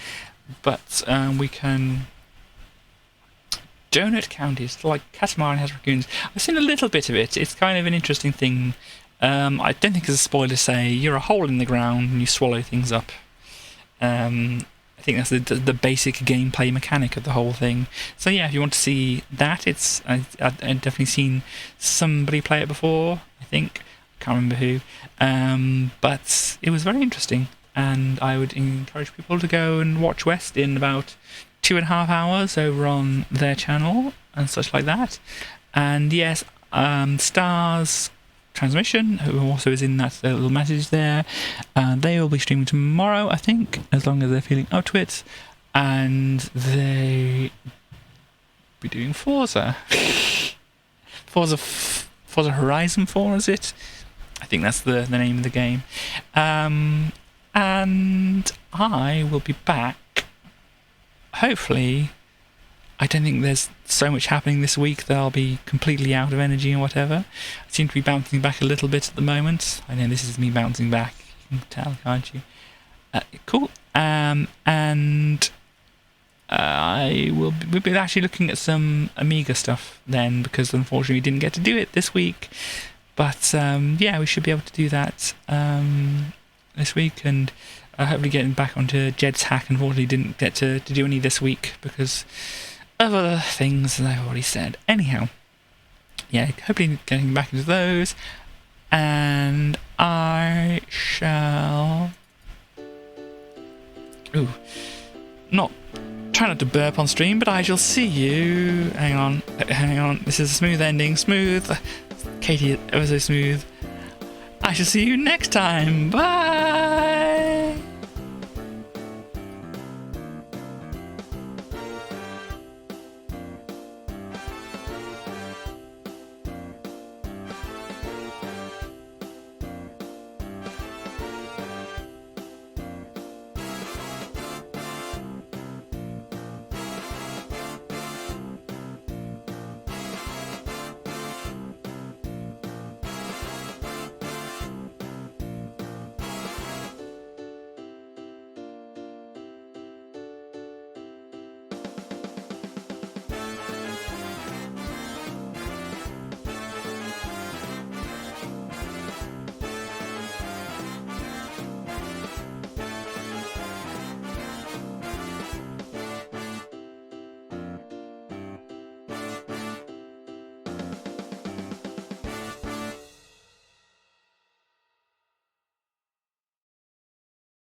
But we can donut counties, like Catamaran has raccoons. I've seen a little bit of it. It's kind of an interesting thing. I don't think it's a spoiler to say you're a hole in the ground and you swallow things up. I think that's the basic gameplay mechanic of the whole thing. So yeah, if you want to see that, I've definitely seen somebody play it before. I think, I can't remember who, but it was very interesting, and I would encourage people to go and watch West in about 2.5 hours over on their channel and such like that. And yes, Stars Transmission, who also is in that little message there, they will be streaming tomorrow, I think, as long as they're feeling up to it, and they be doing Forza. Forza Horizon 4, is it? I think that's the name of the game. And I will be back, hopefully. I don't think there's so much happening this week that I'll be completely out of energy and whatever. I seem to be bouncing back a little bit at the moment. I know this is me bouncing back. You can tell, can't you? Cool. And we'll be actually looking at some Amiga stuff then, because unfortunately we didn't get to do it this week. But yeah, we should be able to do that this week, and hopefully getting back onto Jed's hack. Unfortunately didn't get to do any this week because of other things that I've already said. Anyhow, yeah, hopefully getting back into those, and I shall try not to burp on stream, but I shall see you. Hang on, this is a smooth ending. Smooth, Katie, ever so smooth. I shall see you next time. Bye.